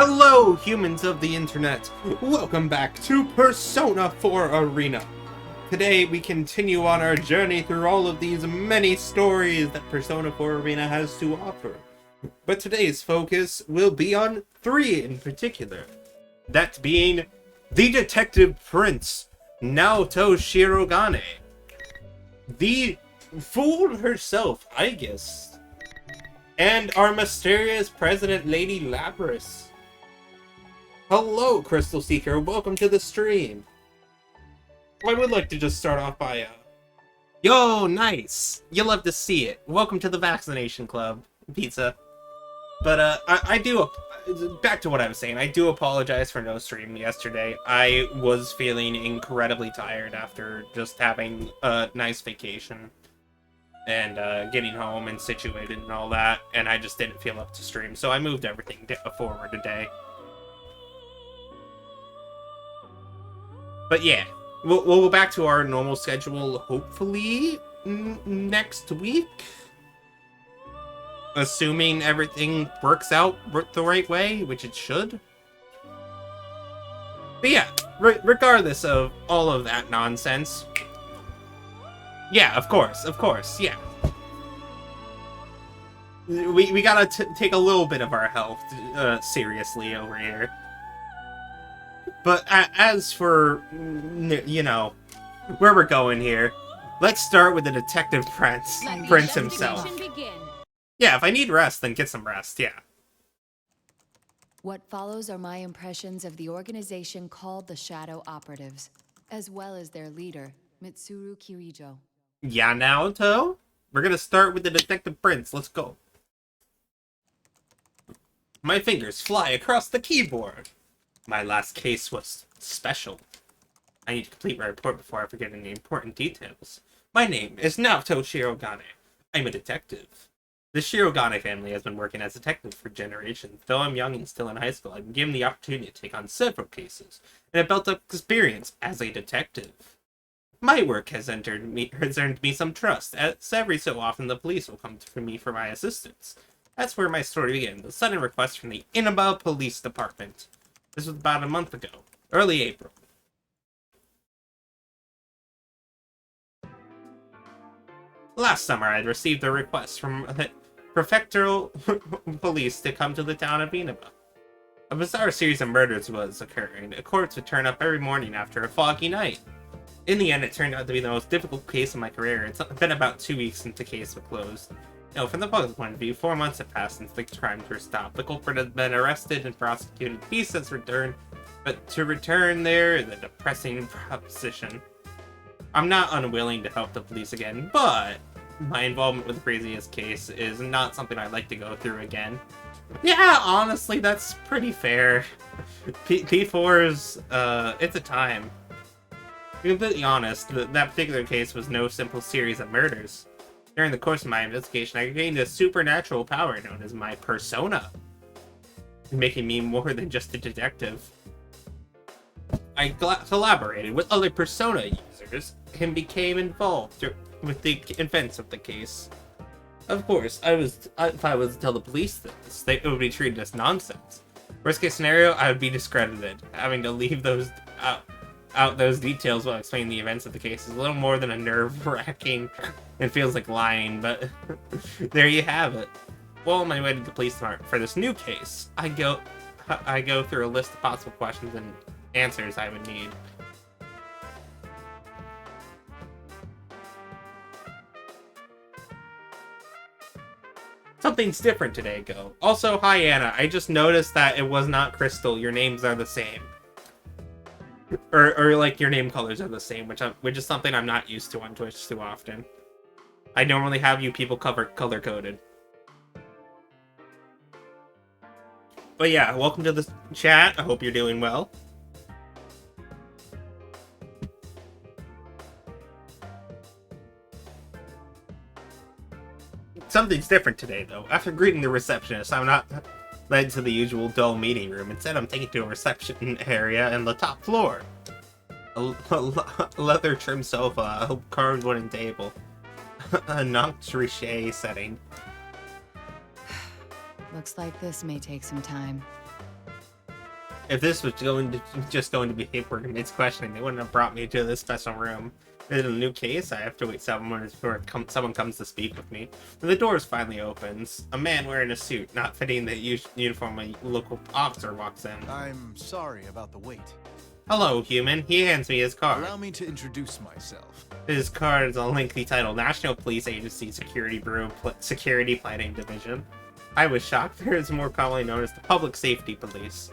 Hello, humans of the internet! Welcome back to Persona 4 Arena. Today, we continue on our journey through all of these many stories that Persona 4 Arena has to offer. But today's focus will be on 3 in particular. That being the Detective Prince, Naoto Shirogane. The fool herself, I guess. And our mysterious president, Lady Labyrs. Hello, Crystal Seeker. Welcome to the stream. I would like to just start off by, yo, nice. You love to see it. Welcome to the vaccination club, pizza. But, I do, back to what I was saying, I do apologize for no stream yesterday. I was feeling incredibly tired after just having a nice vacation and, getting home and situated and all that, and I just didn't feel up to stream, so I moved everything forward a day. But yeah, we'll go back to our normal schedule, hopefully, next week. Assuming everything works out the right way, which it should. But yeah, regardless of all of that nonsense. Yeah, of course, yeah. We gotta take a little bit of our health seriously over here. But as for, you know, where we're going here, let's start with the Detective Prince himself. Yeah, if I need rest, then get some rest, yeah. What follows are my impressions of the organization called the Shadow Operatives, as well as their leader, Mitsuru Kirijo. Yeah, Naoto? We're gonna start with the Detective Prince, let's go. My fingers fly across the keyboard. My last case was special. I need to complete my report before I forget any important details. My name is Naoto Shirogane. I'm a detective. The Shirogane family has been working as detectives for generations. Though I'm young and still in high school, I've been given the opportunity to take on several cases, and have built up experience as a detective. My work has earned me some trust, as every so often the police will come to me for my assistance. That's where my story begins. A sudden request from the Inaba Police Department. This was about a month ago, early April. Last summer, I had received a request from the prefectural police to come to the town of Inaba. A bizarre series of murders was occurring. A corpse would turn up every morning after a foggy night. In the end, it turned out to be the most difficult case of my career. It's been about 2 weeks since the case was closed. No, from the public's point of view, 4 months have passed since the crimes were stopped. The culprit has been arrested and prosecuted. Peace has returned, but to return there is a depressing proposition. I'm not unwilling to help the police again, but my involvement with the previous case is not something I'd like to go through again. Yeah, honestly, that's pretty fair. P4's, it's a time. To be completely honest, that particular case was no simple series of murders. During the course of my investigation, I gained a supernatural power known as my persona, making me more than just a detective. I collaborated with other persona users and became involved with the events of the case. Of course, if I was to tell the police this, it would be treated as nonsense. Worst case scenario, I would be discredited. Having to leave those out those details while explaining the events of the case is a little more than a nerve-wracking. It feels like lying, but there you have it. Well, on my way to the police department for this new case, I go through a list of possible questions and answers I would need. Something's different today, Go. Also, hi Anna, I just noticed that it was not Crystal. Your names are the same. Or like your name colors are the same, which is something I'm not used to on Twitch too often. I normally have you people color coded. But yeah, welcome to the chat. I hope you're doing well. Something's different today, though. After greeting the receptionist, I'm not led to the usual dull meeting room. Instead, I'm taken to a reception area on the top floor. A leather trimmed sofa, a carved wooden table, a nocturne setting. Looks like this may take some time. If this was just going to be paperwork and it's questioning, they wouldn't have brought me to this special room. Is it a new case? I have to wait 7 minutes before someone comes to speak with me. When the doors finally opens, a man wearing a suit, not fitting the uniform of a local officer, walks in. I'm sorry about the wait. Hello, human. He hands me his card. Allow me to introduce myself. His card is a lengthy title, National Police Agency Security Bureau Security Planning Division. I was shocked. There is more commonly known as the Public Safety Police.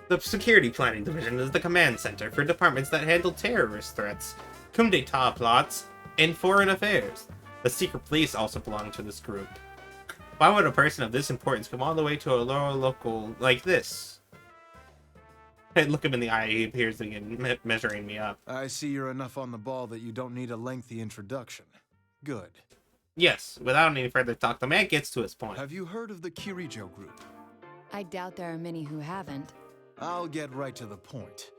The Security Planning Division is the command center for departments that handle terrorist threats, coup d'etat plots, and foreign affairs. The secret police also belong to this group. Why would a person of this importance come all the way to a local like this? I look him in the eye, he appears to be measuring me up. I see you're enough on the ball that you don't need a lengthy introduction. Good. Yes, without any further talk, the man gets to his point. Have you heard of the Kirijo group? I doubt there are many who haven't. I'll get right to the point.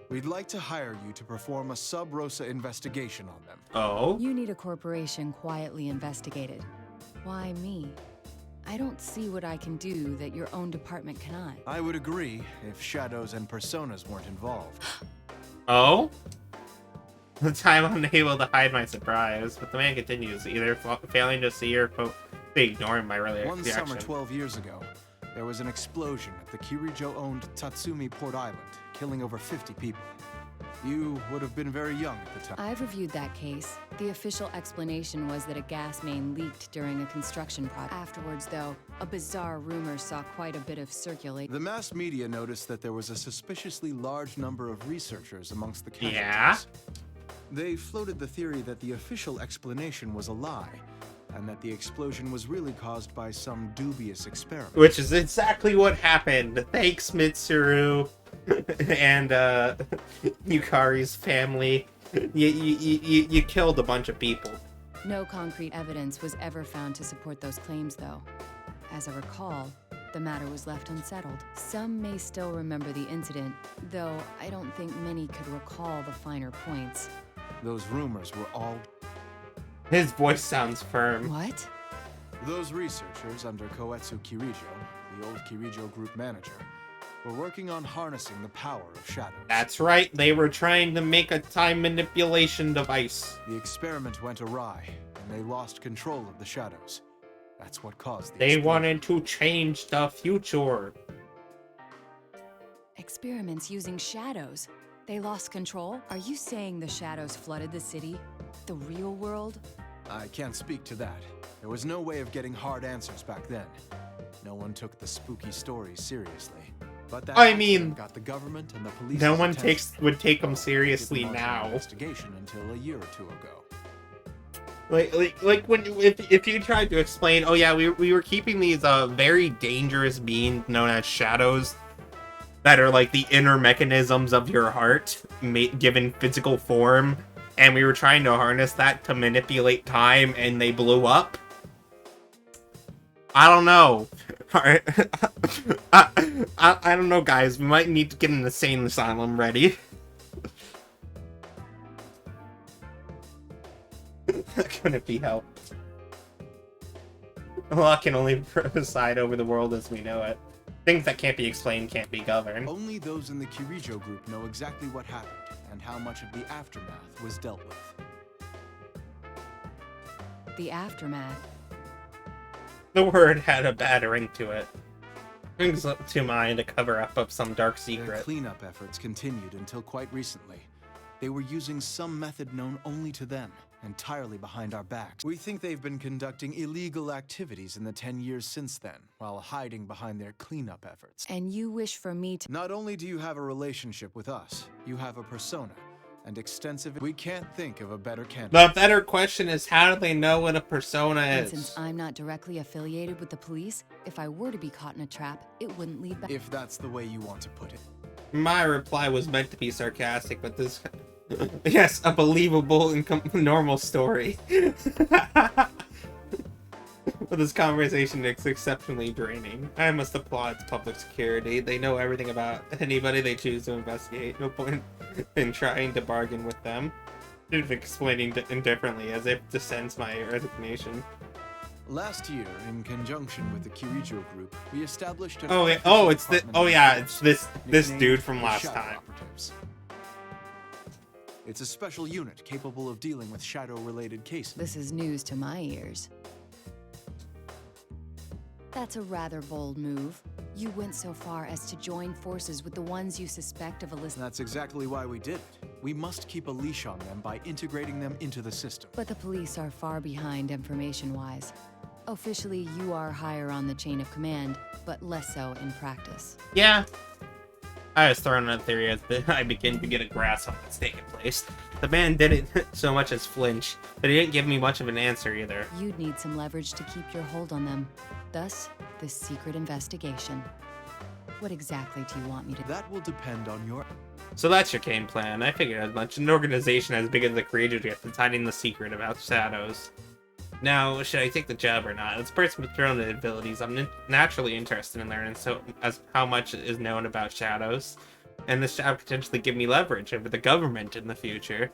We'd like to hire you to perform a sub rosa investigation on them. Oh? You need a corporation quietly investigated. Why me? I don't see what I can do that your own department cannot. I would agree if shadows and personas weren't involved. Oh? The time I'm able to hide my surprise, but the man continues, either failing to see or quote, ignoring my reaction. One summer 12 years ago, there was an explosion at the Kirijo-owned Tatsumi Port Island, killing over 50 people. You would have been very young at the time. I've reviewed that case. The official explanation was that a gas main leaked during a construction project. Afterwards, though, a bizarre rumor saw quite a bit of circulation. The mass media noticed that there was a suspiciously large number of researchers amongst the casualties. Yeah? They floated the theory that the official explanation was a lie, and that the explosion was really caused by some dubious experiment. Which is exactly what happened. Thanks, Mitsuru. And Yukari's family. You killed a bunch of people. No concrete evidence was ever found to support those claims, though. As I recall, the matter was left unsettled. Some may still remember the incident, though I don't think many could recall the finer points. Those rumors were all... His voice sounds firm. What? Those researchers under Koetsu Kirijo, the old Kirijo group manager, were working on harnessing the power of shadows. That's right, they were trying to make a time manipulation device. The experiment went awry, and they lost control of the shadows. That's what caused the They explosion. wanted to change the future. Experiments using shadows. They lost control? Are you saying the shadows flooded the city? The real world? I can't speak to that. There was no way of getting hard answers back then. No one took the spooky stories seriously. But that I mean, got the government and the police. No one would take them seriously Didn't launch an now. investigation until a year or two ago. Like when if you tried to explain, oh yeah, we were keeping these very dangerous beings known as shadows that are like the inner mechanisms of your heart given physical form, and we were trying to harness that to manipulate time, and they blew up. I don't know. Alright. I don't know, guys. We might need to get an insane asylum ready. That couldn't be helped. Law can only preside over the world as we know it. Things that can't be explained can't be governed. Only those in the Kirijo group know exactly what happened and how much of the aftermath was dealt with. The aftermath. The word had a bad ring to it. Brings up to mind a cover-up of some dark Their secret. cleanup efforts continued until quite recently. They were using some method known only to them, entirely behind our backs. We think they've been conducting illegal activities in the 10 years since then, while hiding behind their cleanup efforts. And you wish for me to... Not only do you have a relationship with us, you have a persona, and extensive... We can't think of a better candidate. The better question is, how do they know what a persona And is? since I'm not directly affiliated with the police, if I were to be caught in a trap, it wouldn't lead back. If that's the way you want to put it. My reply was meant to be sarcastic, but this... Yes, a believable and normal story. But this conversation is exceptionally draining. I must applaud public security. They know everything about anybody they choose to investigate. No point in trying to bargain with them. Explaining indifferently, as if to sense my resignation. Last year, in conjunction with the Kirijo group, we established an It's this dude from the last Shadow time. Operatives. It's a special unit capable of dealing with shadow-related cases. This is news to my ears. That's a rather bold move. You went so far as to join forces with the ones you suspect of illicit. That's exactly why we did it. We must keep a leash on them by integrating them into the system. But the police are far behind information-wise. Officially, you are higher on the chain of command, but less so in practice. Yeah. I was throwing out theory as I begin to get a grasp on what's taking place. The man didn't so much as flinch, but he didn't give me much of an answer either. You'd need some leverage to keep your hold on them. Thus, this secret investigation. What exactly do you want me to do? That will depend on your... So that's your game plan. I figured as much. An organization as big as the Creator gets is hiding the secret about shadows. Now, should I take the job or not? As a person with own abilities, I'm naturally interested in learning how much is known about shadows, and this job could potentially give me leverage over the government in the future.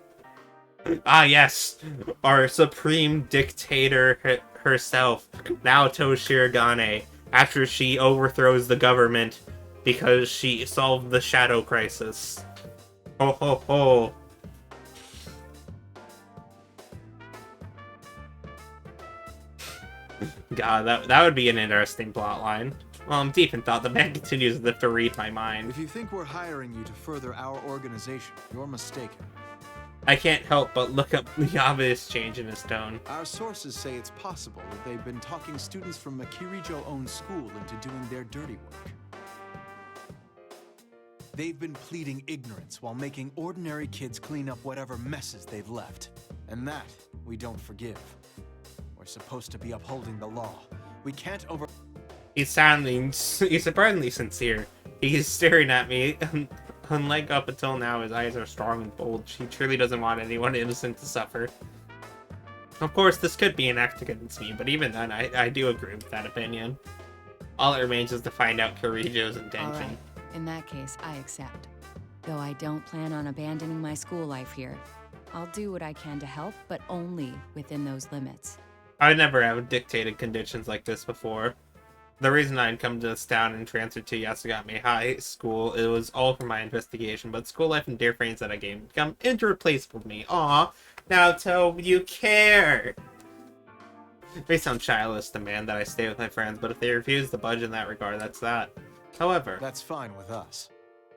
Ah, yes, our supreme dictator herself, Naoto Shirogane, after she overthrows the government because she solved the shadow crisis. Ho ho ho. God, that would be an interesting plotline. Well, I'm deep in thought. The man continues as if to read my mind. If you think we're hiring you to further our organization, you're mistaken. I can't help but look up the obvious change in his tone. Our sources say it's possible that they've been talking students from a Kirijo-owned school into doing their dirty work. They've been pleading ignorance while making ordinary kids clean up whatever messes they've left. And that, we don't forgive. We're supposed to be upholding the law. We can't over... He's surprisingly sincere. He's staring at me. Unlike up until now, his eyes are strong and bold. He truly doesn't want anyone innocent to suffer. Of course, this could be an act against me, but even then, I do agree with that opinion. All that remains is to find out Kirijo's intention. All right. In that case, I accept. Though I don't plan on abandoning my school life here. I'll do what I can to help, but only within those limits. I never have dictated conditions like this before. The reason I'd come to this town and transferred to Yasugami High School, it was all for my investigation, but school life and dear friends that I gained become irreplaceable to me. Aw, Naoto, you care! It may sound childish to demand that I stay with my friends, but if they refuse to budge in that regard, that's that. However, That's fine with us.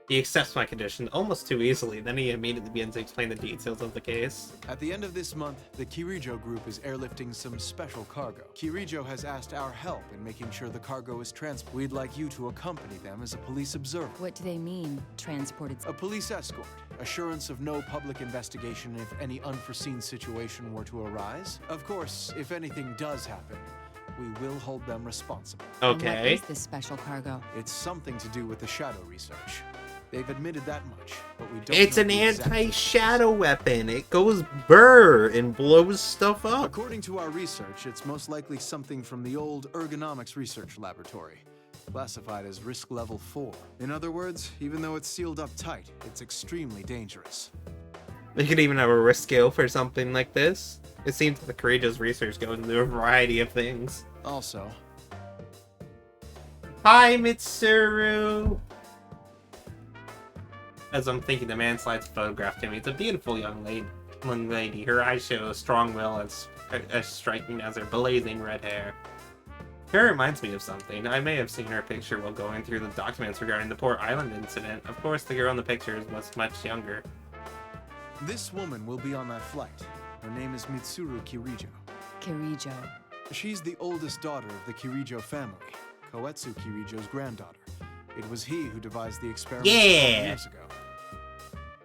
he accepts my condition almost too easily, then he immediately begins to explain the details of the case. At the end of this month, the Kirijo group is airlifting some special cargo. Kirijo has asked our help in making sure the cargo is transported. We'd like you to accompany them as a police observer. What do they mean, transported? A police escort. Assurance of no public investigation if any unforeseen situation were to arise. Of course, if anything does happen, we will hold them responsible. And what Okay. is this special cargo? It's something to do with the shadow research. They've admitted that much, but we don't It's know an the exact anti-shadow weapon. It goes brr and blows stuff up. According to our research, it's most likely something from the old ergonomics research laboratory, classified as risk level 4. In other words, even though it's sealed up tight, it's extremely dangerous. They could even have a risk scale for something like this. It seems that the courageous research goes into a variety of things. Also, Hi, Mitsuru! As I'm thinking, the man slides a photograph to me. It's a beautiful young lady. Her eyes show a strong will as striking as her blazing red hair. Her reminds me of something. I may have seen her picture while going through the documents regarding the Port Island incident. Of course, the girl in the picture was much younger. this woman will be on that flight. Her name is Mitsuru Kirijo. Kirijo. She's the oldest daughter of the Kirijo family, Koetsu Kirijo's granddaughter. It was he who devised the experiment 20 Yeah. years ago.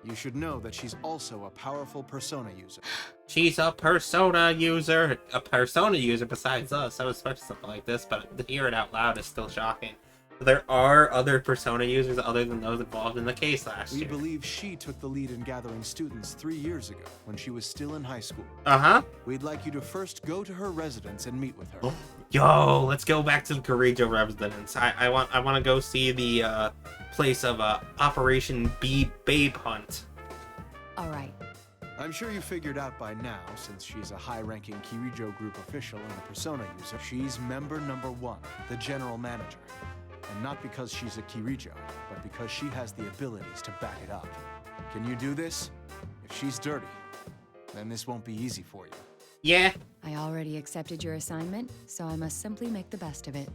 You should know that she's also a powerful persona user. She's a persona user. A persona user besides us. I was expecting something like this, but to hear it out loud is still shocking. There are other persona users other than those involved in the case last We year. believe she took the lead in gathering students 3 years ago when she was still in high school. Uh-huh. We'd like you to first go to her residence and meet with her. Yo, let's go back to the Kirijo residence. I want to go see the place of Operation Babe Hunt. All right. I'm sure you figured out by now, since she's a high-ranking Kirijo Group official and a Persona user, she's member number 1, the general manager. And not because she's a Kirijo, but because she has the abilities to back it up. Can you do this? If she's dirty, then this won't be easy for you. Yeah. I already accepted your assignment, so I must simply make the best of it.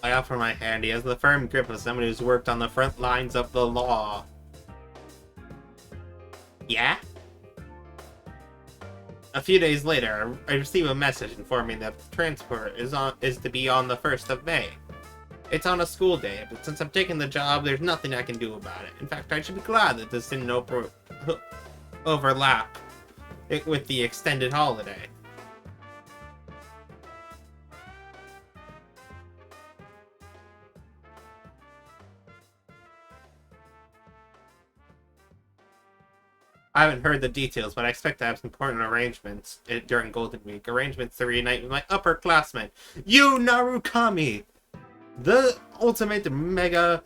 I offer my hand. He has the firm grip of someone who's worked on the front lines of the law. Yeah? A few days later, I receive a message informing that the transport is to be on the 1st of May. It's on a school day, but since I'm taking the job, there's nothing I can do about it. In fact, I should be glad that this didn't overlap it with the extended holiday. I haven't heard the details, but I expect to have some important arrangements during Golden Week. Arrangements to reunite with my upperclassmen, Yu Narukami, the ultimate mega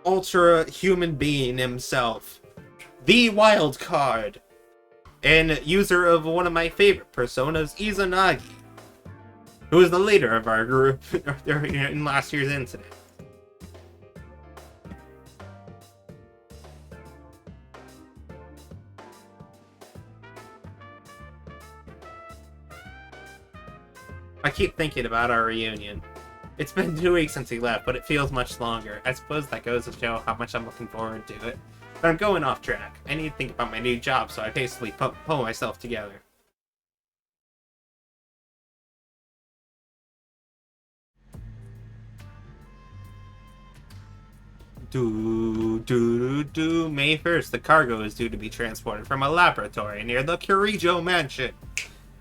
ultra human being himself, the wild card, and user of one of my favorite personas, Izanagi, who is the leader of our group in last year's incident. I keep thinking about our reunion. It's been 2 weeks since he left, but it feels much longer. I suppose that goes to show how much I'm looking forward to it. But I'm going off track. I need to think about my new job, so I basically pull myself together. May 1st, the cargo is due to be transported from a laboratory near the Kirijo mansion.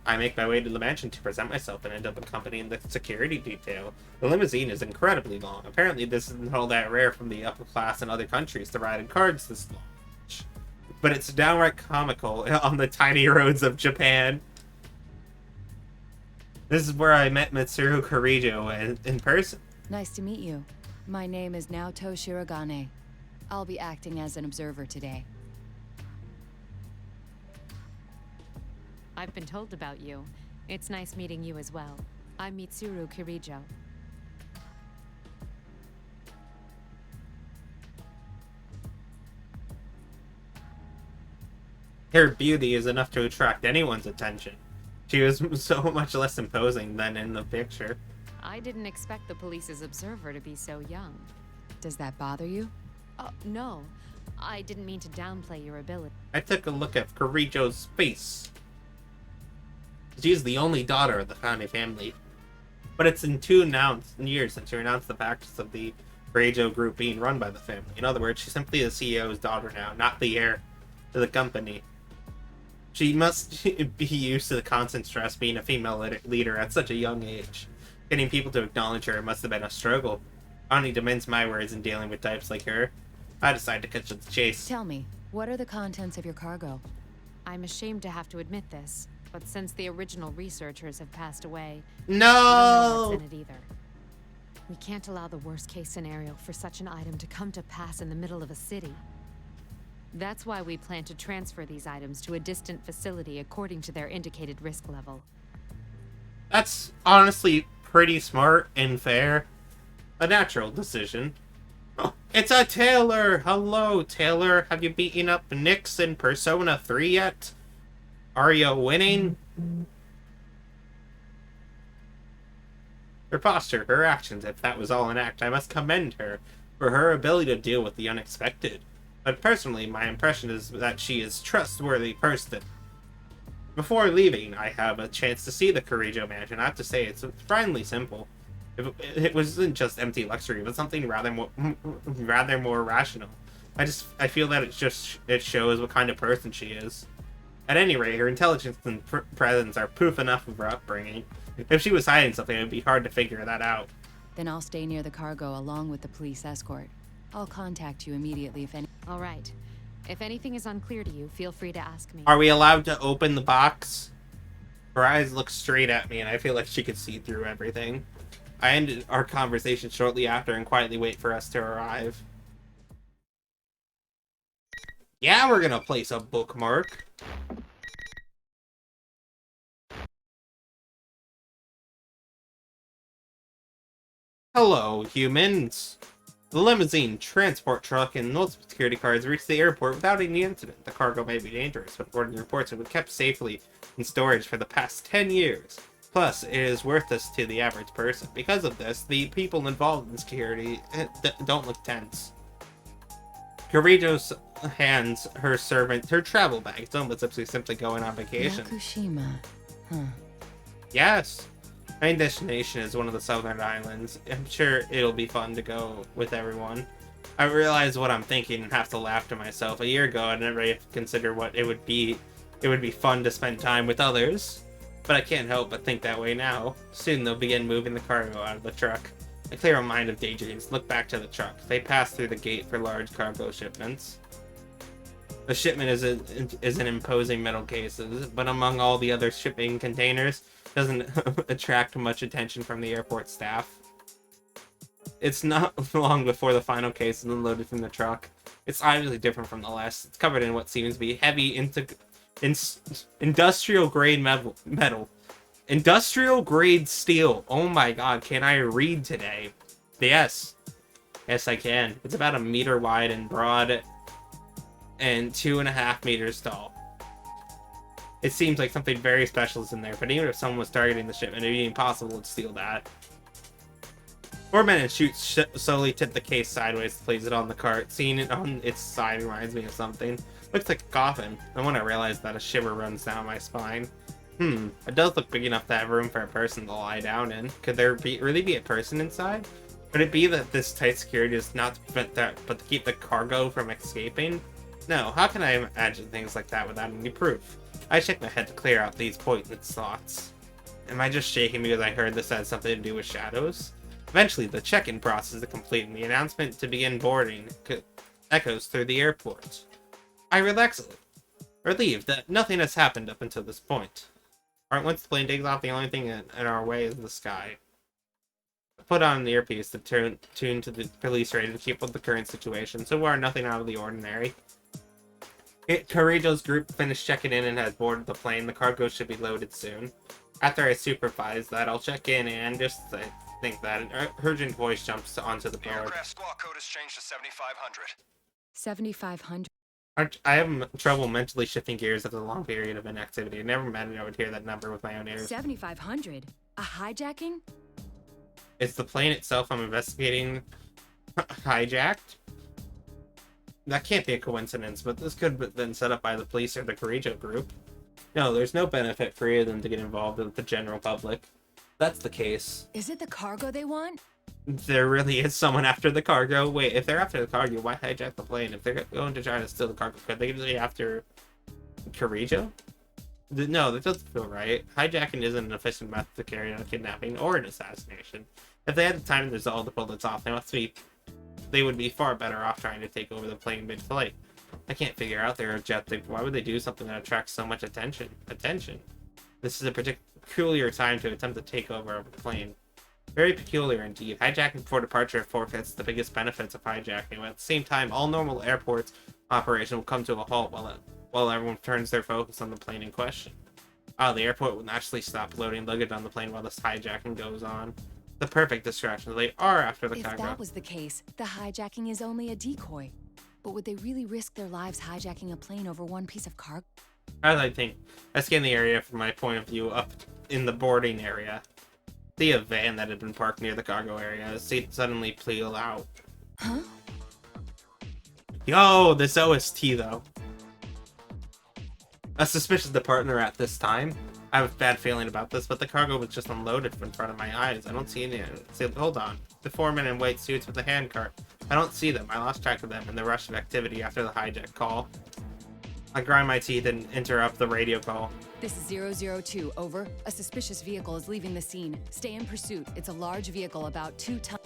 I make my way to the mansion to present myself and end up accompanying the security detail. The limousine is incredibly long. Apparently this isn't all that rare from the upper class in other countries to ride in cars this long. But it's downright comical on the tiny roads of Japan. This is where I met Mitsuru Kirijo in person. Nice to meet you. My name is Naoto Shirogane. I'll be acting as an observer today. I've been told about you. It's nice meeting you as well. I'm Mitsuru Kirijo. Her beauty is enough to attract anyone's attention. She was so much less imposing than in the picture. I didn't expect the police's observer to be so young. Does that bother you? No. I didn't mean to downplay your ability. I took a look at Kirijo's face. She is the only daughter of the founding family. But it's in 2 years since she renounced the practice of the Kirijo group being run by the family. In other words, she's simply the CEO's daughter now, not the heir to the company. She must be used to the constant stress being a female leader at such a young age. Getting people to acknowledge her must have been a struggle. I don't need to mince my words in dealing with types like her. I decided to cut to the chase. Tell me, what are the contents of your cargo? I'm ashamed to have to admit this, but since the original researchers have passed away, No! we don't know what's in it either. We can't allow the worst-case scenario for such an item to come to pass in the middle of a city. That's why we plan to transfer these items to a distant facility according to their indicated risk level. That's honestly pretty smart and fair. A natural decision. Oh, it's a Taylor! Hello, Taylor. Have you beaten up Nyx in Persona 3 yet? Are you winning? Her posture, her actions, if that was all an act, I must commend her for her ability to deal with the unexpected. But personally, my impression is that she is a trustworthy person. Before leaving, I have a chance to see the Kirijo mansion. I have to say, it's friendly simple. It wasn't just empty luxury, but something rather more rational. I feel that it shows what kind of person she is. At any rate, her intelligence and presence are proof enough of her upbringing. If she was hiding something, it would be hard to figure that out. Then I'll stay near the cargo along with the police escort. I'll contact you immediately if any... All right. If anything is unclear to you, feel free to ask me. Are we allowed to open the box? Her eyes look straight at me, and I feel like she could see through everything. I ended our conversation shortly after and quietly wait for us to arrive. Yeah, we're gonna place a bookmark. Hello, humans. The limousine, transport truck, and multiple security cars reached the airport without any incident. The cargo may be dangerous, but according to reports, it was kept safely in storage for the past 10 years. Plus, it is worthless to the average person. Because of this, the people involved in security don't look tense. Corridos hands her servant her travel bag. It's almost simply going on vacation. Yakushima. Huh. Yes. My destination is one of the southern islands. I'm sure it'll be fun to go with everyone. I realize what I'm thinking and have to laugh to myself. A year ago, I never even considered what it would be. It would be fun to spend time with others. But I can't help but think that way now. Soon they'll begin moving the cargo out of the truck. I clear a mind of daydreams, look back to the truck. They pass through the gate for large cargo shipments. The shipment is an imposing metal cases, but among all the other shipping containers, doesn't attract much attention from the airport staff. It's not long before the final case is unloaded from the truck. It's obviously different from the last. It's covered in what seems to be heavy industrial grade metal. Industrial grade steel. Oh my god, can I read today? Yes. Yes, I can. It's about 1 meter wide and broad and 2.5 meters tall. It seems like something very special is in there, but even if someone was targeting the shipment, it'd be impossible to steal that. 4 men and shoots slowly tip the case sideways to place it on the cart. Seeing it on its side reminds me of something. Looks like a coffin, and when I realize that, a shiver runs down my spine. It does look big enough to have room for a person to lie down in. Could there really be a person inside? Could it be that this tight security is not to prevent that, but to keep the cargo from escaping? No, how can I imagine things like that without any proof? I shake my head to clear out these pointless thoughts. Am I just shaking because I heard this had something to do with shadows? Eventually, the check-in process is complete and the announcement to begin boarding echoes through the airport. I relax, relieved that nothing has happened up until this point. Once the plane takes off, the only thing in our way is the sky. I put on the earpiece to tune to the police radio to keep with the current situation, so far nothing out of the ordinary. Carrillo's group finished checking in and has boarded the plane. The cargo should be loaded soon. After I supervise that, I'll check in and just think that an urgent voice jumps onto the board. The aircraft squawk code has changed to 7500. 7,500. I have trouble mentally shifting gears after a long period of inactivity. I never imagined I would hear that number with my own ears. 7,500? A hijacking? Is the plane itself I'm investigating hijacked? That can't be a coincidence, but this could have been set up by the police or the Corrijo group. No, there's no benefit for either of them to get involved with the general public. That's the case. Is it the cargo they want? There really is someone after the cargo. Wait, if they're after the cargo, why hijack the plane? If they're going to try to steal the cargo, could they be after Corrijo? No, that doesn't feel right. Hijacking isn't an efficient method to carry out a kidnapping or an assassination. If they had the time to resolve the bullets off, they would be far better off trying to take over the plane mid-flight. I can't figure out their objective. Why would they do something that attracts so much attention? This is a peculiar time to attempt to take over a plane. Very peculiar indeed. Hijacking before departure forfeits the biggest benefits of hijacking, but at the same time, all normal airports operation will come to a halt while everyone turns their focus on the plane in question. The airport will naturally stop loading luggage on the plane while this hijacking goes on. The perfect distraction. They are after the cargo. If that was the case, the hijacking is only a decoy. But would they really risk their lives hijacking a plane over one piece of cargo? As I think, I scan the area from my point of view up in the boarding area. See a van that had been parked near the cargo area. Suddenly peel out. Huh? Yo, this OST though. A suspicious departure at this time. I have a bad feeling about this, but the cargo was just unloaded in front of my eyes. I don't see any. Hold on. The 4 men in white suits with the handcart. I don't see them. I lost track of them in the rush of activity after the hijack call. I grind my teeth and interrupt the radio call. This is 002, over. A suspicious vehicle is leaving the scene. Stay in pursuit. It's a large vehicle about 2 tons.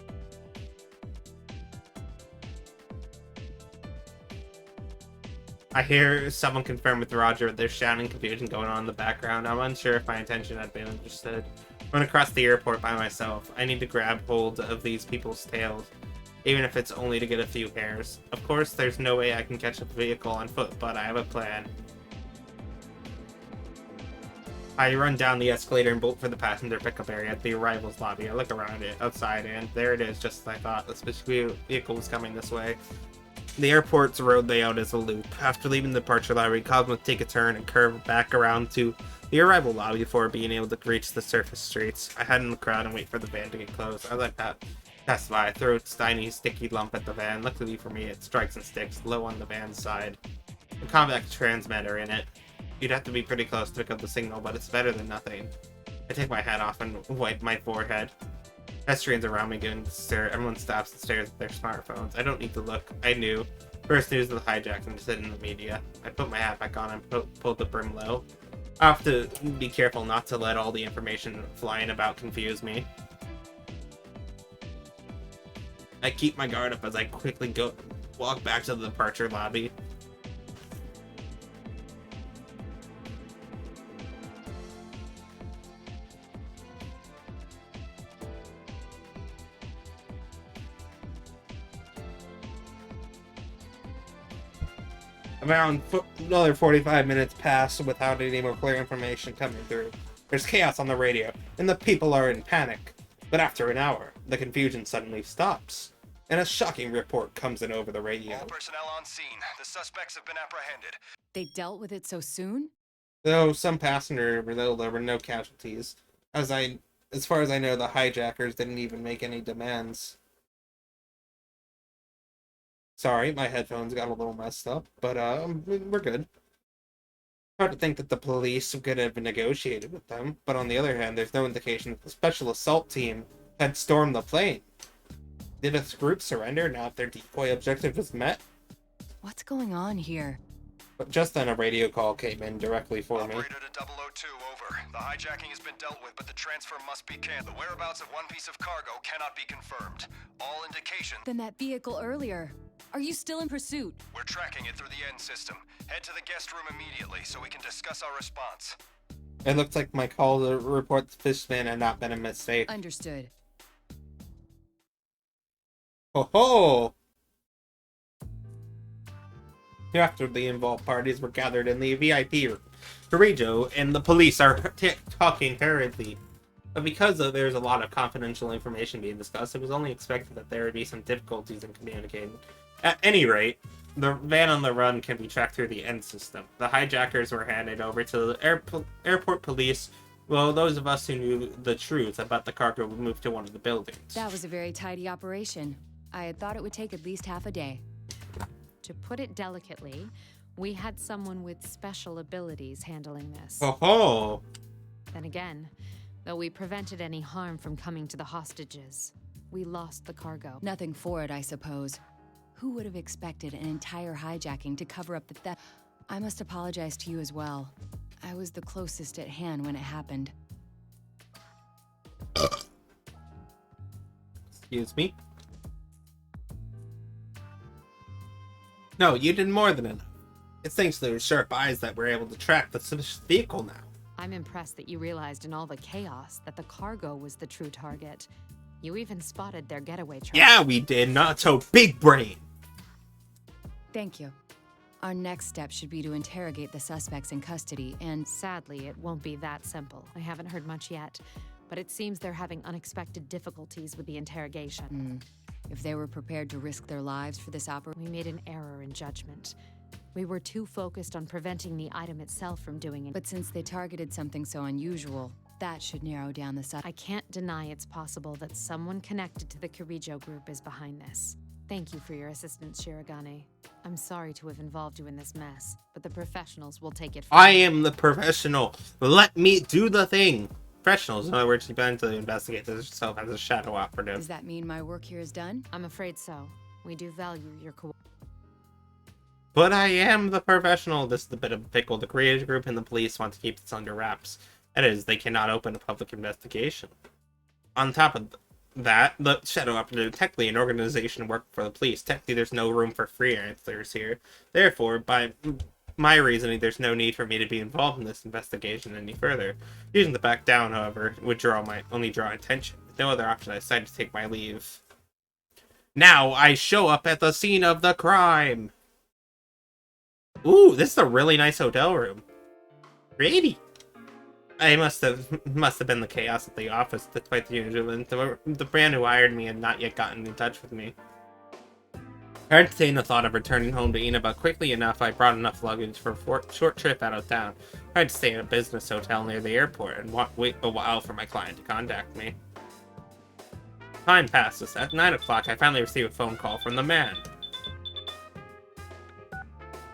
I hear someone confirm with Roger. There's shouting confusion going on in the background. I'm unsure if my intention had been understood. I went across the airport by myself. I need to grab hold of these people's tails. even if it's only to get a few hairs. Of course, there's no way I can catch up the vehicle on foot, but I have a plan. I run down the escalator and bolt for the passenger pickup area at the arrivals lobby. I look around it outside, and there it is, just as I thought. The specific vehicle was coming this way. The airport's road layout is a loop. After leaving the departure lobby, Cosmo take a turn and curve back around to the arrival lobby before being able to reach the surface streets. I head in the crowd and wait for the van to get close. I let that pass by, throw its tiny, sticky lump at the van. Luckily for me, it strikes and sticks low on the van's side. The convex transmitter in it. You'd have to be pretty close to pick up the signal, but it's better than nothing. I take my hat off and wipe my forehead. Pedestrians around me getting to stare. Everyone stops and stares at their smartphones. I don't need to look. I knew. First news of the hijacking just hit in the media. I put my hat back on and pulled the brim low. I have to be careful not to let all the information flying about confuse me. I keep my guard up as I quickly walk back to the departure lobby. Around another 45 minutes pass without any more clear information coming through. There's chaos on the radio, and the people are in panic. But after an hour, the confusion suddenly stops, and a shocking report comes in over the radio. All personnel on scene. The suspects have been apprehended. They dealt with it so soon? Though some passengers were ill, there were no casualties. As far as I know, the hijackers didn't even make any demands. Sorry, my headphones got a little messed up, but we're good. Hard to think that the police could have negotiated with them, but on the other hand, there's no indication that the special assault team had stormed the plane. Did a group surrender now that their decoy objective was met? What's going on here? But just then a radio call came in directly for me. Operator to 002, over. The hijacking has been dealt with, but the transfer must be canned. The whereabouts of one piece of cargo cannot be confirmed. All indication. Then that vehicle earlier. Are you still in pursuit? We're tracking it through the end system. Head to the guest room immediately so we can discuss our response. It looks like my call to report the fishman had not been a mistake. Understood. Ho ho! After the involved parties were gathered in the VIP room, Corrijo and the police are talking hurriedly. But because there's a lot of confidential information being discussed, it was only expected that there would be some difficulties in communicating. At any rate, the van on the run can be tracked through the end system. The hijackers were handed over to the airport police, while those of us who knew the truth about the cargo would move to one of the buildings. That was a very tidy operation. I had thought it would take at least half a day. To put it delicately, we had someone with special abilities handling this. Ho ho! Then again, though we prevented any harm from coming to the hostages, we lost the cargo. Nothing for it, I suppose. Who would have expected an entire hijacking to cover up the theft? I must apologize to you as well. I was the closest at hand when it happened. Excuse me? No, you did more than enough. It's thanks to those sharp eyes that we're able to track the suspicious vehicle now. I'm impressed that you realized in all the chaos that the cargo was the true target. You even spotted their getaway truck. Yeah, we did. Naoto, big brain. Thank you. Our next step should be to interrogate the suspects in custody, and Sadly, it won't be that simple. I haven't heard much yet, but it seems they're having unexpected difficulties with the interrogation. if they were prepared to risk their lives for this operation. We made an error in judgment. We were too focused on preventing the item itself from doing it. But since they targeted something so unusual, that should narrow down the I can't deny it's possible that someone connected to the Kirijo group is behind this. Thank you for your assistance, Shirogane. I'm sorry to have involved you in this mess, but the professionals will take it from I am the professional. Let me do the thing. Professionals, in other words, you plan to investigate this yourself as a shadow operative. Does that mean my work here is done? I'm afraid so. We do value your But I am the professional. This is a bit of a pickle. The creative group and the police want to keep this under wraps. That is, they cannot open a public investigation. On top of that, the shadow operative, technically an organization working for the police. Technically, there's no room for freelancers here. Therefore, by my reasoning, there's no need for me to be involved in this investigation any further. Using the back down, however, would only draw attention. With no other option, I decided to take my leave. Now I show up at the scene of the crime. Ooh, this is a really nice hotel room. Pretty. I must have been the chaos at the office, despite the usual. And the brand who hired me had not yet gotten in touch with me. I entertained the thought of returning home to Ina, but quickly enough, I brought enough luggage for a short trip out of town. I had to stay in a business hotel near the airport and wait a while for my client to contact me. Time passes. At 9 o'clock, I finally receive a phone call from the man.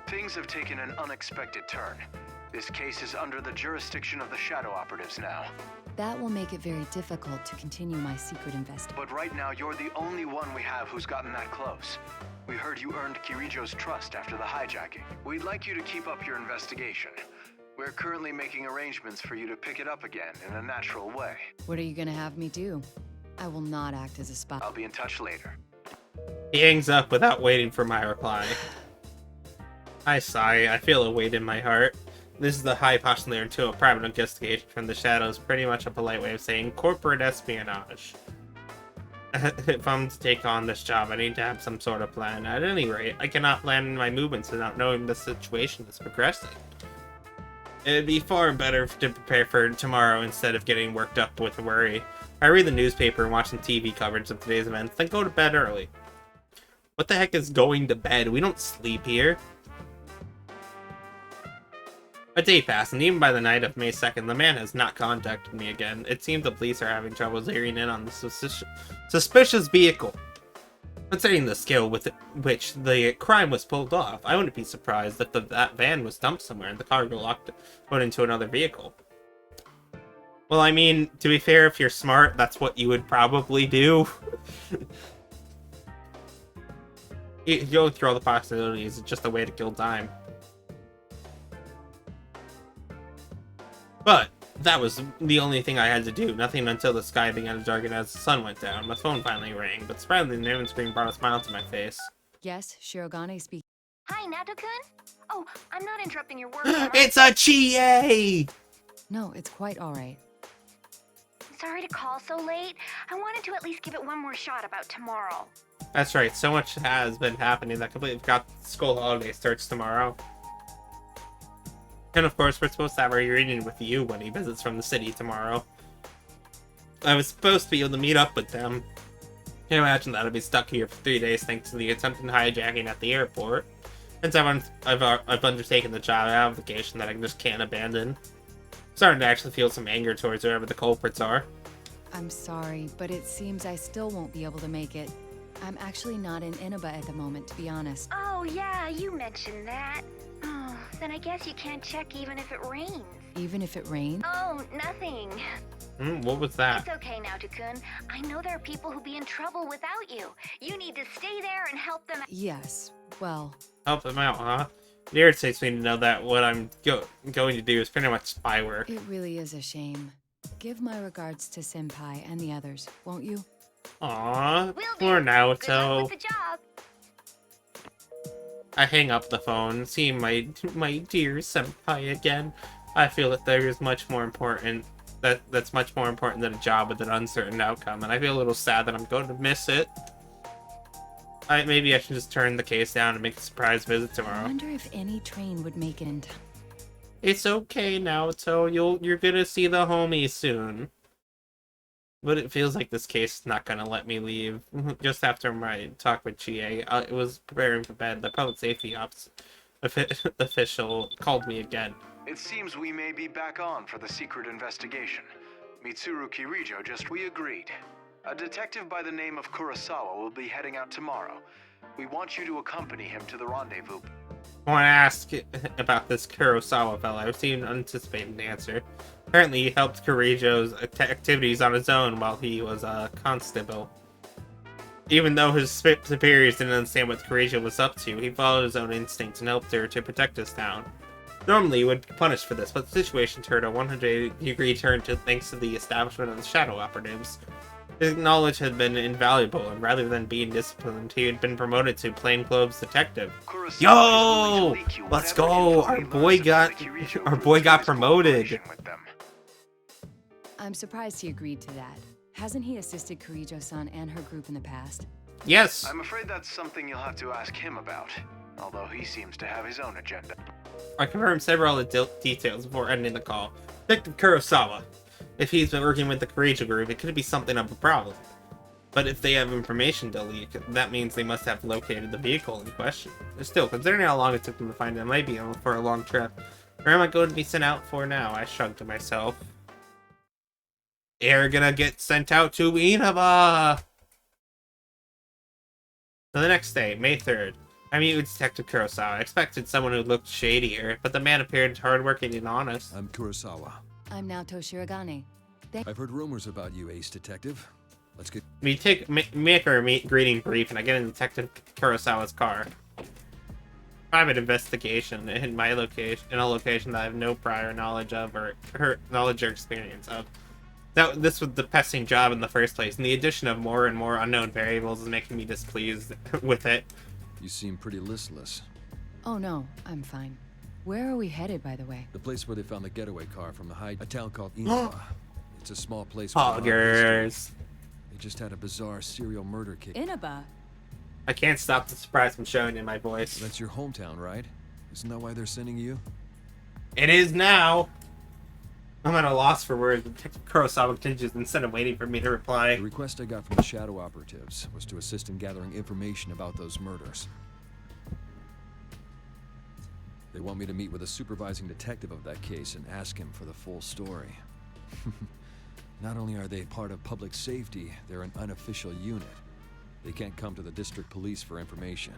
Things have taken an unexpected turn. This case is under the jurisdiction of the Shadow Operatives now. That will make it very difficult to continue my secret investigation. But right now, you're the only one we have who's gotten that close. We heard you earned Kirijo's trust after the hijacking. We'd like you to keep up your investigation. We're currently making arrangements for you to pick it up again in a natural way. What are you gonna have me do? I will not act as a spy. I'll be in touch later. He hangs up without waiting for my reply. I sigh. I feel a weight in my heart. This is the high postulator to a private investigation from the shadows, pretty much a polite way of saying corporate espionage. If I'm to take on this job, I need to have some sort of plan. At any rate, I cannot plan my movements without knowing the situation is progressing. It'd be far better to prepare for tomorrow instead of getting worked up with worry. I read the newspaper and watch some TV coverage of today's events, then go to bed early. What the heck is going to bed? We don't sleep here. A day passed, and even by the night of May 2nd, the man has not contacted me again. It seems the police are having trouble zeroing in on the suspicious vehicle. Considering the skill with which the crime was pulled off, I wouldn't be surprised if that van was dumped somewhere and the cargo put into another vehicle. Well, I mean, to be fair, if you're smart, that's what you would probably do. You go through all the possibilities, it's just a way to kill time. But that was the only thing I had to do. Nothing until the sky began to darken as the sun went down. My phone finally rang, but surprisingly, the name screen brought a smile to my face. Yes, Shirogane speaking. Hi, Naoto-kun? Oh, I'm not interrupting your work, am I? It's a Chie! No, it's quite alright. Sorry to call so late. I wanted to at least give it one more shot about tomorrow. That's right, so much has been happening that I completely forgot the school holiday starts tomorrow. And of course, we're supposed to have our reunion with you when he visits from the city tomorrow. I was supposed to be able to meet up with them. Can't imagine that I'd be stuck here for 3 days thanks to the attempted hijacking at the airport. Since I've undertaken the job application that I just can't abandon. I'm starting to actually feel some anger towards whoever the culprits are. I'm sorry, but it seems I still won't be able to make it. I'm actually not in Inaba at the moment, to be honest. Oh, yeah, you mentioned that. Oh, then I guess you can't check even if it rains. Even if it rains? Oh, nothing. What was that? It's okay, Naoto-kun. I know there are people who'll be in trouble without you. You need to stay there and help them. Yes, well... Help them out, huh? It irritates me to know that what I'm going to do is pretty much spy work. It really is a shame. Give my regards to Senpai and the others, won't you? Aww, Will do. poor Good luck Naoto. with the job. I hang up the phone, seeing my dear senpai again. I feel that there is much more important. That's much more important than a job with an uncertain outcome, and I feel a little sad that I'm going to miss it. Maybe I should just turn the case down and make a surprise visit I tomorrow. wonder if any train would make it in time. It's okay, Naoto. You're gonna see the homies soon. But it feels like this case is not gonna let me leave. Just after my talk with Chie, it was preparing for bed. The public safety official called me again. It seems we may be back on for the secret investigation. Mitsuru Kirijo we agreed. A detective by the name of Kurosawa will be heading out tomorrow. We want you to accompany him to the rendezvous. I want to ask about this Kurosawa fellow. I received an unanticipated answer. Apparently, he helped Kirijo's activities on his own while he was a constable. Even though his superiors didn't understand what Kirijo was up to, he followed his own instincts and helped her to protect his town. Normally, he would be punished for this, but the situation turned a 180-degree turn thanks to the establishment of the Shadow Operatives. His knowledge had been invaluable, and rather than being disciplined, he had been promoted to plainclothes detective. Yo! Let's go! Our boy got promoted. I'm surprised he agreed to that. Hasn't he assisted Kirijo-san and her group in the past? Yes. I'm afraid that's something you'll have to ask him about, although he seems to have his own agenda. I confirmed several of the details before ending the call. Detective Kurosawa. If he's been working with the Courageous group, it could be something of a problem. But if they have information to leak, that means they must have located the vehicle in question. Still, considering how long it took them to find it, might be for a long trip. Where am I going to be sent out for now? I shrugged to myself. They're gonna get sent out to Inaba! So the next day, May 3rd, I meet with Detective Kurosawa. I expected someone who looked shadier, but the man appeared hardworking and honest. I'm Kurosawa. I'm Naoto Shiragane. I've heard rumors about you, Ace Detective. Let's get... We make our greeting brief, and I get in Detective Kurosawa's car. Private investigation in my location, in a location that I have no prior knowledge of or experience of. This was the pesting job in the first place, and the addition of more and more unknown variables is making me displeased with it. You seem pretty listless. Oh no, I'm fine. Where are we headed, by the way? The place where they found the getaway car from a town called Inaba. It's a small place with a lot of history. Poggers. They just had a bizarre serial murder case. Inaba? I can't stop the surprise from showing in my voice. That's your hometown, right? Isn't that why they're sending you? It is now! I'm at a loss for words. Detective Kurosawa continues instead of waiting for me to reply. The request I got from the shadow operatives was to assist in gathering information about those murders. They want me to meet with a supervising detective of that case and ask him for the full story. Not only are they part of public safety, they're an unofficial unit. They can't come to the district police for information.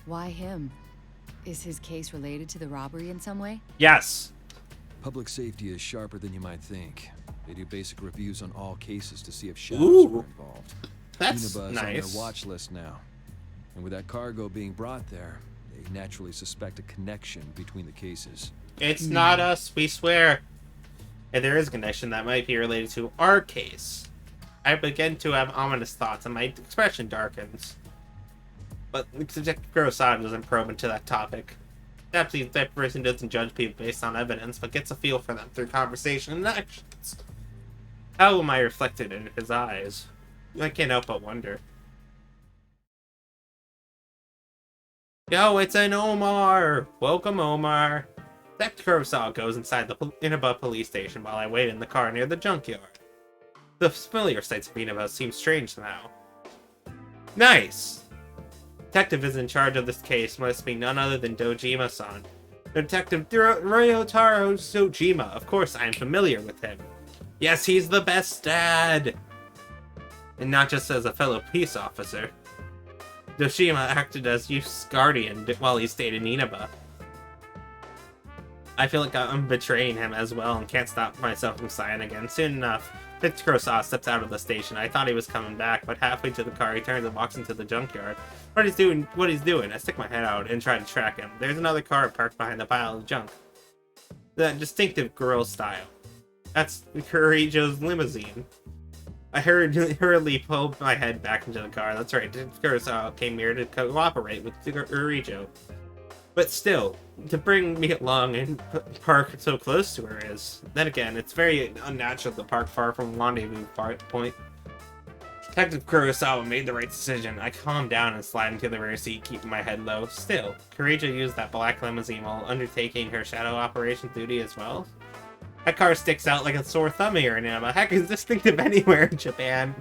Why him? Is his case related to the robbery in some way? Yes! Public safety is sharper than you might think. They do basic reviews on all cases to see if shadows Ooh. are involved. That's Inaba is on nice. their watch list now. And with that cargo being brought there, they naturally suspect a connection between the cases. It's not us, we swear. And there is a connection that might be related to our case. I begin to have ominous thoughts, and my expression darkens. But Detective Kurosawa doesn't probe into that topic. Perhaps that person doesn't judge people based on evidence, but gets a feel for them through conversation and actions. How am I reflected in his eyes? I can't help but wonder. Yo, it's an Omar! Welcome, Omar. Detective Kurosawa goes inside the Inaba police station while I wait in the car near the junkyard. The familiar sights of Inaba seem strange now. Nice! Detective is in charge of this case must be none other than Dojima-san. Detective Ryotaro Dojima. Of course, I am familiar with him. Yes, he's the best dad! And not just as a fellow peace officer. Dojima acted as youth's guardian while he stayed in Inaba. I feel like I'm betraying him as well and can't stop myself from sighing again. Soon enough, Detective Kurosawa steps out of the station. I thought he was coming back, but halfway to the car, he turns and walks into the junkyard. What he's doing, I stick my head out and try to track him. There's another car parked behind the pile of junk. The distinctive grill style. That's Kirijo's limousine. I hurriedly pulled my head back into the car. That's right, Detective Kurosawa came here to cooperate with Kirijo. But still, to bring me along and park so close to her is... Then again, it's very unnatural to park far from rendezvous point. Detective Kurosawa made the right decision. I calmed down and slid into the rear seat, keeping my head low. Still, Kirijo used that black limousine while undertaking her shadow operation duty as well. That car sticks out like a sore thumb here in Inaba. Heck, is distinctive anywhere in Japan.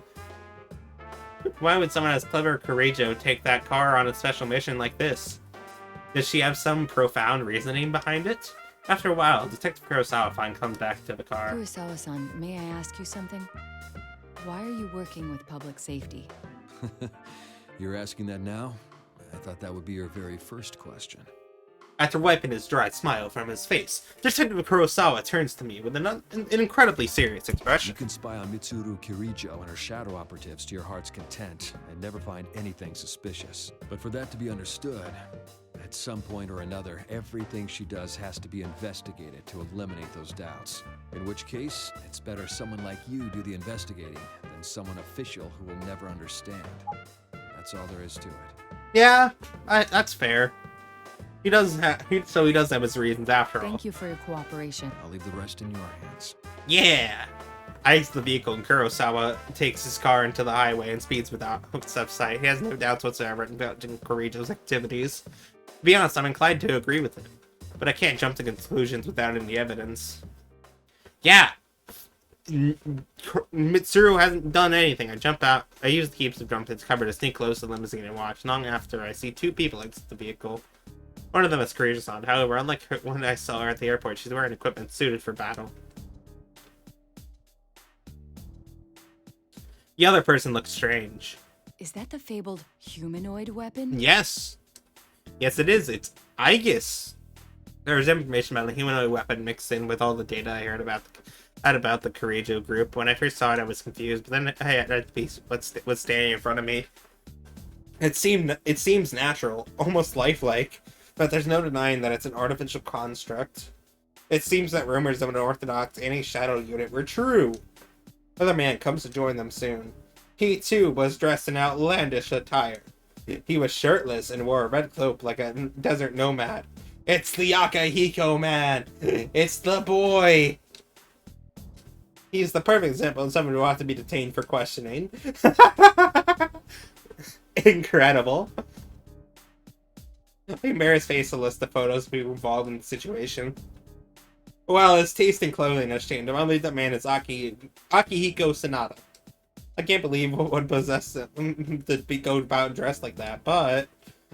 Why would someone as clever as Kirijo take that car on a special mission like this? Does she have some profound reasoning behind it? After a while, Detective Kurosawa finally comes back to the car. Kurosawa-san, may I ask you something? Why are you working with public safety? You're asking that now? I thought that would be your very first question. After wiping his dried smile from his face, Detective Kurosawa turns to me with an incredibly serious You expression. can spy on Mitsuru Kirijo and her shadow operatives to your heart's content and never find anything suspicious. But for that to be understood, at some point or another, everything she does has to be investigated to eliminate those doubts. In which case, it's better someone like you do the investigating than someone official who will never understand. That's all there is to it. Yeah, that's fair. He does have his reasons after all. Thank you for your cooperation. I'll leave the rest in your hands. Yeah. eyes the vehicle, and Kurosawa takes his car into the highway and speeds without sight. He has no doubts whatsoever about Kirijo's activities. To be honest, I'm inclined to agree with him, but I can't jump to conclusions without any evidence. Yeah, Mitsuru hasn't done anything. I jump out. I use the heaps of drum pits cover to sneak close to the limousine and watch. Long after, I see two people exit the vehicle. One of them is Kirijo-san. However, unlike her when I saw her at the airport, she's wearing equipment suited for battle. The other person looks strange. Is that the fabled humanoid weapon? Yes. Yes, it is. It's Aegis. There's information about the humanoid weapon mixed in with all the data I heard about the Kirijo group. When I first saw it, I was confused, but then I had to be what's standing in front of me. It seems natural, almost lifelike, but there's no denying that it's an artificial construct. It seems that rumors of an Orthodox anti-shadow unit were true. Another man comes to join them soon. He, too, was dressed in outlandish attire. He was shirtless and wore a red cloak like a desert nomad. It's the Akihiko man! It's the boy! He's the perfect example of someone who ought to be detained for questioning. Incredible. He mirrors face a list of photos of people involved in the situation. Well, his taste in clothing has changed. I believe that man is Akihiko Sanada. I can't believe what would possess him to go about dressed like that, but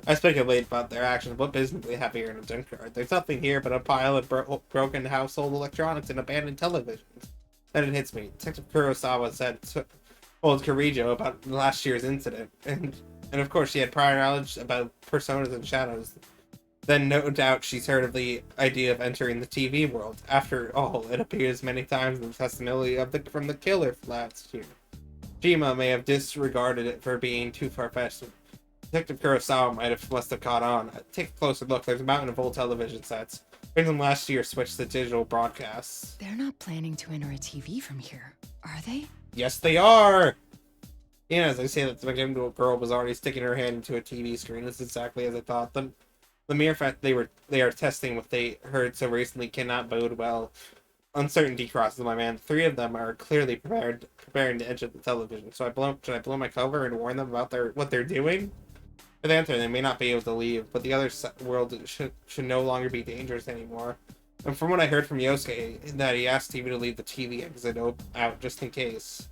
I speculate about their actions. What business do they have here in a junkyard? There's nothing here but a pile of broken household electronics and abandoned televisions. Then it hits me. Detective Kurosawa told Kirijo about last year's incident, and of course she had prior knowledge about personas and shadows. Then no doubt she's heard of the idea of entering the TV world. After all, it appears many times in the testimony from the killer last year. Jima may have disregarded it for being too far-fetched. Detective Kurosawa must have caught on. Take a closer look. There's a mountain of old television sets. From last year switched to digital broadcasts. They're not planning to enter a TV from here, are they? Yes, they are! You know, as I say that the little girl was already sticking her hand into a TV screen. That's exactly as I thought. The mere fact they are testing what they heard so recently cannot bode well. Uncertainty crosses my mind. Three of them are clearly preparing to enter the television. So should I blow my cover and warn them about what they're doing? If they enter, they may not be able to leave, but the other world should no longer be dangerous anymore. And from what I heard from Yosuke, that he asked TV to leave the TV exit out just in case.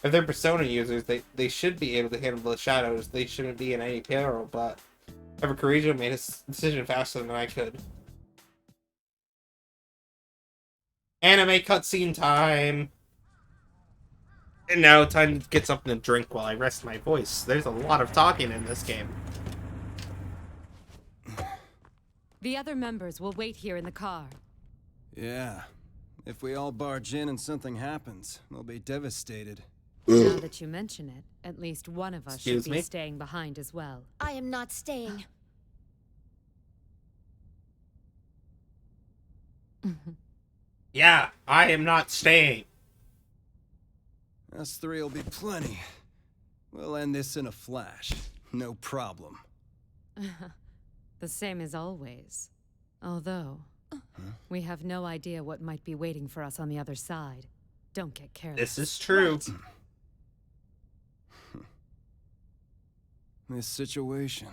If they're Persona users, they should be able to handle the shadows. They shouldn't be in any peril, but ever Kirijo made his decision faster than I could. Anime cutscene time! And now time to get something to drink while I rest my voice. There's a lot of talking in this game. The other members will wait here in the car. Yeah. If we all barge in and something happens, they'll be devastated. Now that you mention it, at least one of us Excuse should be me? staying behind as well. I am not staying. Yeah, I am not staying. Us three will be plenty. We'll end this in a flash. No problem. The same as always. Although, we have no idea what might be waiting for us on the other side. Don't get careless. This is true. This situation,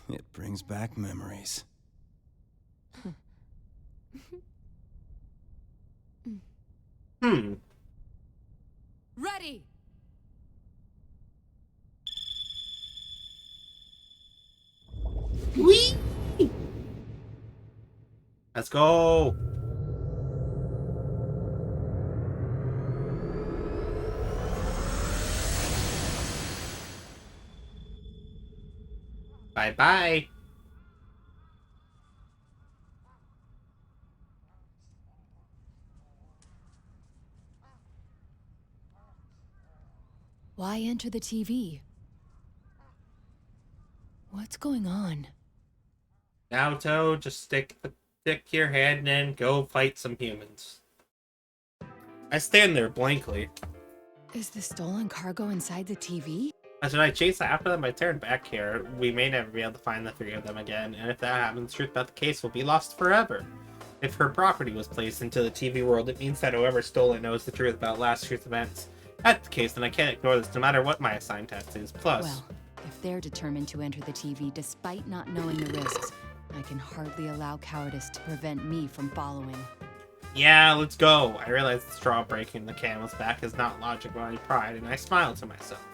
it brings back memories. Ready! Whee! Let's go! Bye-bye. Why enter the TV? What's going on? Naoto, just stick your hand in and go fight some humans. I stand there blankly. Is the stolen cargo inside the TV? Should I chase after them? I turn back here. We may never be able to find the three of them again, and if that happens, truth about the case will be lost forever. If her property was placed into the TV world, it means that whoever stole it knows the truth about last year's events. If that's the case, then I can't ignore this no matter what my assigned task is. Plus... Well, if they're determined to enter the TV despite not knowing the risks, I can hardly allow cowardice to prevent me from following. Yeah, let's go. I realize the straw breaking the camel's back is not logic or any pride, and I smile to myself.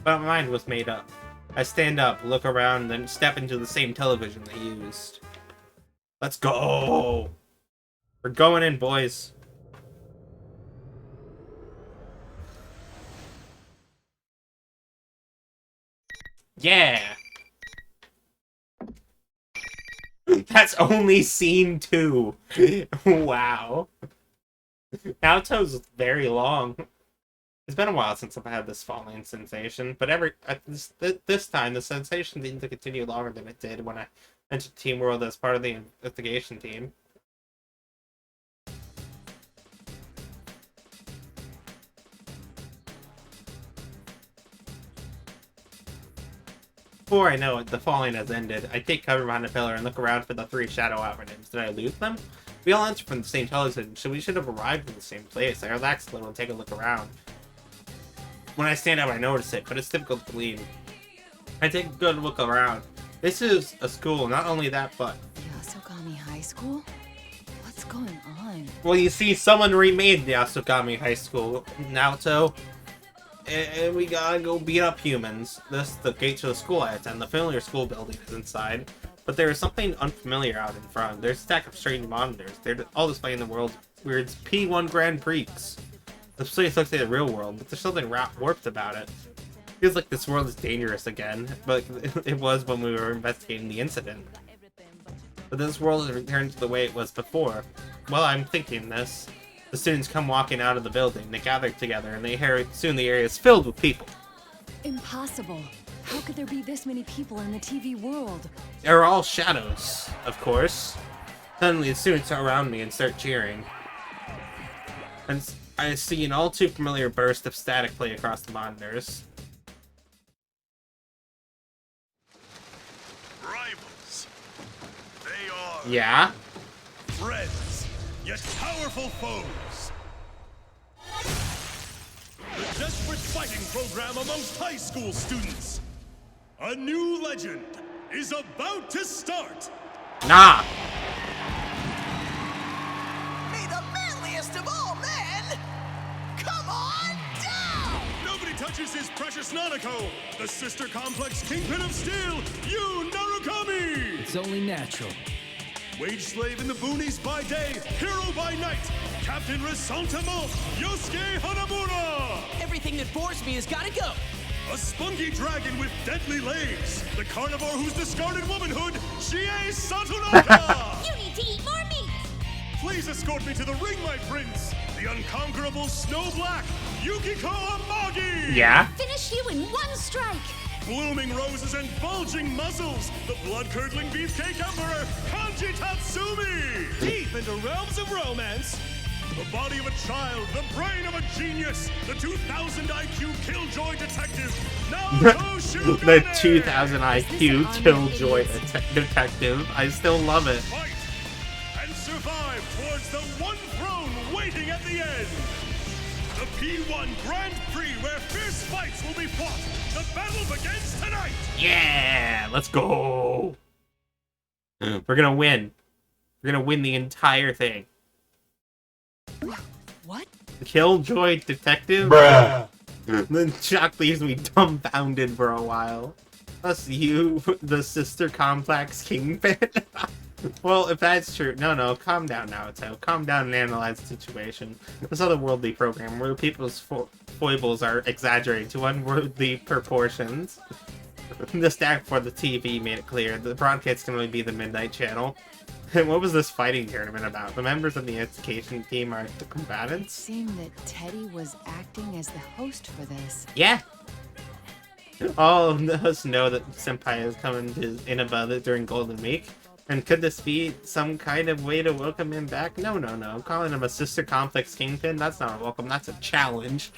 But my mind was made up. I stand up, look around, then step into the same television they used. Let's go! We're going in, boys. Yeah! That's only scene 2. Wow. Naoto's very long. It's been a while since I've had this falling sensation, but this time the sensation seemed to continue longer than it did when I entered Team World as part of the investigation team. Before I know it, the falling has ended. I take cover behind a pillar and look around for the 3 shadow operatives. Did I lose them? We all enter from the same television, so we should have arrived in the same place. I relax a little and take a look around. When I stand up, I notice it, but it's difficult to believe. I take a good look around. This is a school, not only that, but... Yasogami High School? What's going on? Well, you see, someone remade Yasogami High School, Naoto. And we gotta go beat up humans. This is the gate to the school I attend. The familiar school building is inside. But there is something unfamiliar out in front. There's a stack of strange monitors. They're all displaying the world's weird P1 Grand Prix. The place looks like the real world, but there's something warped about it. Feels like this world is dangerous again, but it was when we were investigating the incident. But this world has returned to the way it was before. While I'm thinking this, the students come walking out of the building. They gather together, and soon the area is filled with people. Impossible. How could there be this many people in the TV world? They're all shadows, of course. Suddenly, the students are around me and start cheering. And I see an all too familiar burst of static play across the monitors. Rivals. They are Yeah? friends, yet powerful foes. The desperate fighting program amongst high school students. A new legend is about to start. Nah! Be the manliest of all men! Come on down! Nobody touches his precious Nanako, the sister complex kingpin of steel, Yu Narukami! It's only natural. Wage slave in the boonies by day, hero by night, Captain Resentiment, Yosuke Hanamura! Everything that bores me has gotta go! A spunky dragon with deadly legs, the carnivore who's discarded womanhood, Chie Satonaka! You need to eat more meat! Please escort me to the ring, my prince! The unconquerable Snow Black, Yukiko Amagi! Yeah? Finish you in one strike! Blooming roses and bulging muzzles, the blood-curdling beefcake emperor, Kanji Tatsumi! Deep into realms of romance, the body of a child, the brain of a genius, the 2000 IQ killjoy detective, Naoto Shugane! The 2000 IQ Killjoy Detective. I still love it. Fight and survive towards the one throne waiting at the end! The P1 Grand Prix where fierce fights will be fought! The battle begins tonight! Yeah! Let's go! We're gonna win. We're gonna win the entire thing. What? The Killjoy Detective? Bruh. The shock leaves me dumbfounded for a while. Plus you, the sister complex kingpin? Well, if that's true... No, calm down, Naoto. Calm down and analyze the situation. This otherworldly program where people's foibles are exaggerated to unworldly proportions. The stack for the TV made it clear. The broadcast can only be the Midnight Channel. And what was this fighting tournament about? The members of the education team are the It combatants? seemed that Teddy was acting as the host for this. Yeah! All of us know that Senpai is coming to Inaba during Golden Week. And could this be some kind of way to welcome him back? No. Calling him a sister complex kingpin? That's not a welcome, that's a challenge.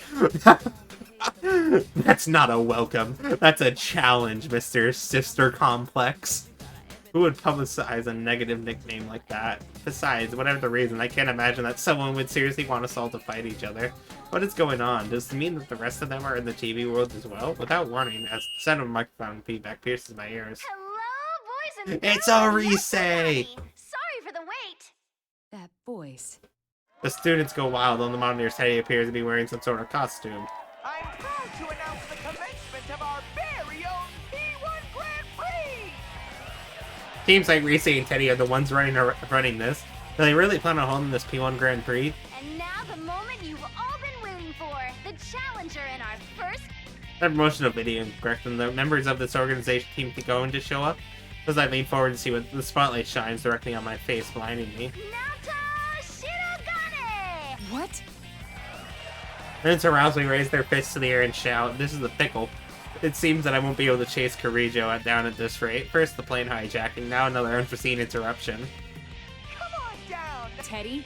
That's not a welcome. That's a challenge, Mr. Sister Complex. Who would publicize a negative nickname like that? Besides, whatever the reason, I can't imagine that someone would seriously want us all to fight each other. What is going on? Does it mean that the rest of them are in the TV world as well? Without warning, as the sound of microphone feedback pierces my ears. Hello, boys and It's girls. a Yes, Risei! Bonnie. Sorry for the wait. That voice. The students go wild on the monitors. Teddy appears to be wearing some sort of costume. I'm proud to announce the commencement of our very own P1 Grand Prix! Seems like Risei and Teddy are the ones running this. Do they really plan on holding this P1 Grand Prix? And now the moment you've all been waiting for. The challenger in our first... That promotional video, correct, and the members of this organization seem to go to show up. As I lean forward to see what the spotlight shines directly on my face, blinding me. Naoto Shirogane! What? Then to rousely raise their fists to the air and shout, "This is the pickle." It seems that I won't be able to chase Kirijo down at this rate. First the plane hijacking, now another unforeseen interruption. Come on down! Teddy?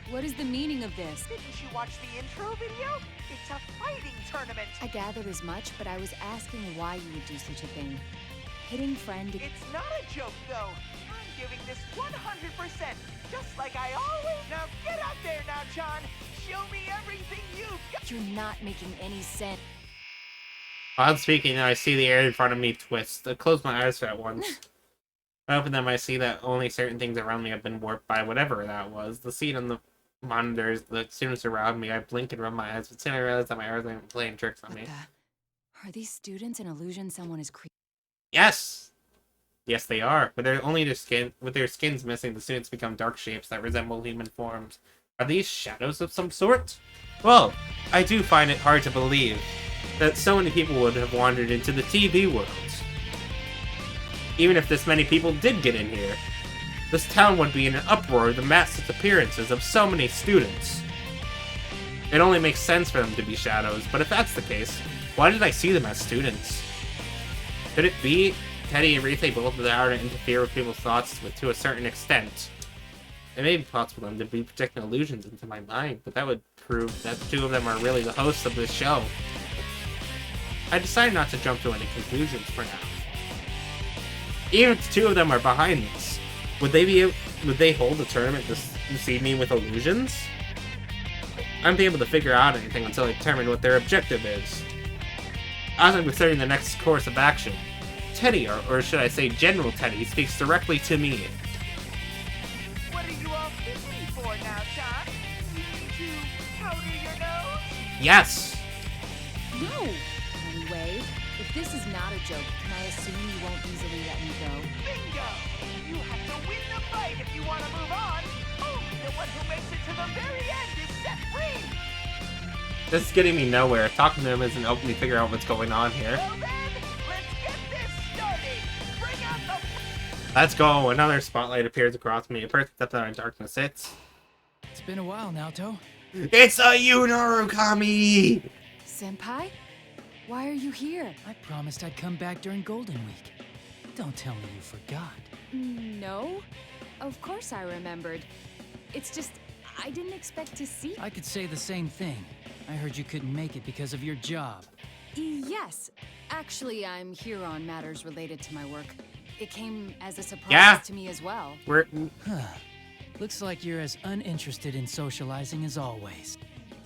What is the meaning of this? Didn't you watch the intro video? It's a fighting tournament! I gathered as much, but I was asking why you would do such a thing. Hitting friend... It's not a joke, though. I'm giving this 100%, just like I always... Now get out there now, John! Show me everything you've got! You're not making any sense. While I'm speaking, I see the air in front of me twist. I close my eyes at once. I open them, I see that only certain things around me have been warped by whatever that was. The scene on the monitors, the students around me, I blink and rub my eyes, but soon I realize that my eyes are playing tricks on me. Are these students an illusion someone is creating? Yes! Yes, they are. But they're only with their skins missing, the students become dark shapes that resemble human forms. Are these shadows of some sort? Well, I do find it hard to believe that so many people would have wandered into the TV world. Even if this many people did get in here, this town would be in an uproar with the mass disappearances of so many students. It only makes sense for them to be shadows, but if that's the case, why did I see them as students? Could it be Teddy and Risei both have the power to interfere with people's thoughts to a certain extent? It may be possible for them to be projecting illusions into my mind, but that would prove that the two of them are really the hosts of this show. I decided not to jump to any conclusions for now. Even if the two of them are behind this, would they hold the tournament to see me with illusions? I won't be able to figure out anything until I determine what their objective is. As I'm considering the next course of action, Teddy, or should I say General Teddy, speaks directly to me. What are you all busy for now, John? You need to powder your nose? Yes! No! Anyway, if this is not a joke, can I assume you won't easily let me go? Bingo! You have to win the fight if you want to move on. Only the one who makes it to the very end is set free! This is getting me nowhere. Talking to him isn't helping me figure out what's going on here. Well then, let's get this started! Bring out the... Let's go! Another spotlight appears across me. A perfect step out in darkness. It's been a while, Naoto. It's a Yunarukami! Senpai? Why are you here? I promised I'd come back during Golden Week. Don't tell me you forgot. No. Of course I remembered. It's just, I didn't expect to see... I could say the same thing. I heard you couldn't make it because of your job. Yes. Actually, I'm here on matters related to my work. It came as a surprise to me as well. Looks like you're as uninterested in socializing as always.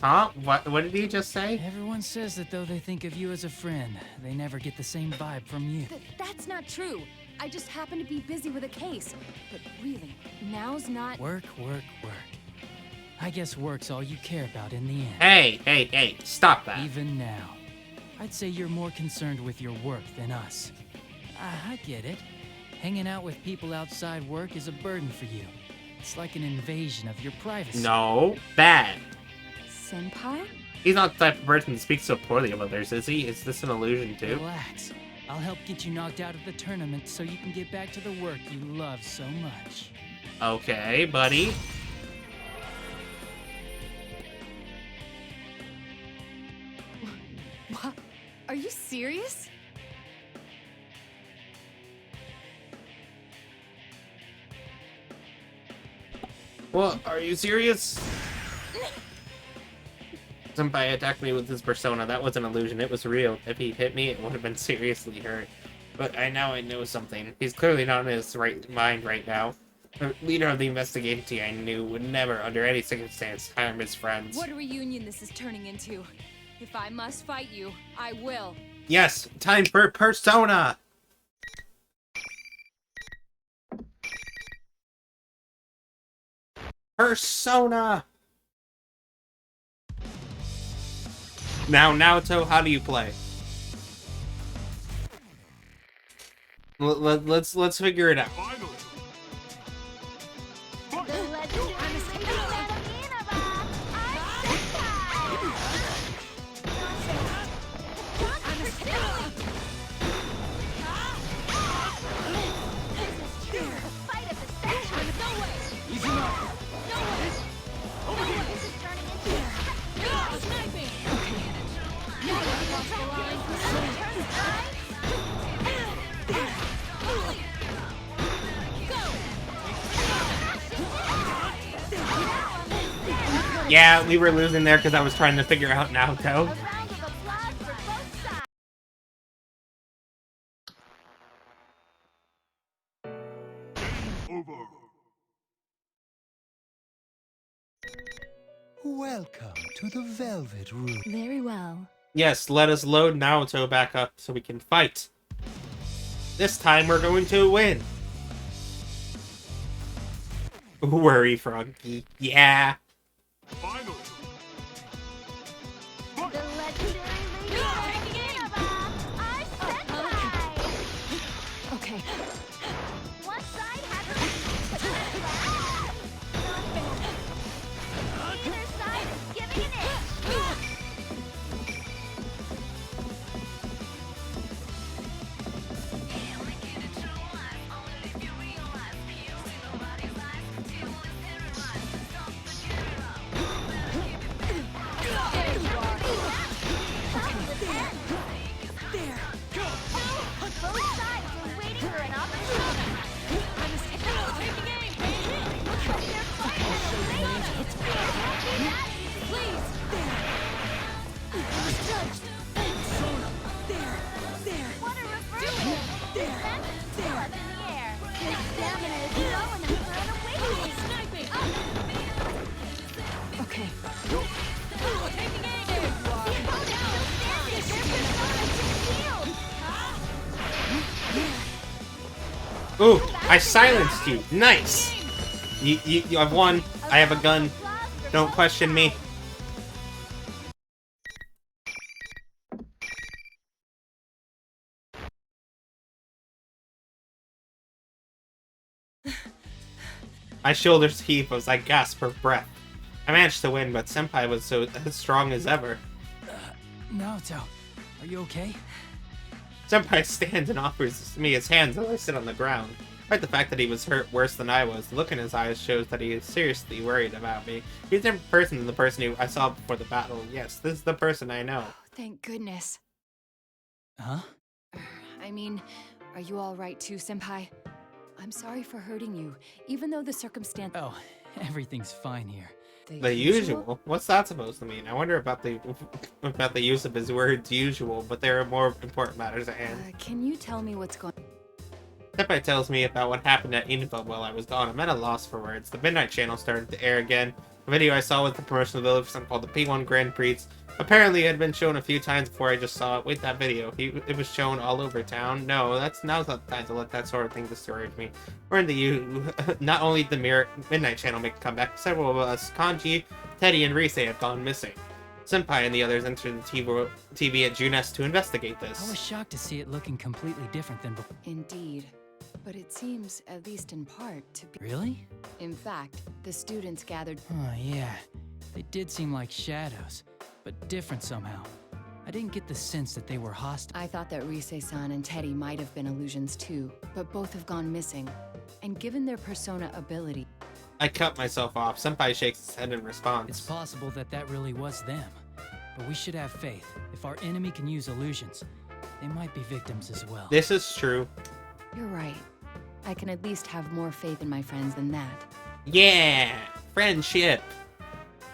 Huh? What did he just say? Everyone says that though they think of you as a friend, they never get the same vibe from you. That's not true. I just happen to be busy with a case. But really, now's not... Work. I guess work's all you care about in the end. Hey, stop that. Even now. I'd say you're more concerned with your work than us. I get it. Hanging out with people outside work is a burden for you. It's like an invasion of your privacy. No, bad. Senpai? He's not the type of person to speak so poorly of others, is he? Is this an illusion too? Relax. I'll help get you knocked out of the tournament so you can get back to the work you love so much. Okay, buddy. What? Are you serious? What? Are you serious? Senpai attacked me with his persona. That was an illusion. It was real. If he hit me, it would have been seriously hurt. But I know something. He's clearly not in his right mind right now. The leader of the investigating team I knew would never, under any circumstance, harm his friends. What a reunion this is turning into. If I must fight you, I will. Yes, time for Persona! Persona! Now, Naoto, how do you play? Let's figure it out. The legendary Senpai of Inaba! Fight of the century! No way! Easy enough! No way! This is turning into sniping! Okay. Now you cross the line. Turn right! Yeah, we were losing there because I was trying to figure out Naoto. Welcome to the Velvet Room. Very well. Yes, let us load Naoto back up so we can fight. This time we're going to win. Worry, Froggy. Yeah. The legendary Lady Inaba! Our Senpai! Okay. One side has a... Either side is giving an inch! Both sides are waiting for an opportunity. Taking aim! They're fighting the ladies! Please! There! What a reversal! Defense is still up in the air. His stamina is low enough for an awakening. Sniping! Okay. Taking aim! The opponent's still standing! Their persona took shield! Ooh, I silenced you. Nice. You I've won. I have a gun. Don't question me. My shoulders heave as I gasp for breath. I managed to win, but Senpai was so as strong as ever. Naoto, are you okay? Senpai stands and offers me his hands as I sit on the ground. Despite the fact that he was hurt worse than I was, the look in his eyes shows that he is seriously worried about me. He's a different person than the person who I saw before the battle. Yes, this is the person I know. Thank goodness. Huh? I mean, are you all right too, Senpai? I'm sorry for hurting you, even though the circumstance... Oh, everything's fine here. The usual? What's that supposed to mean? I wonder about the use of his words usual, but there are more important matters at hand. Can you tell me what's going... Senpai tells me about what happened at Inaba while I was gone. I'm at a loss for words. The Midnight Channel started to air again. A video I saw with the promotional video for something called the P1 Grand Prix. Apparently it had been shown a few times before I just saw it. Wait, that video. It was shown all over town. No, now's not the time to let that sort of thing discourage me. We're in the not only the Midnight Channel make a comeback, several of us, Kanji, Teddy, and Rise have gone missing. Senpai and the others entered the TV at Junes to investigate this. I was shocked to see it looking completely different than before. Indeed. But it seems, at least in part, to be... Really? In fact, the students gathered... Oh, yeah. They did seem like shadows, but different somehow. I didn't get the sense that they were hostile. I thought that Rise-san and Teddy might have been illusions too, but both have gone missing. And given their persona ability... I cut myself off. Senpai shakes his head in response. It's possible that that really was them. But we should have faith. If our enemy can use illusions, they might be victims as well. This is true. You're right. I can at least have more faith in my friends than that. Yeah! Friendship!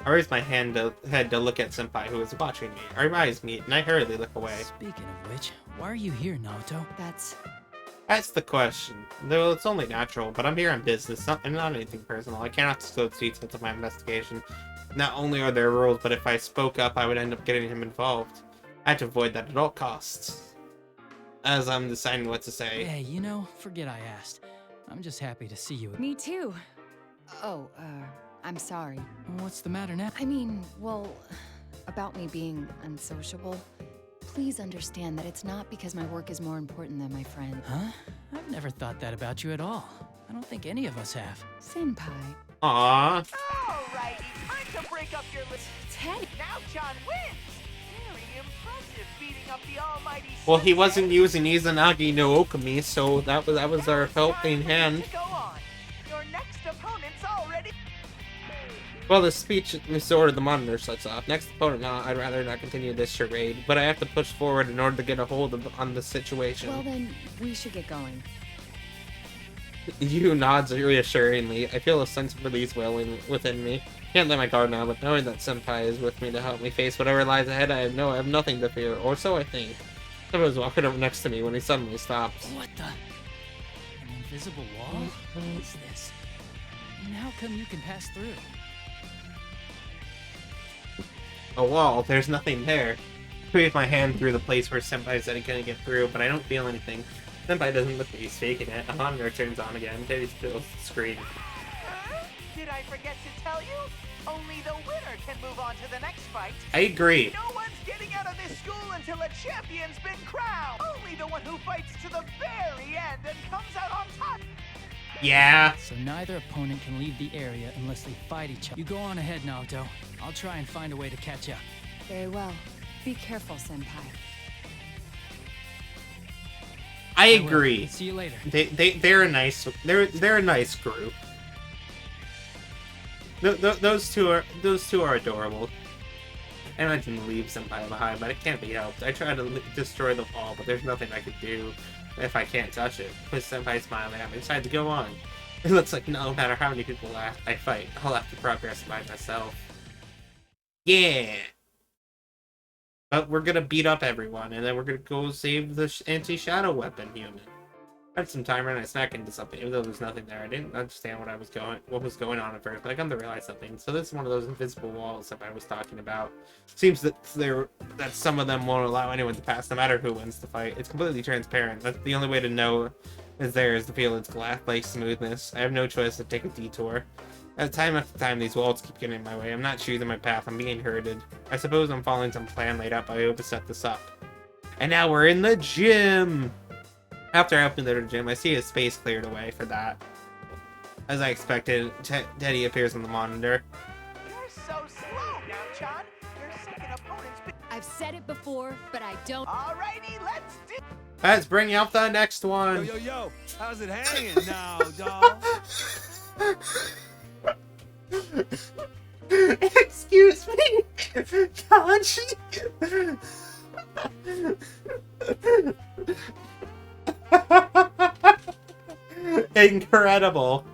I raised my head to look at Senpai, who was watching me. Our eyes meet, and I hurriedly look away. Speaking of which, why are you here, Naoto? That's the question. Though it's only natural, but I'm here on business, and not anything personal. I cannot disclose details of my investigation. Not only are there rules, but if I spoke up, I would end up getting him involved. I have to avoid that at all costs. As I'm deciding what to say. Hey, you know, forget I asked. I'm just happy to see you. Me too. Oh, I'm sorry. What's the matter now? I mean, well, about me being unsociable. Please understand that it's not because my work is more important than my friend. Huh? I've never thought that about you at all. I don't think any of us have. Senpai. Aww. Alrighty, time to break up your list. Teddy. Now John wins. Very impressive, beating up the almighty. Well, he wasn't using Izanagi no Okami, so that was our helping hand. Go on. Your next opponent's already. Well, the speech disorder, the monitor shuts off. Next opponent, I'd rather not continue this charade, but I have to push forward in order to get a hold on the situation. Well then, we should get going. Yu nods reassuringly. I feel a sense of release welling within me. Can't let my guard down, but knowing that Senpai is with me to help me face whatever lies ahead, I have nothing to fear, or so I think. Someone was walking up next to me when he suddenly stops. What the? An invisible wall? What is this? And how come you can pass through? A wall, there's nothing there. I wave my hand through the place where Senpai said he couldn't get through, but I don't feel anything. Senpai doesn't look like he's faking it. A monitor turns on again. Teddy spills the screen. Did I forget to tell you? Only the winner can move on to the next fight. I agree. No one's getting out of this school until a champion's been crowned. Only the one who fights to the very end and comes out on top. Yeah. So neither opponent can leave the area unless they fight each other. You go on ahead, Naoto. I'll try and find a way to catch up. Very well. Be careful, Senpai. I will. agree. See you later. They're a nice group. Those two are adorable. I imagine to leave Senpai behind, but it can't be helped. I try to destroy the wall, but there's nothing I could do if I can't touch it. With Senpai smiling at me, I decide to go on. It looks like no matter how many people I fight, I'll have to progress by myself. Yeah. But we're gonna beat up everyone, and then we're gonna go save the anti-shadow weapon human. I had some time and I snuck into something, even though there's nothing there. I didn't understand what was going on at first, but I come to realize something. So this is one of those invisible walls that I was talking about. Seems that some of them won't allow anyone to pass, no matter who wins the fight. It's completely transparent. That's the only way to know is to feel its glass-like smoothness. I have no choice to take a detour. Time after time, these walls keep getting in my way. I'm not choosing my path. I'm being herded. I suppose I'm following some plan laid out by who to set this up. And now we're in the gym! After I open the gym, I see a space cleared away for that. As I expected, Teddy appears on the monitor. You're so slow now, John. Your second opponent's been... I've said it before, but I don't. Alrighty, let's do... Let's bring out the next one! Yo, how's it hanging now, dawg? Excuse me, Kanji. Incredible.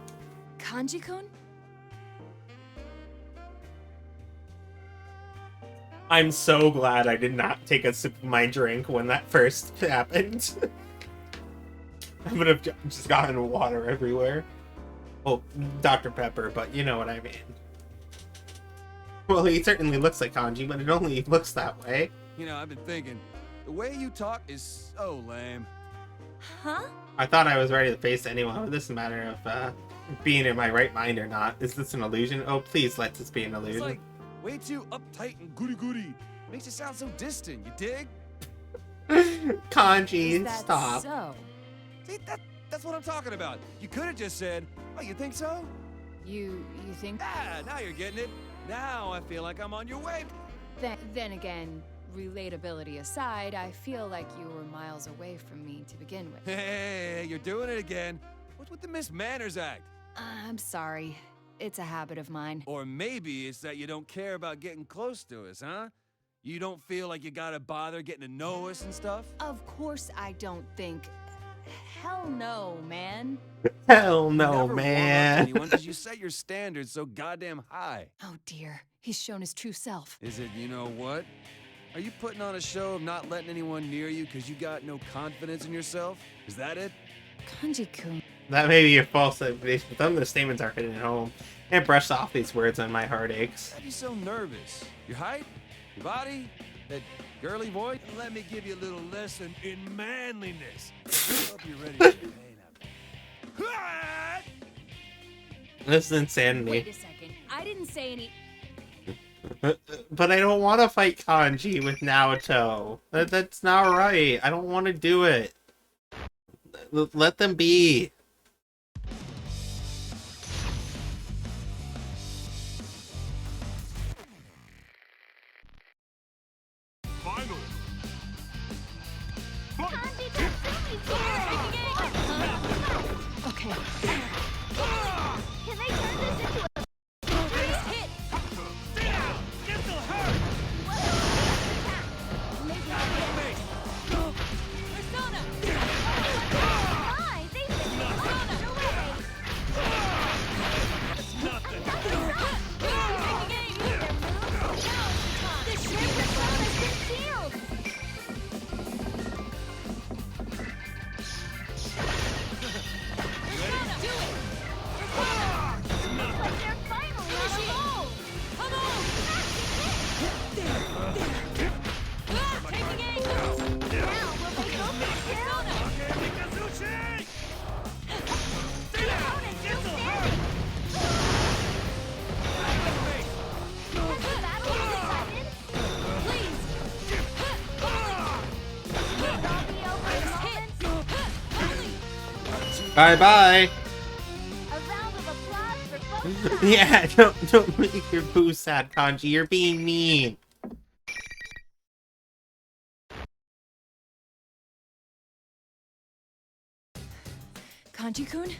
Kanji-kun? I'm so glad I did not take a sip of my drink when that first happened. I would have just gotten water everywhere. Well, Dr. Pepper, but you know what I mean. Well, he certainly looks like Kanji, but it only looks that way. You know, I've been thinking, the way you talk is so lame. Huh? I thought I was ready to face anyone, but this is a matter of being in my right mind or not. Is this an illusion? Oh, please let this be an illusion. It's like way too uptight and goody-goody. Makes you sound so distant, you dig? Kanji, Is that stop. so? See, that's what I'm talking about. You could have just said, oh, you think so? You think? Ah, now you're getting it. Now I feel like I'm on your way. Then again, relatability aside, I feel like you were miles away from me to begin with. Hey, you're doing it again. What's with the Miss Manners act? I'm sorry. It's a habit of mine. Or maybe it's that you don't care about getting close to us, huh? You don't feel like you gotta bother getting to know us and stuff? Of course I don't think. Hell no, man. Hell You no, never warm up to man. anyone 'cause you set your standards so goddamn high. Oh dear. He's shown his true self. Is it, you know what? Are you putting on a show of not letting anyone near you because you got no confidence in yourself? Is that it? Kanji-kun. That may be a false explanation, but some of the statements are hitting home. And brushed off these words on my heartaches. Why are you so nervous? Your height? Your body? That girly voice? Let me give you a little lesson in manliness. Hope you're ready for the pain out. This is insanity. Wait a second. I didn't say any. But I don't want to fight Kanji with Naoto. That's not right. I don't want to do it. Let them be. Final. Kanji Tatsumi's here! Okay. Can they turn this into a serious hit? Stay down! Get the hurt! Maybe Persona! My, they should be Persona away! Nothing. The ship has been sealed! Persona, do it! Persona! Looks like they're finally on a roll! Come on! Taking aim! Now, will they go for the kill? Mikazuchi! The opponent's still standing! Has the battle been decided? Please! Will it all be over in moments? Bye bye. A round of applause for both sides! Yeah, don't make your boo sad, Kanji. You're being mean. Kanji-kun,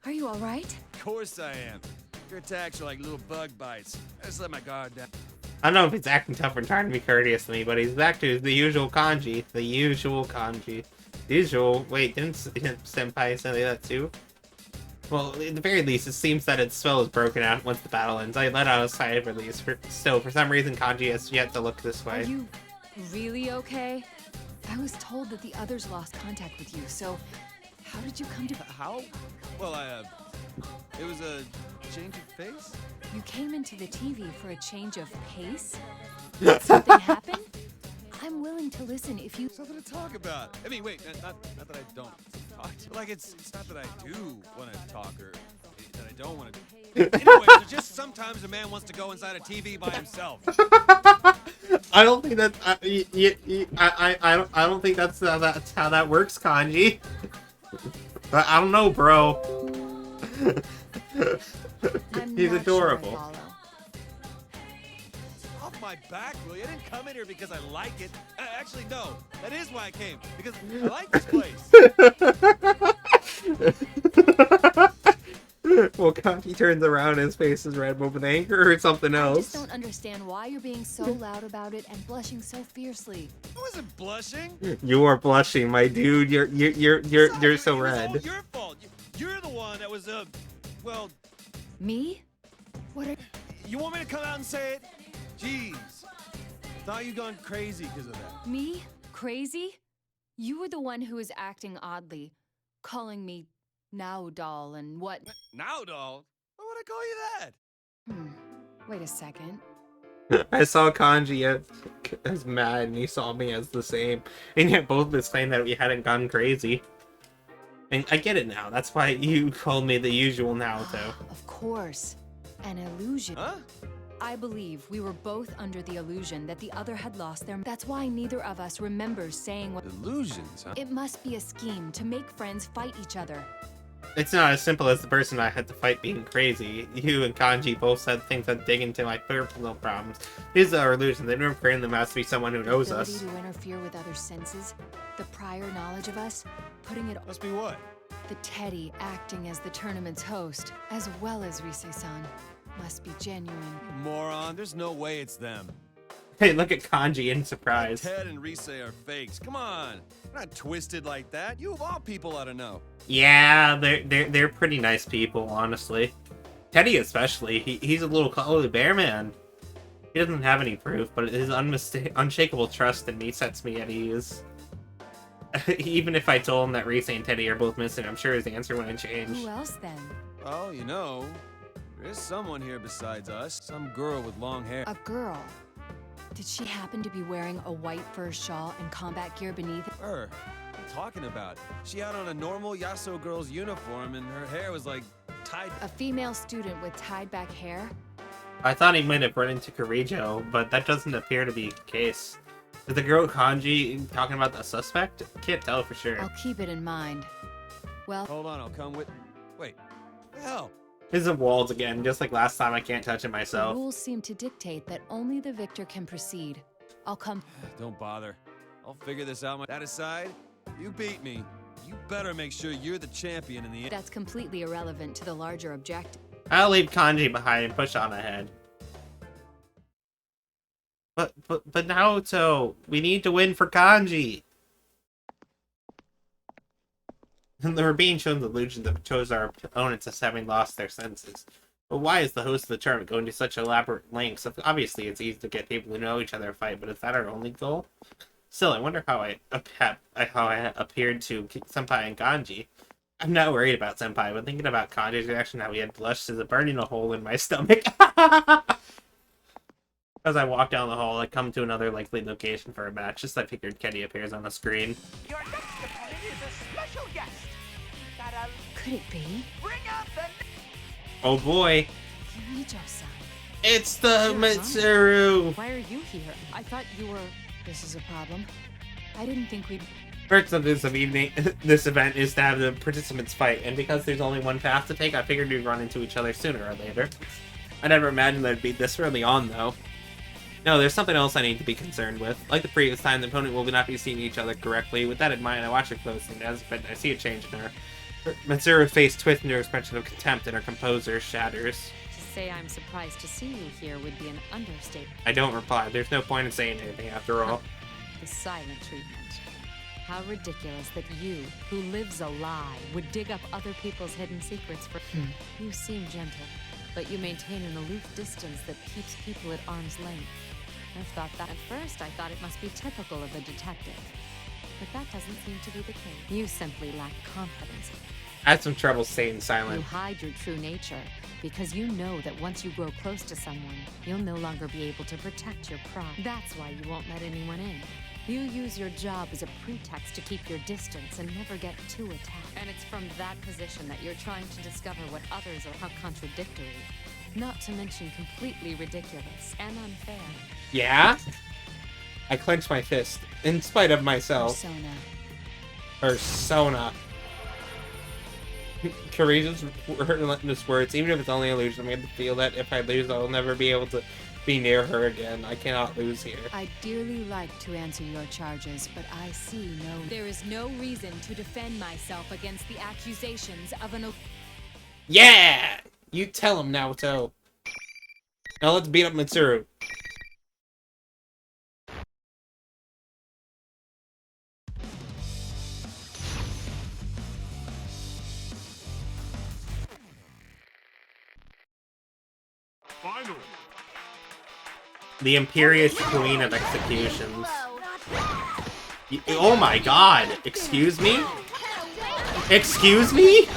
are you alright? Of course I am. Your attacks are like little bug bites. I just let my guard down. I don't know if he's acting tough or trying to be courteous to me, but he's back to the usual Kanji. The usual Kanji. The usual. Wait, didn't Senpai say that too? Well, at the very least, it seems that its spell is broken out once the battle ends. I let out a sigh of release. Still, for some reason, Kanji has yet to look this Are way. you really okay? I was told that the others lost contact with you, so how did you come to... How? Well, it was a change of pace? You came into the TV for a change of pace? Did something happen? I'm willing to listen if you... Something to talk about. I mean, wait, not that I don't talk. Like, it's not that I do want to talk or that I don't want to. Anyways, it's just sometimes a man wants to go inside a TV by himself. I don't think that I don't think that's how that works, Kanji. But I don't know, bro. I'm He's not adorable. Sure I follow. Off my back, Willie. I didn't come in here because I like it. Actually, no. That is why I came. Because I like this place. Well, Kanji turns around and his face is red, but with anger or something I else. just don't understand why you're being so loud about it and blushing so fiercely. I wasn't blushing. You are blushing, my dude. You're so It was all red. your fault. You're the one that was well, Me? What are... you want me to come out and say it? Jeez. Thought you'd gone crazy because of that. Me? Crazy? You were the one who was acting oddly, calling me now doll and what... Now, doll? Why would I call you that? Wait a second. I saw Kanji as mad, and he saw me as the same. And yet both of us claim that we hadn't gone crazy. And I get it now. That's why you called me the usual Naoto. Of course. An illusion. Huh? I believe we were both under the illusion that the other had lost their... That's why neither of us remembers saying what... Illusions, huh? It must be a scheme to make friends fight each other. It's not as simple as the person I had to fight being crazy. You and Kanji both said things that dig into my personal problems. These are illusions. They don't claim there must be someone who knows The us. ability to interfere with other senses, the prior knowledge of us, putting it... Must be what? The Teddy acting as the tournament's host, as well as Rise-san, must be genuine. Moron, there's no way it's them. Hey, look at Kanji in surprise. Ted and Rise are fakes. Come on. They're not twisted like that. You of all people ought to know. Yeah, they're pretty nice people, honestly. Teddy especially. He's a little cuddly bear man. He doesn't have any proof, but his unshakable trust in me sets me at ease. Even if I told him that Reese and Teddy are both missing, I'm sure his answer wouldn't change. Who else then? Well, you know, there is someone here besides us. Some girl with long hair. A girl. Did she happen to be wearing a white fur shawl and combat gear beneath it? Her. What are you talking about? She had on a normal Yasuo girl's uniform and her hair was like tied. A female student with tied back hair? I thought he might have run into Kirijo, but that doesn't appear to be the case. Is the girl Kanji talking about the suspect? Can't tell for sure. I'll keep it in mind. Well, Hold on, I'll come with. Wait. What the hell? Here's the walls again, just like last time. I can't touch it the myself. rules seem to dictate that only the victor can proceed. I'll come. Don't bother. I'll figure this out. That aside, you beat me. You better make sure you're the champion in the end. That's completely irrelevant to the larger objective. I'll leave Kanji behind and push on ahead. But Naoto, we need to win for Kanji. And we're being shown the illusion that shows our opponents as having lost their senses. But why is the host of the tournament going to such elaborate lengths? Obviously, it's easy to get people who know each other to fight, but is that our only goal? Still, I wonder how I appeared to Senpai and Kanji. I'm not worried about Senpai, but thinking about Kanji's reaction, how he had blushed, is burning a hole in my stomach. As I walk down the hall, I come to another likely location for a match. Just I figured Kenny appears on the screen. Your next opponent is a special guest. Gotta Could it be? bring out the... Oh boy, Kirijo-san. it's the Mitsuru! Why are you here? I thought you were... This is a problem. I didn't think we'd... First of this event is to have the participants fight, and because there's only one path to take, I figured we'd run into each other sooner or later. I never imagined that it'd be this early on, though. No, there's something else I need to be concerned with. Like the previous time, the opponent will not be seeing each other correctly. With that in mind, I watch her closely, and I see a change in her. Mitsuru's face twists into an expression of contempt, and her composure shatters. To say I'm surprised to see you here would be an understatement. I don't reply. There's no point in saying anything, after all. The silent treatment. How ridiculous that you, who lives a lie, would dig up other people's hidden secrets for... You seem gentle, but you maintain an aloof distance that keeps people at arm's length. I've thought that at first. I thought it must be typical of a detective. But that doesn't seem to be the case. You simply lack confidence. I had some trouble staying You silent. hide your true nature because you know that once you grow close to someone, you'll no longer be able to protect your pride. That's why you won't let anyone in. You use your job as a pretext to keep your distance and never get too attacked. And it's from that position that you're trying to discover what others are, how contradictory. Not to mention completely ridiculous and unfair. Yeah? I clenched my fist, in spite of myself. Persona. Kirijo's relentless words, even if it's only illusion, made me feel that if I lose, I'll never be able to be near her again. I cannot lose here. I'd dearly like to answer your charges, but I see no... There is no reason to defend myself against the accusations of an... Yeah! You tell him, Naoto. Now let's beat up Mitsuru. Finally. The imperious queen of executions. Oh my god! Excuse me? Excuse me?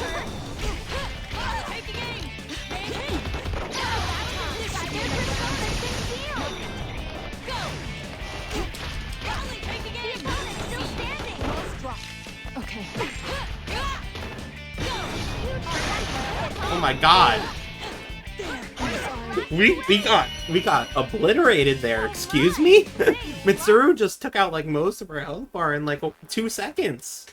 Okay. Oh my god. We got obliterated there, excuse me? Mitsuru just took out like most of her health bar in like 2 seconds.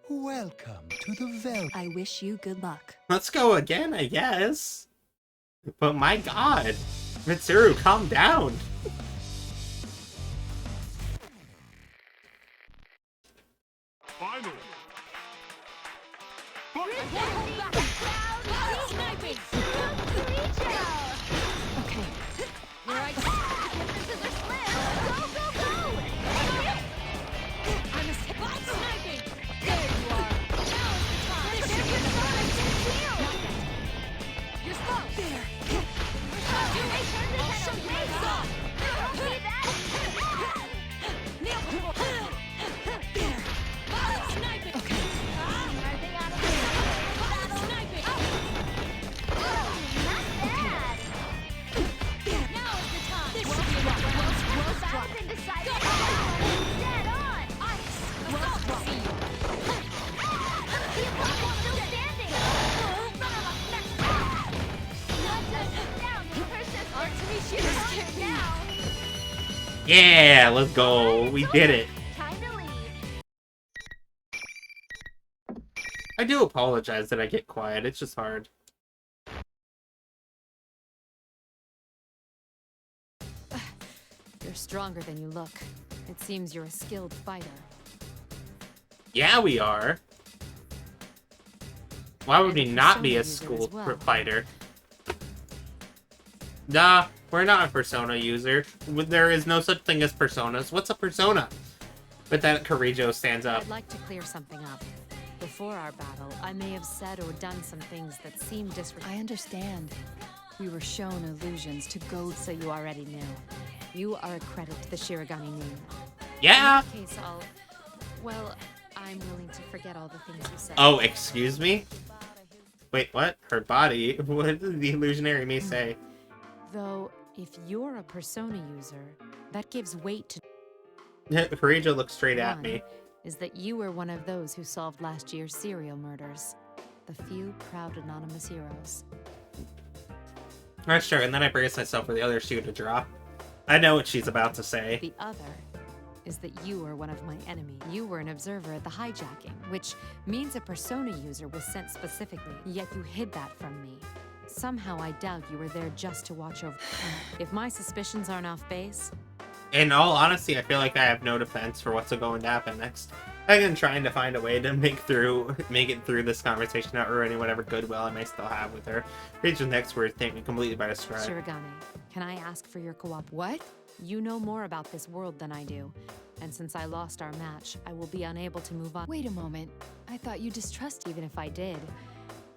Welcome to the Vel. I wish you good luck. Let's go again, I guess. But my god. Mitsuru, calm down. Finally. Okay. Yeah, let's go. We did it. Time to leave. I do apologize that I get quiet. It's just hard. You're stronger than you look. It seems you're a skilled fighter. Yeah, we are. Why would And we a not be persona a user school as well. fighter? Nah, we're not a persona user. There is no such thing as personas. What's a persona? But then Kirijo stands up. I'd like to clear something up. Before our battle, I may have said or done some things that seem disrespectful. I understand. We were shown illusions to go. So you already knew. You are a credit to the Shirogane name. Yeah? In that case, well, I'm willing to forget all the things you said. Oh, excuse me? Wait, what? Her body? What did the illusionary me say? Though, if you're a persona user, that gives weight to Kirijo looks straight at one, me. is that you were one of those who solved last year's serial murders. The few proud anonymous heroes. That's true, and then I brace myself for the other shoe to drop. I know what she's about to say. The other is that you were one of my enemies. You were an observer at the hijacking, which means a persona user was sent specifically, yet you hid that from me. Somehow I doubt you were there just to watch over. If my suspicions aren't off base, In all honesty, I feel like I have no defense for what's going to happen next. I'm trying to find a way to make it through this conversation, not ruining whatever goodwill I may still have with her. Kirijo's next words take me completely by surprise. Shirogane, can I ask for your co-op? What? You know more about this world than I do, and since I lost our match, I will be unable to move on. Wait a moment. I thought you distrusted. Even if I did,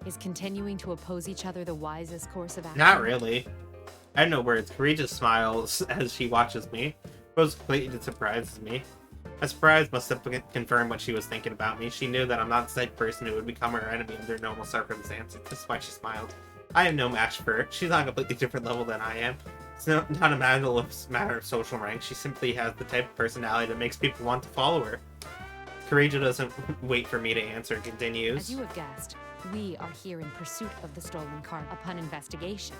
is continuing to oppose each other the wisest course of action? Not really. I have no words. Kirijo smiles as she watches me. Rose completely surprises me. My surprise must have confirmed what she was thinking about me. She knew that I'm not the type of person who would become her enemy under normal circumstances. This is why she smiled. I am no match for her. She's on a completely different level than I am. It's not a matter of social rank. She simply has the type of personality that makes people want to follow her. Kirijo doesn't wait for me to answer and continues. As you have guessed, we are here in pursuit of the stolen cart. Upon investigation,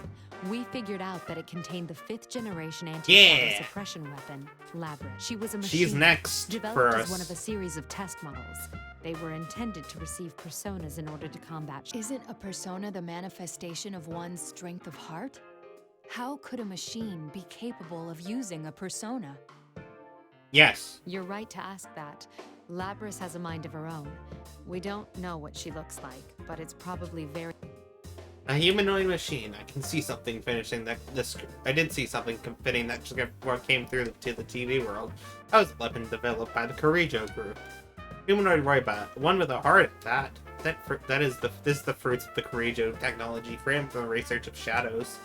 we figured out that it contained the 5th generation anti-shadow suppression weapon, Labyrs. She was a machine She's next developed for as us. one of a series of test models. They were intended to receive personas in order to combat. Isn't a persona the manifestation of one's strength of heart? How could a machine be capable of using a persona? Yes. You're right to ask that. Labyrs has a mind of her own. We don't know what she looks like, but it's probably very... A humanoid machine. I can see something finishing that. I did see something fitting that what came through to the TV world. That was a weapon developed by the Kirijo group. Humanoid robot, one with a heart at that. This is the fruits of the Kirijo technology framed from the research of shadows.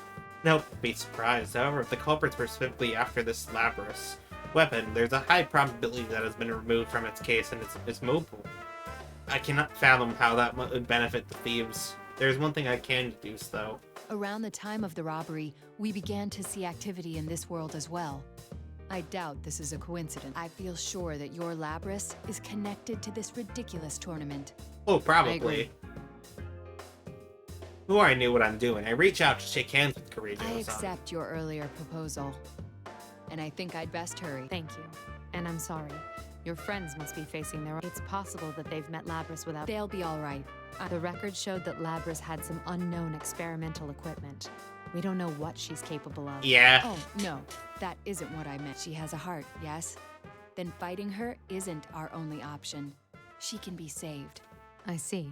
Don't be surprised, however, if the culprits were specifically after this Labyrs weapon, there's a high probability that has been removed from its case and it's mobile. I cannot fathom how that would benefit the thieves. There's one thing I can deduce, though. Around the time of the robbery, we began to see activity in this world as well. I doubt this is a coincidence. I feel sure that your Labyrs is connected to this ridiculous tournament. Oh, I probably. agree. Before I knew what I'm doing, I reach out to shake hands with Kirijo. I accept your earlier proposal. And I think I'd best hurry. Thank you. And I'm sorry. Your friends must be facing their own... It's possible that they've met Labyrs without... They'll be all right. The record showed that Labyrs had some unknown experimental equipment. We don't know what she's capable of. Yeah. Oh, no. That isn't what I meant. She has a heart, yes? Then fighting her isn't our only option. She can be saved. I see.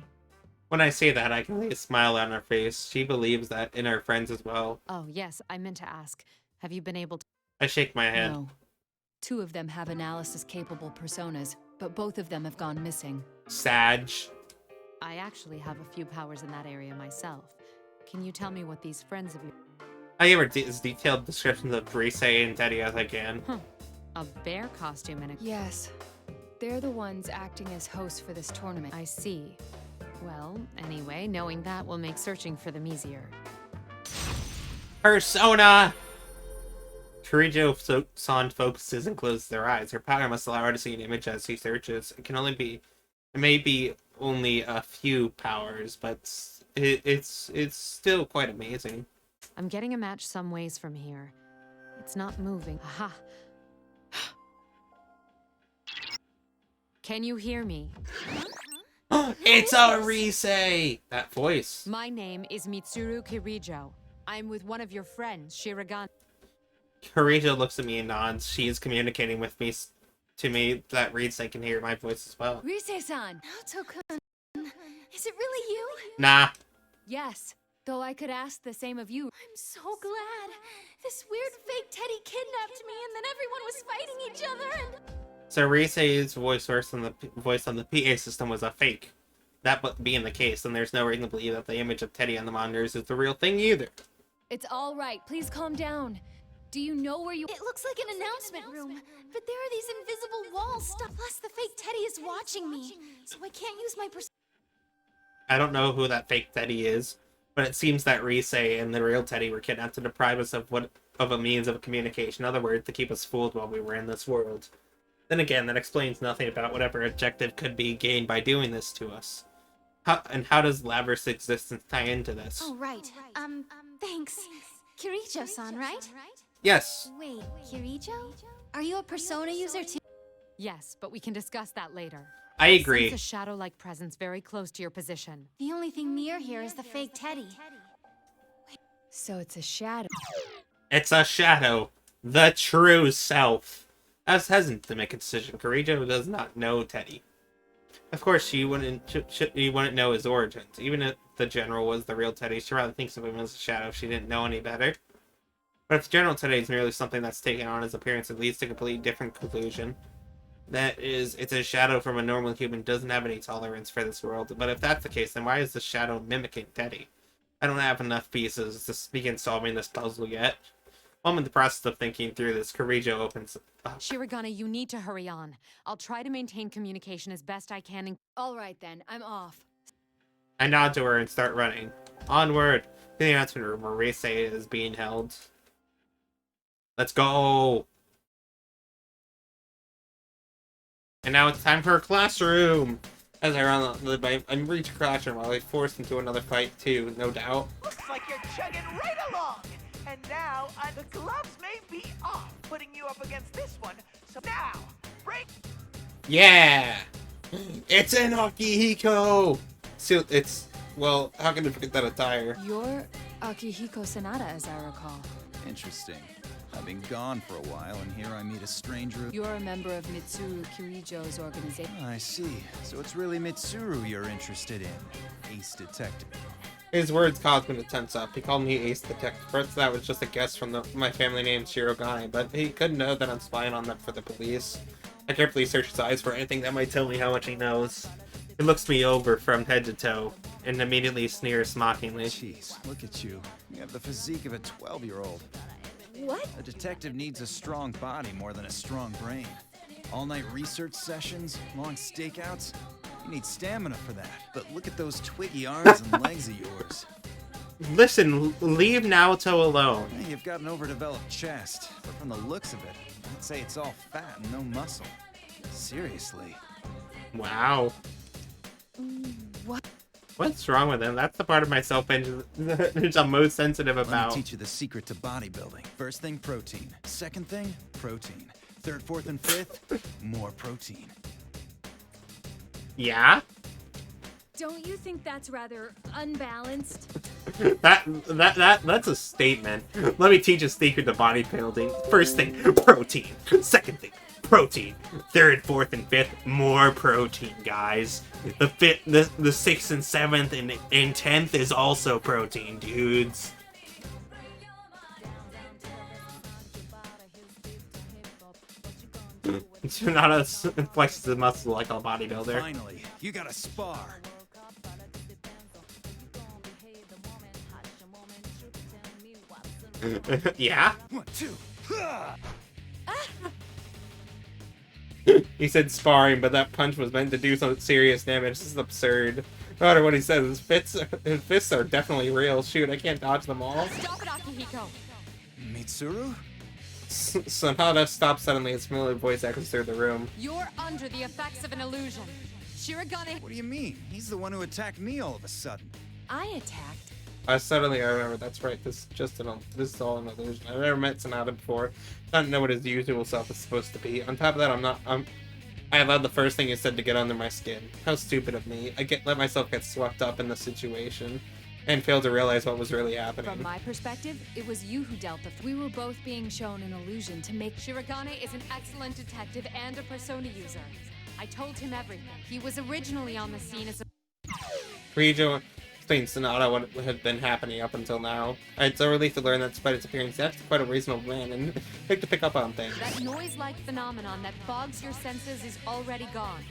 When I say that, I can see a smile on her face. She believes that in her friends as well. Oh, yes. I meant to ask. Have you been able to... I shake my head. No. 2 of them have analysis-capable personas, but both of them have gone missing. Sag. I actually have a few powers in that area myself. Can you tell me what these friends of yours... I give her as detailed descriptions of Brise and Teddy as I can. A bear costume and a... Yes. They're the ones acting as hosts for this tournament. I see. Well, anyway, knowing that will make searching for them easier. Persona! Kirijo-san focuses and closes their eyes. Her power must allow her to see an image as she searches. It may be only a few powers, but it's still quite amazing. I'm getting a match some ways from here. It's not moving. Aha! Can you hear me? It's a Risei! That voice. My name is Mitsuru Kirijo. I'm with one of your friends, Shirogane. Kirijo looks at me and nods. She is communicating with me to me that Risei can hear my voice as well. Rise-san! Naoto-kun, is it really you? Nah. Yes, though I could ask the same of you. I'm so glad. This weird fake Teddy kidnapped me, and then everyone was fighting each other, and... So Risei's voice on the PA system was a fake. That being the case, then there's no reason to believe that the image of Teddy on the monitors is the real thing either. It's all right. Please calm down. Do you know where you... It looks like an announcement room, but there are these invisible walls stuck. Plus, the fake Teddy is watching me, so I can't use my I don't know who that fake Teddy is, but it seems that Risei and the real Teddy were kidnapped to deprive us of a means of communication. In other words, to keep us fooled while we were in this world. Then again, that explains nothing about whatever objective could be gained by doing this to us. How does Labyrs' existence tie into this? Oh, right. Thanks. Kirijo-san, right? Yes. Wait, Kirijo? Are you a Persona user too? Yes, but we can discuss that later. I agree. Sense a shadow-like presence very close to your position. The only thing near here is the fake Teddy. So it's a shadow. It's a shadow. The true self. I was hesitant to make a decision. Kirijo does not know Teddy. Of course, she wouldn't know his origins. Even if the general was the real Teddy, she rather thinks of him as a shadow if she didn't know any better. But if the general Teddy is merely something that's taken on his appearance, it leads to a completely different conclusion. That is, it's a shadow from a normal human, doesn't have any tolerance for this world. But if that's the case, then why is the shadow mimicking Teddy? I don't have enough pieces to begin solving this puzzle yet. While I'm in the process of thinking through this, Kirijo opens up. Shirogane, you need to hurry on. I'll try to maintain communication as best I can and... All right then, I'm off. I nod to her and start running. Onward! To the announcement room where Risei is being held. Let's go! And now it's time for a classroom! As I reach a classroom, I'll be forced into another fight too, no doubt. Looks like you're chugging right along. And now, the gloves may be off, putting you up against this one. So now, break. Yeah! It's an Akihiko! So it's, well, how can I forget that attire? You're Akihiko Sanada, as I recall. Interesting. I've been gone for a while, and here I meet a stranger. You're a member of Mitsuru Kirijo's organization. I see. So it's really Mitsuru you're interested in. Ace detective. His words caused me to tense up. He called me Ace Detective. First, that was just a guess from my family name, Shirogane, but he couldn't know that I'm spying on them for the police. I carefully search his eyes for anything that might tell me how much he knows. He looks me over from head to toe, and immediately sneers mockingly. Jeez, look at you. You have the physique of a 12-year-old. What? A detective needs a strong body more than a strong brain. All-night research sessions, long stakeouts. You need stamina for that. But look at those twiggy arms and legs of yours. Listen, leave Naoto alone. Hey, you've got an overdeveloped chest, but from the looks of it, I'd say it's all fat and no muscle. Seriously. Wow. What? What's wrong with him? That's the part of my self-image I'm most sensitive Let about. me teach you the secret to bodybuilding. First thing, protein. Second thing, protein. Third, fourth, and fifth, more protein. Yeah? Don't you think that's rather unbalanced? That's a statement. Let me teach a secret to bodybuilding. First thing, protein. Second thing, protein. Third, fourth, and fifth, more protein, guys. The fifth, the sixth and seventh and 10th is also protein, dudes. Tsunada flexes the muscle like a bodybuilder. Finally, you gotta spar. Yeah? 1, 2. He said sparring, but that punch was meant to do some serious damage. This is absurd. No matter what he says, his fists are definitely real. Shoot, I can't dodge them all. Stop it, Akihiko! Mitsuru? Sonata stops suddenly and familiar voice echoes through the room. You're under the effects of an illusion. Shirogane... What do you mean? He's the one who attacked me all of a sudden. I attacked. Suddenly I remember, that's right, this is all an illusion. I've never met Sonata before. I don't know what his usual self is supposed to be. On top of that, I allowed the first thing you said to get under my skin. How stupid of me. Let myself get swept up in the situation and fail to realize what was really happening. From my perspective, it was you who dealt the. We were both being shown an illusion to make. Shirogane is an excellent detective and a persona user. I told him everything. He was originally on the scene as a... Kirijo explained to Naoto what had been happening up until now. I had so relieved to learn that despite its appearance, that's quite a reasonable man and quick to pick up on things. That noise-like phenomenon that fogs your senses is already gone.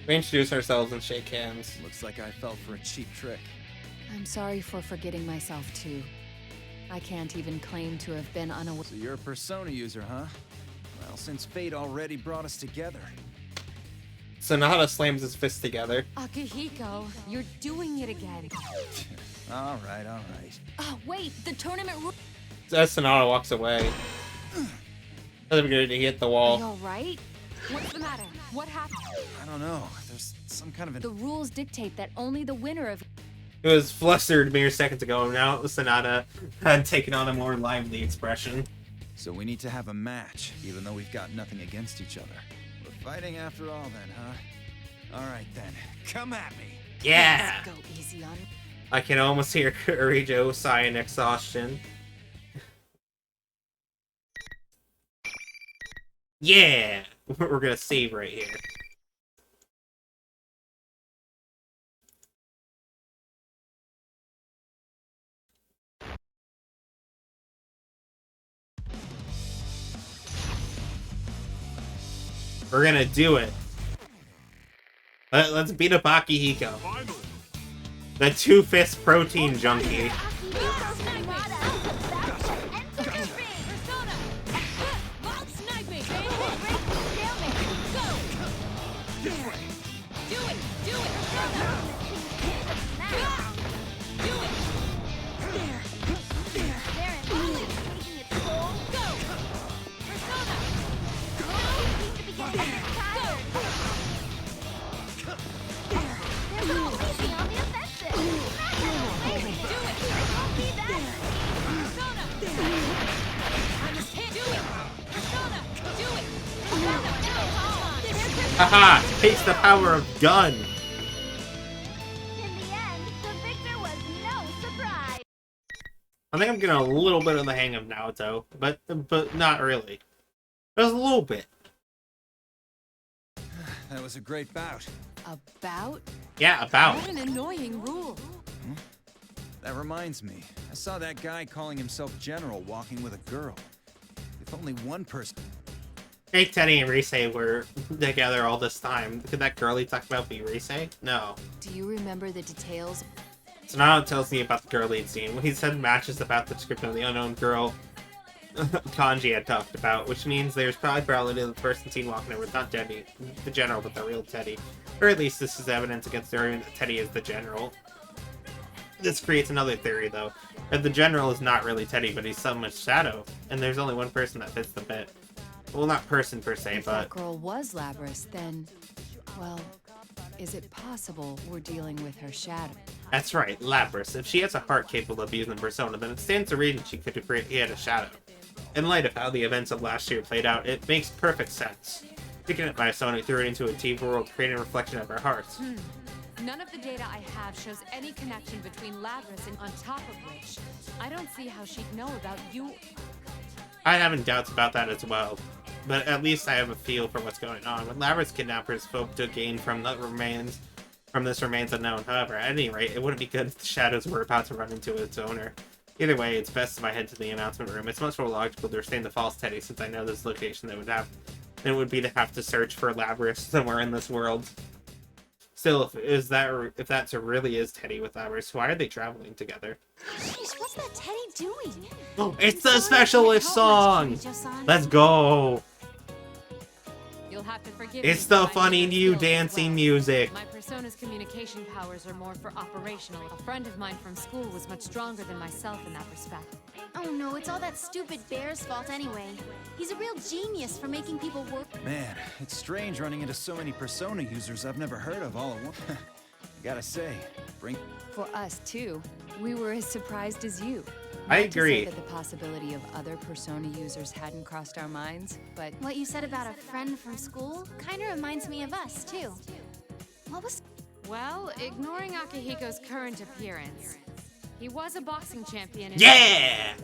We introduce ourselves and shake hands. Looks like I fell for a cheap trick. I'm sorry for forgetting myself too. I can't even claim to have been unaware. So you're a persona user, huh? Well, since fate already brought us together. Sonata slams his fists together. Akihiko, you're doing it again. All right. Oh, wait, the tournament rule. As Sonata walks away, I beginning to hit the Are wall. you alright? What's the matter? What happened? I don't know. There's some kind of The rules dictate that only the winner of. It was flustered mere seconds ago, and now Sonata had taken on a more lively expression. So we need to have a match, even though we've got nothing against each other. We're fighting after all then, huh? All right then, come at me. Yeah! Go easy on. I can almost hear Kirijo sigh in exhaustion. Yeah! We're gonna save right here. We're gonna do it. Let's beat up Akihiko. The two-fist protein junkie. Haha! Taste the power of gun! In the end, the victor was no surprise. I think I'm getting a little bit of the hang of Naoto, but not really. Just a little bit. That was a great bout. About? Yeah, about. What an annoying rule. That reminds me. I saw that guy calling himself General walking with a girl. If only one person... Hey, Teddy and Rise were together all this time. Could that girl he talked about be Rise? No. Do you remember the details? So now it tells me about the girl lead scene. When he said matches about the description of the unknown girl Kanji had talked about, which means there's probability of the person seen walking there was not Teddy, the General, but the real Teddy. Or at least this is evidence against the argument that Teddy is the General. This creates another theory, though, that the General is not really Teddy, but he's so much Shadow, and there's only one person that fits the bit. Well, not person per se, If but... that girl was Labyrs, then, well, is it possible we're dealing with her shadow? That's right, Labyrs. If she has a heart capable of using Persona, then it stands to reason she could have created a shadow. In light of how the events of last year played out, it makes perfect sense. Picking it by Sony threw it into a TV world, creating a reflection of her heart. None of the data I have shows any connection between Labyrs and on top of which, I don't see how she'd know about you. I have doubts about that as well, but at least I have a feel for what's going on. When Labyrs kidnappers spoke to gain from this remains unknown. However, at any rate, it wouldn't be good if the shadows were about to run into its owner. Either way, it's best if I head to the announcement room. It's much more logical to understand the false Teddy since I know this location it would be to have to search for Labyrs somewhere in this world. Still, if that really is Teddy with Labyrs, why are they traveling together? Sheesh, what's that Teddy doing? Oh, it's the specialist song! Let's go! You'll have to forgive It's me the for my funny limited new skills as dancing well. music. My Persona's communication powers are more for operational. A friend of mine from school was much stronger than myself in that respect. Oh no, it's all that stupid bear's fault anyway. He's a real genius for making people work. Man, it's strange running into so many Persona users I've never heard of all at once. I gotta say, For us, too. We were as surprised as you. I Not to say agree. that the possibility of other Persona users hadn't crossed our minds, but What you said about a friend from school kinda reminds me of us, too. What was... Well, ignoring Akihiko's current appearance, he was a boxing champion in Yeah!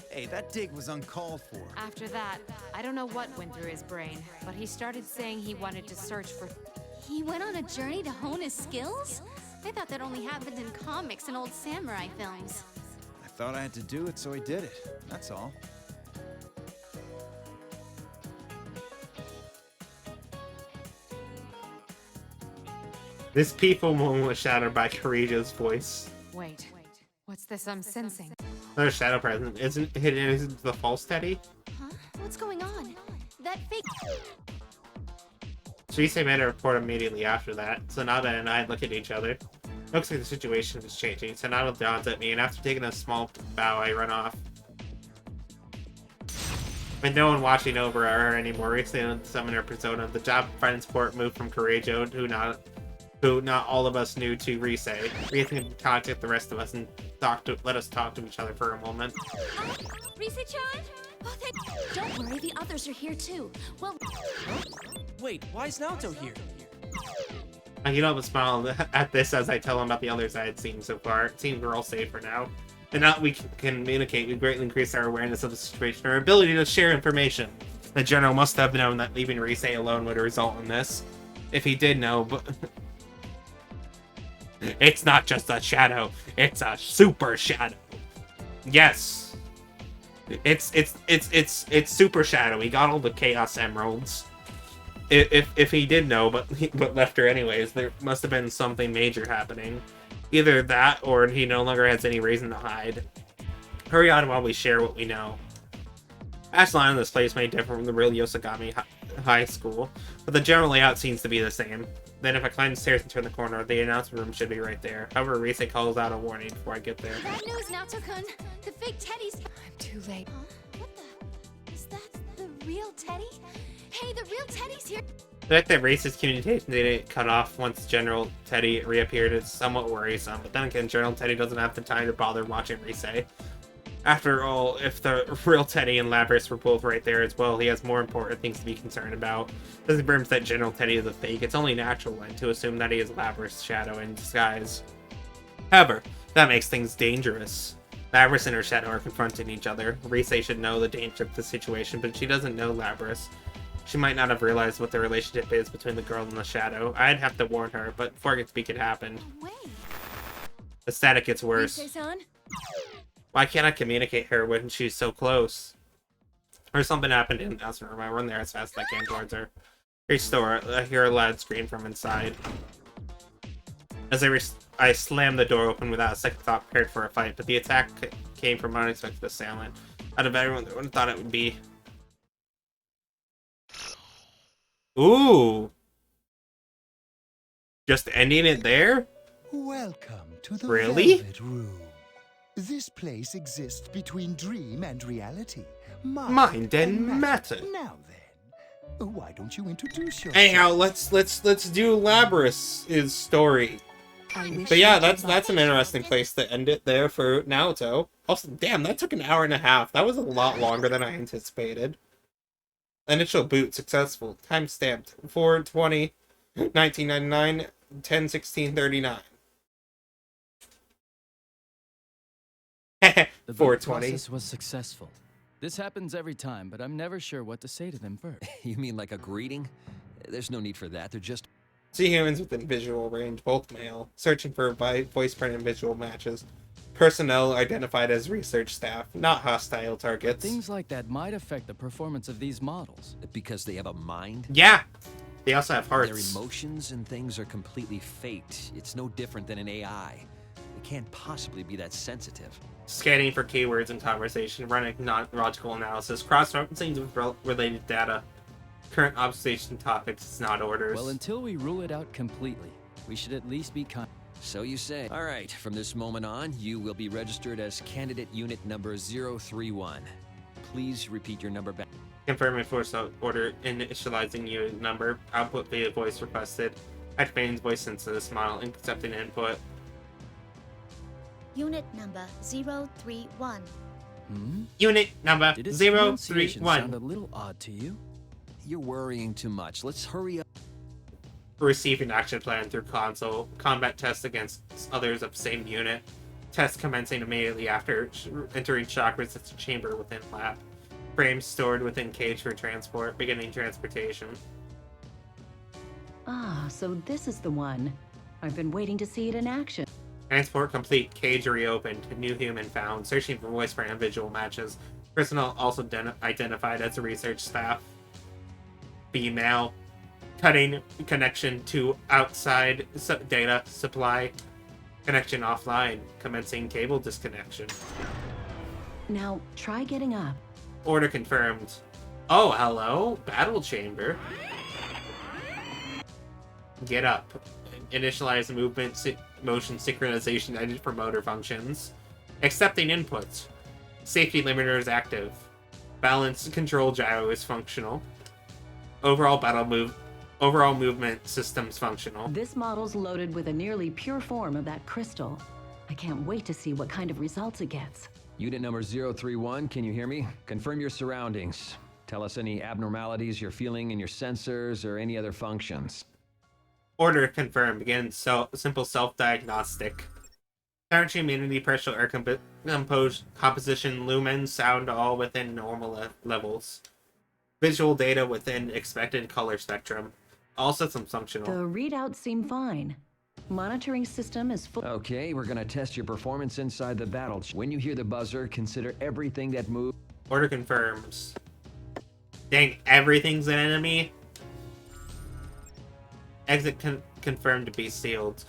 Hey, that dig was uncalled for. After that, I don't know what went through his brain, but he started saying he wanted to search for... He went on a journey to hone his skills? I thought that only happened in comics and old samurai films. I thought I had to do it, so I did it. That's all. This peaceful moment was shattered by Kirijo's voice. Wait, what's this I'm sensing? Another shadow present. Isn't the false Teddy? Huh? What's going on? That fake... Shise made a report immediately after that. Sonata and I look at each other. Looks like the situation is changing. Sonata dawns at me, and after taking a small bow, I run off. With no one watching over her anymore, Risa summoned her persona. The job friend support moved from Kirijo, who not all of us knew, to Rise. Risa can contact the rest of us and let us talk to each other for a moment. Rise-chan? Oh, don't worry, the others are here too. Well... Wait, why is Naoto here? I can't help but smile at this as I tell him about the others I had seen so far. It seems we're all safe for now. And now that we can communicate, we greatly increase our awareness of the situation, our ability to share information. The general must have known that leaving Rise alone would result in this. If he did know, but... It's not just a shadow, it's a super shadow. Yes. It's super shadow. He got all the Chaos Emeralds. If he did know, but left her anyways, there must have been something major happening. Either that, or he no longer has any reason to hide. Hurry on while we share what we know. Ashline in this place may differ from the real Yosagami High School, but the general layout seems to be the same. Then if I climb the stairs and turn the corner, the announcement room should be right there. However, Rise calls out a warning before I get there. Bad news, Naoto-kun. The fake Teddy's... I'm too late. Huh? What the... Is that the real Teddy? Hey, the real Teddy's here! The fact that Rise's communication didn't cut off once General Teddy reappeared is somewhat worrisome, but then again, General Teddy doesn't have the time to bother watching Rise. After all, if the real Teddy and Labyrs were both right there as well, he has more important things to be concerned about. This confirms that General Teddy is a fake. It's only natural then to assume that he is Labyrs' shadow in disguise. However, that makes things dangerous. Labyrs and her shadow are confronting each other. Rise should know the danger of the situation, but she doesn't know Labyrs. She might not have realized what the relationship is between the girl and the shadow. I'd have to warn her, but before I could speak, it happened. The static gets worse. Rise-san? Why can't I communicate her when she's so close? Or something happened in the announcement room. I run there as fast as I can towards her. Restore. I hear a loud scream from inside. As I slam the door open without a second thought, prepared for a fight, but the attack came from an unexpected assailant. Out of everyone, I would have thought it would be. Ooh! Just ending it there? Welcome to the Really? Velvet Room. This place exists between dream and reality. Mind and matter. Now then, why don't you introduce yourself? Anyhow, let's do Labyrs' story. But yeah, that's an interesting place to end it there for Naoto. Also, damn, that took an hour and a half. That was a lot longer than I anticipated. Initial boot successful. Time stamped 4/20, 1999, 10/16/39. The boot 420. process was successful. This happens every time, but I'm never sure what to say to them first. You mean like a greeting? There's no need for that. They're just... See humans within visual range, both male, searching for voice print and visual matches. Personnel identified as research staff, not hostile targets. Things like that might affect the performance of these models. Because they have a mind? Yeah! They also have Their hearts. emotions and things are completely faked. It's no different than an AI. They can't possibly be that sensitive. Scanning for keywords in conversation, running logical analysis, cross-referencing with related data. Current observation topics is not orders. Well, until we rule it out completely, we should at least be So you say. All right, from this moment on, you will be registered as candidate unit number 031. Please repeat your number back. Confirming force order, initializing unit number, output via voice requested, activating voice into this model, accepting input. Unit number 031. Unit number Did its pronunciation 031. sound a little odd to you? You're worrying too much. Let's hurry up. Receiving action plan through console. Combat tests against others of same unit. Test commencing immediately after entering shock resistant chamber within lab. Frames stored within cage for transport. Beginning transportation. Ah, so this is the one. I've been waiting to see it in action. Transport complete. Cage reopened. New human found. Searching for voice for individual matches. Personnel also identified as a research staff. Female. Cutting connection to outside data supply. Connection offline. Commencing cable disconnection. Now, try getting up. Order confirmed. Oh, hello? Battle chamber. Get up. Initialize movement, motion synchronization engine for motor functions. Accepting inputs. Safety limiter is active. Balance control gyro is functional. Overall movement systems functional. This model's loaded with a nearly pure form of that crystal. I can't wait to see what kind of results it gets. Unit number 031, can you hear me? Confirm your surroundings. Tell us any abnormalities you're feeling in your sensors or any other functions. Order confirmed. Begin simple self-diagnostic. Temperature, humidity, pressure, air composition, lumens, sound all within normal levels. Visual data within expected color spectrum. All systems functional. The readouts seem fine. Monitoring system is full. Okay, we're gonna test your performance inside the battle. When you hear the buzzer, consider everything that moves. Order confirms. Dang, everything's an enemy? Exit confirmed to be sealed.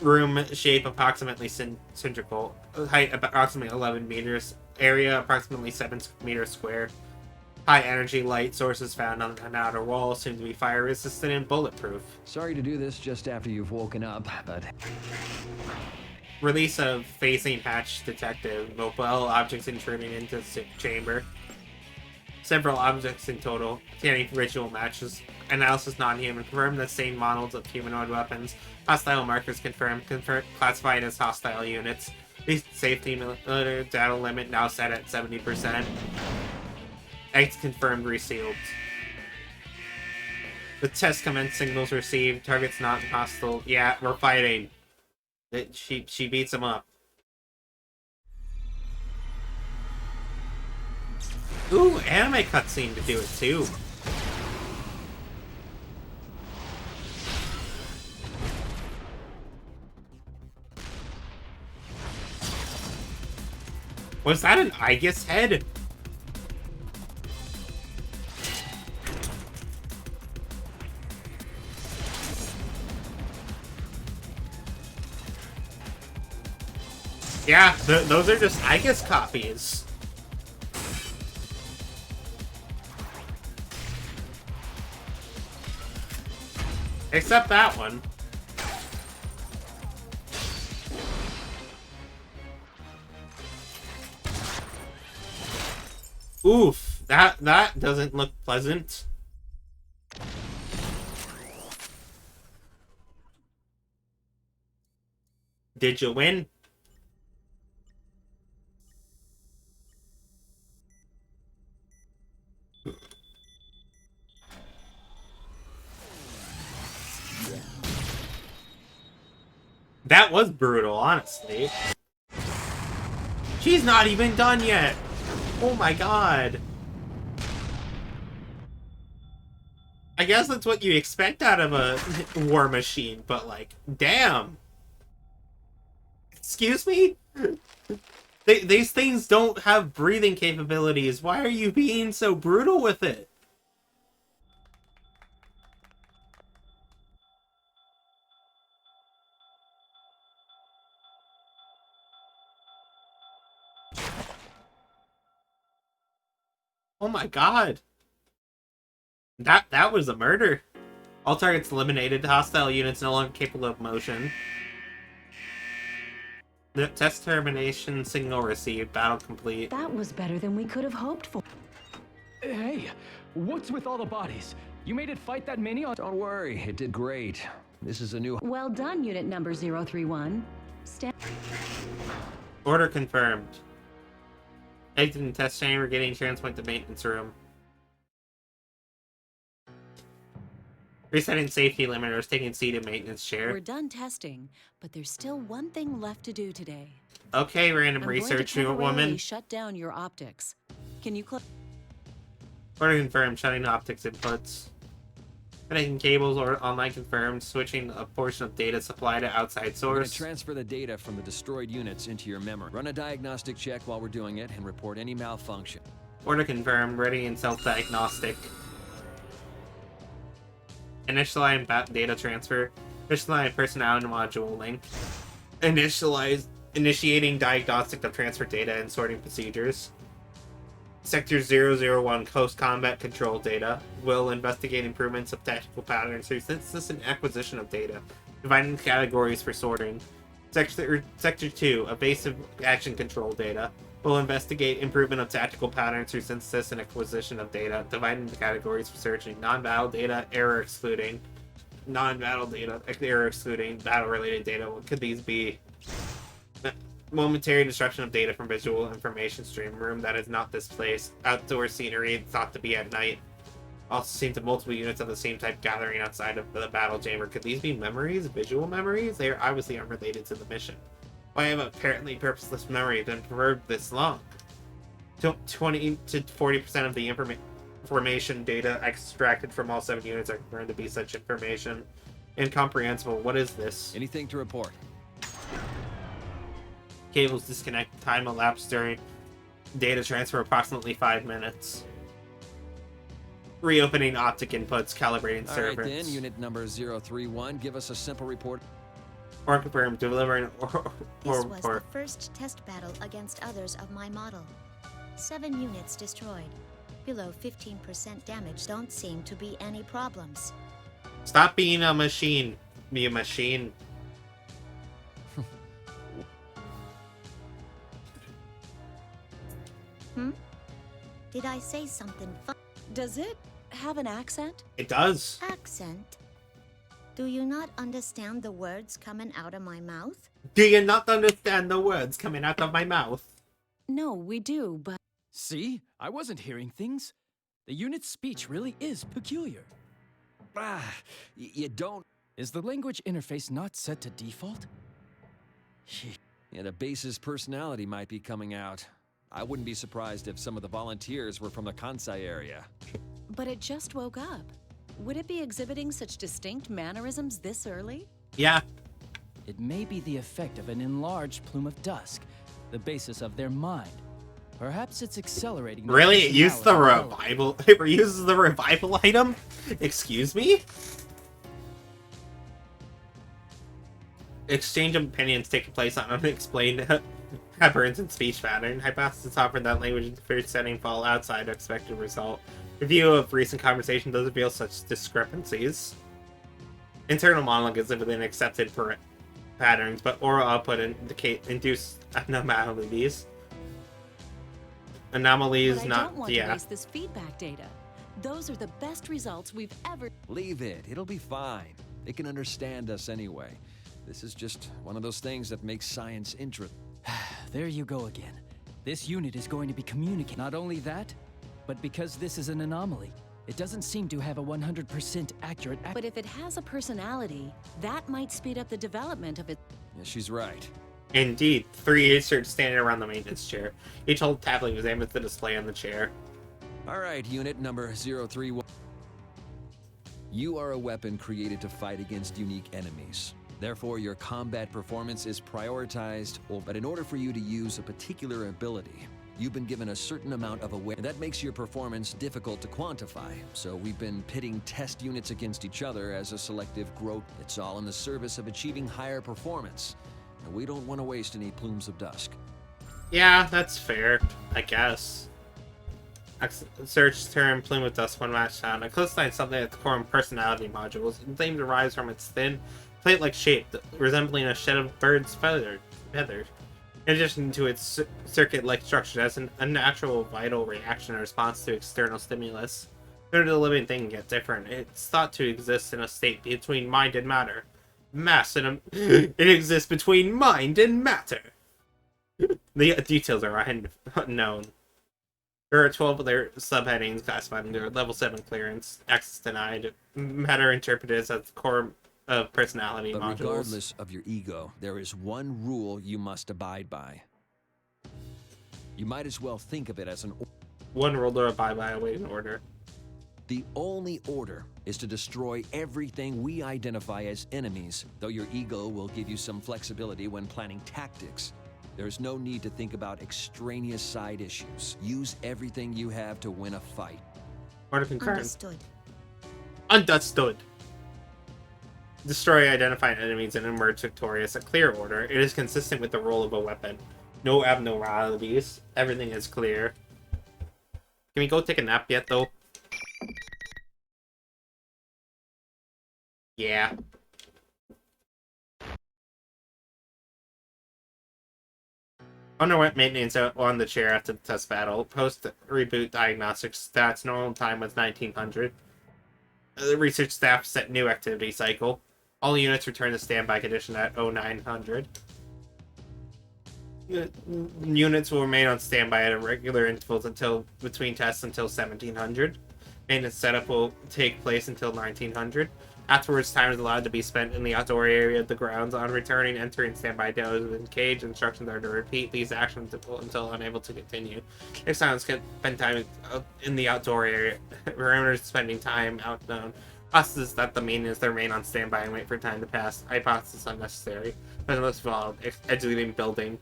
Room shape approximately cylindrical. Height approximately 11 meters. Area approximately 7 meters square. High energy light sources found on an outer wall, soon to be fire resistant and bulletproof. Sorry to do this just after you've woken up, but... Release of facing hatch detective. Mobile objects intruding into chamber. Several objects in total. Containing ritual matches. Analysis non-human. Confirmed the same models of humanoid weapons. Hostile markers confirmed. Classified as hostile units. These safety data limit now set at 70%. X confirmed resealed. The test commenced, signals received, targets not hostile. Yeah, we're fighting. She beats him up. Ooh, anime cutscene to do it too. Was that an Aegis head? Yeah, those are just Aegis copies. Except that one. Oof, that doesn't look pleasant. Did you win? That was brutal, honestly. She's not even done yet. Oh my god. I guess that's what you expect out of a war machine, but like, damn. Excuse me? These things don't have breathing capabilities. Why are you being so brutal with it? Oh my god. That was a murder. All targets eliminated. Hostile units no longer capable of motion. The test termination signal received. Battle complete. That was better than we could have hoped for. Hey, what's with all the bodies? You made it fight that many on— Don't worry, it did great. This is a new... Well done, unit number 031. Stand... Order confirmed. Exiting test chamber, getting transferred to maintenance room. Resetting safety limiters, taking seat in maintenance chair. We're done testing, but there's still one thing left to do today. Okay, random I'm research going to woman. temporarily shut down your optics. Can you close? Order confirmed, shutting optics inputs. Connecting cables or online confirmed, switching a portion of data supply to outside We're going source. to transfer the data from the destroyed units into your memory. Run a diagnostic check while we're doing it and report any malfunction. Order confirmed, ready and self-diagnostic. Initialize data transfer. Initialize personality module link. Initiating diagnostic of transfer data and sorting procedures. Sector 001 Coast Combat Control data will investigate improvements of tactical patterns through synthesis and acquisition of data, dividing categories for sorting. Sector 2 Evasive Action Control data will investigate improvement of tactical patterns through synthesis and acquisition of data, dividing the categories for searching. Non-battle data, error excluding. Non-battle data, error excluding. Battle-related data, what could these be? Momentary disruption of data from visual information stream. Room that is not displaced. Outdoor scenery thought to be at night. Also seen to multiple units of the same type gathering outside of the battle chamber. Could these be memories? Visual memories? They are obviously unrelated to the mission. Why have apparently purposeless memory been preserved this long? 20 to 40% of the information data extracted from all 7 units are confirmed to be such information. Incomprehensible. What is this? Anything to report? Cables disconnect. Time elapsed during data transfer approximately 5 minutes. Reopening optic inputs, calibrating servers. All right then, unit number 031, give us a simple report. Or confirm, delivering This was the first test battle against others of my model. 7 units destroyed. Below 15% damage. Don't seem to be any problems. Stop being a machine. Be a machine. Did I say something fun? Does it have an accent? It does. Accent? Do you not understand the words coming out of my mouth? Do you not understand the words coming out of my mouth? No, we do, but... See? I wasn't hearing things. The unit's speech really is peculiar. You don't... Is the language interface not set to default? Yeah, the base's personality might be coming out. I wouldn't be surprised if some of the volunteers were from the Kansai area. But it just woke up. Would it be exhibiting such distinct mannerisms this early? Yeah. It may be the effect of an enlarged plume of dusk, the basis of their mind. Perhaps it's accelerating... Really? It used the revival... It reuses the revival item? Excuse me? Exchange of opinions taking place on unexplained aberrance in speech pattern. Hypothesis offered that language in the first setting fall outside expected result. Review of recent conversation does reveal such discrepancies. Internal monologue is within accepted patterns, but oral output induce anomalies. Anomalies but I not... don't want to waste this feedback data. Those are the best results we've ever... Leave it. It'll be fine. They can understand us anyway. This is just one of those things that makes science interesting. There you go again. This unit is going to be communicating. Not only that, but because this is an anomaly, it doesn't seem to have a 100% accurate... But if it has a personality, that might speed up the development of it. Yeah, she's right. Indeed, 3 inserts standing around the maintenance chair. Each old tablet was aimed at the display on the chair. All right, unit number 031. You are a weapon created to fight against unique enemies. Therefore, your combat performance is prioritized, but in order for you to use a particular ability, you've been given a certain amount of awareness. That makes your performance difficult to quantify, so we've been pitting test units against each other as a selective growth. It's all in the service of achieving higher performance, and we don't want to waste any plumes of dusk. Yeah, that's fair, I guess. Search term plume of dust one match sound. A coastline is something at the core of personality modules. The name derives from its thin, plate-like shape, resembling a shed of bird's feather. In addition to its circuit-like structure, it has an unnatural vital reaction in response to external stimulus. Nor does the living thing get different. It's thought to exist in a state between mind and matter. It exists between mind and matter. The details are unknown. There are 12 other subheadings classified under level 7 clearance. Access denied. Matter interpreted as the core of personality But modules. regardless of your ego, there is one rule you must abide by. You might as well think of it as an one rule to abide by, awaiting order. The only order is to destroy everything we identify as enemies, though your ego will give you some flexibility when planning tactics. There's no need to think about extraneous side issues. Use everything you have to win a fight. Order concurrent. Understood. Understood. Destroy identified enemies and emerge victorious. A clear order. It is consistent with the role of a weapon. No abnormalities. Everything is clear. Can we go take a nap yet, though? Yeah. Underwent maintenance on the chair after the test battle. Post-reboot diagnostics stats. Normal time was 1900. The research staff set new activity cycle. All units return to standby condition at 0900. Units will remain on standby at regular intervals until between tests until 1700. Maintenance setup will take place until 1900. Afterwards, time is allowed to be spent in the outdoor area of the grounds. On returning, entering standby doors and cage, instructions are to repeat these actions until unable to continue. Next time, spend time in the outdoor area. Perimeters spending time unknown. Process that the maintenance to remain on standby and wait for time to pass. Hypothesis unnecessary. But most of all, exiting building.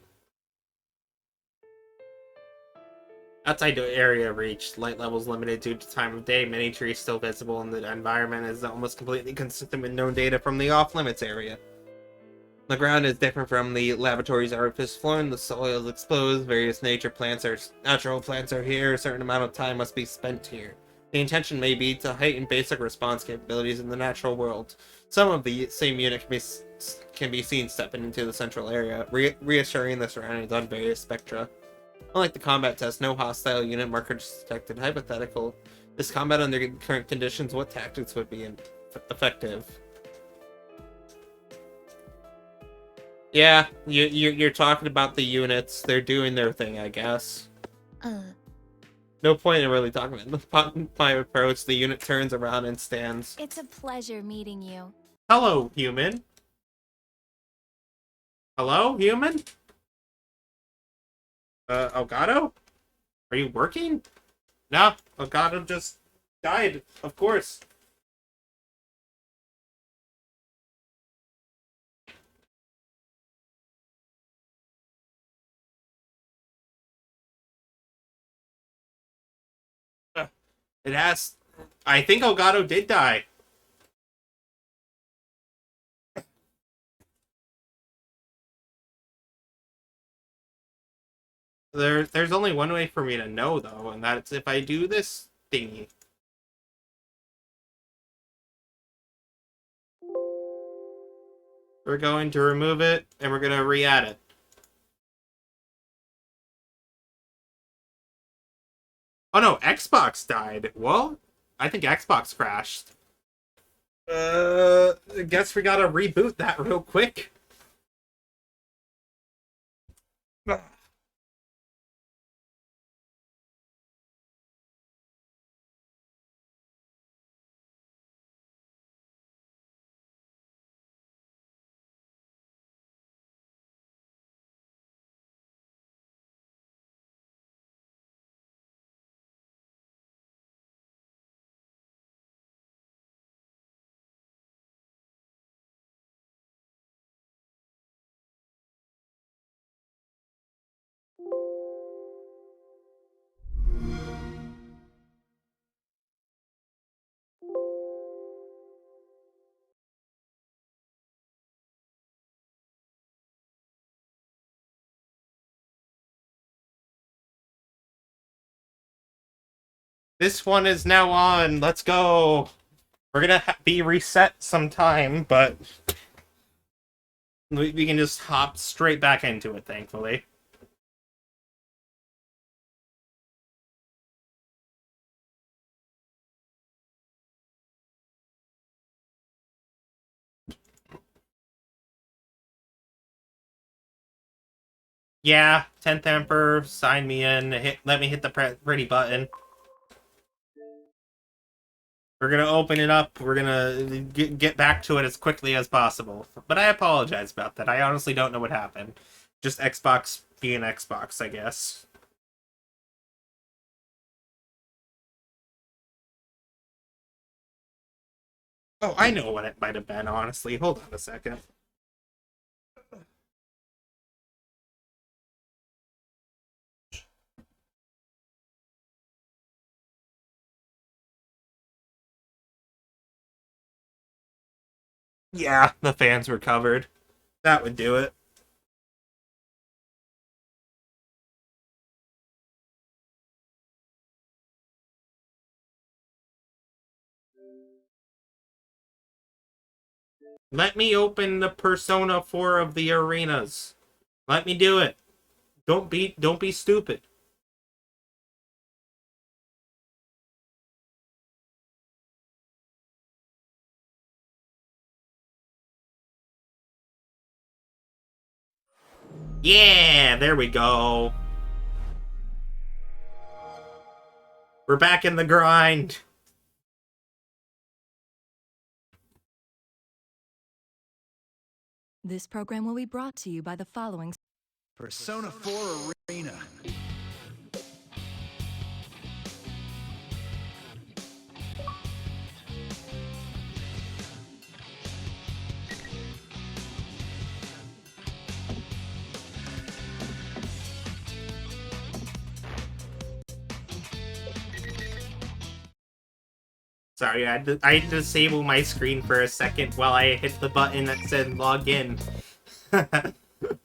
Outside area reached. Light levels limited due to time of day. Many trees still visible, and the environment is almost completely consistent with known data from the off-limits area. The ground is different from the laboratory's surface floor, and the soil is exposed. Various natural plants are here. A certain amount of time must be spent here. The intention may be to heighten basic response capabilities in the natural world. Some of the same unit can be seen stepping into the central area, reassuring the surroundings on various spectra. Unlike the combat test, no hostile unit markers detected. Hypothetical. This combat under current conditions, what tactics would be effective? Yeah, you're talking about the units. They're doing their thing, I guess. No point in really talking about my approach. The unit turns around and stands. It's a pleasure meeting you. Hello, human. Hello, human? Elgato? Are you working? No, Elgato just died, of course. It has... I think Elgato did die. There's only one way for me to know, though, and that's if I do this thingy. We're going to remove it, and we're going to re-add it. Oh no, Xbox died. Well, I think Xbox crashed. I guess we gotta reboot that real quick. This one is now on. Let's go. We're gonna be reset sometime, but we can just hop straight back into it, thankfully. Yeah, 10th Emperor, sign me in. Let me hit the pretty button. We're gonna open it up. We're gonna get back to it as quickly as possible. But I apologize about that. I honestly don't know what happened. Just Xbox being Xbox, I guess. Oh, I know what it might have been, honestly. Hold on a second. Yeah, the fans were covered. That would do it. Let me open the Persona 4 of the arenas. Let me do it. Don't be stupid. Yeah, there we go. We're back in the grind. This program will be brought to you by the following Persona 4 Arena. Sorry, I had to disable my screen for a second while I hit the button that said log in.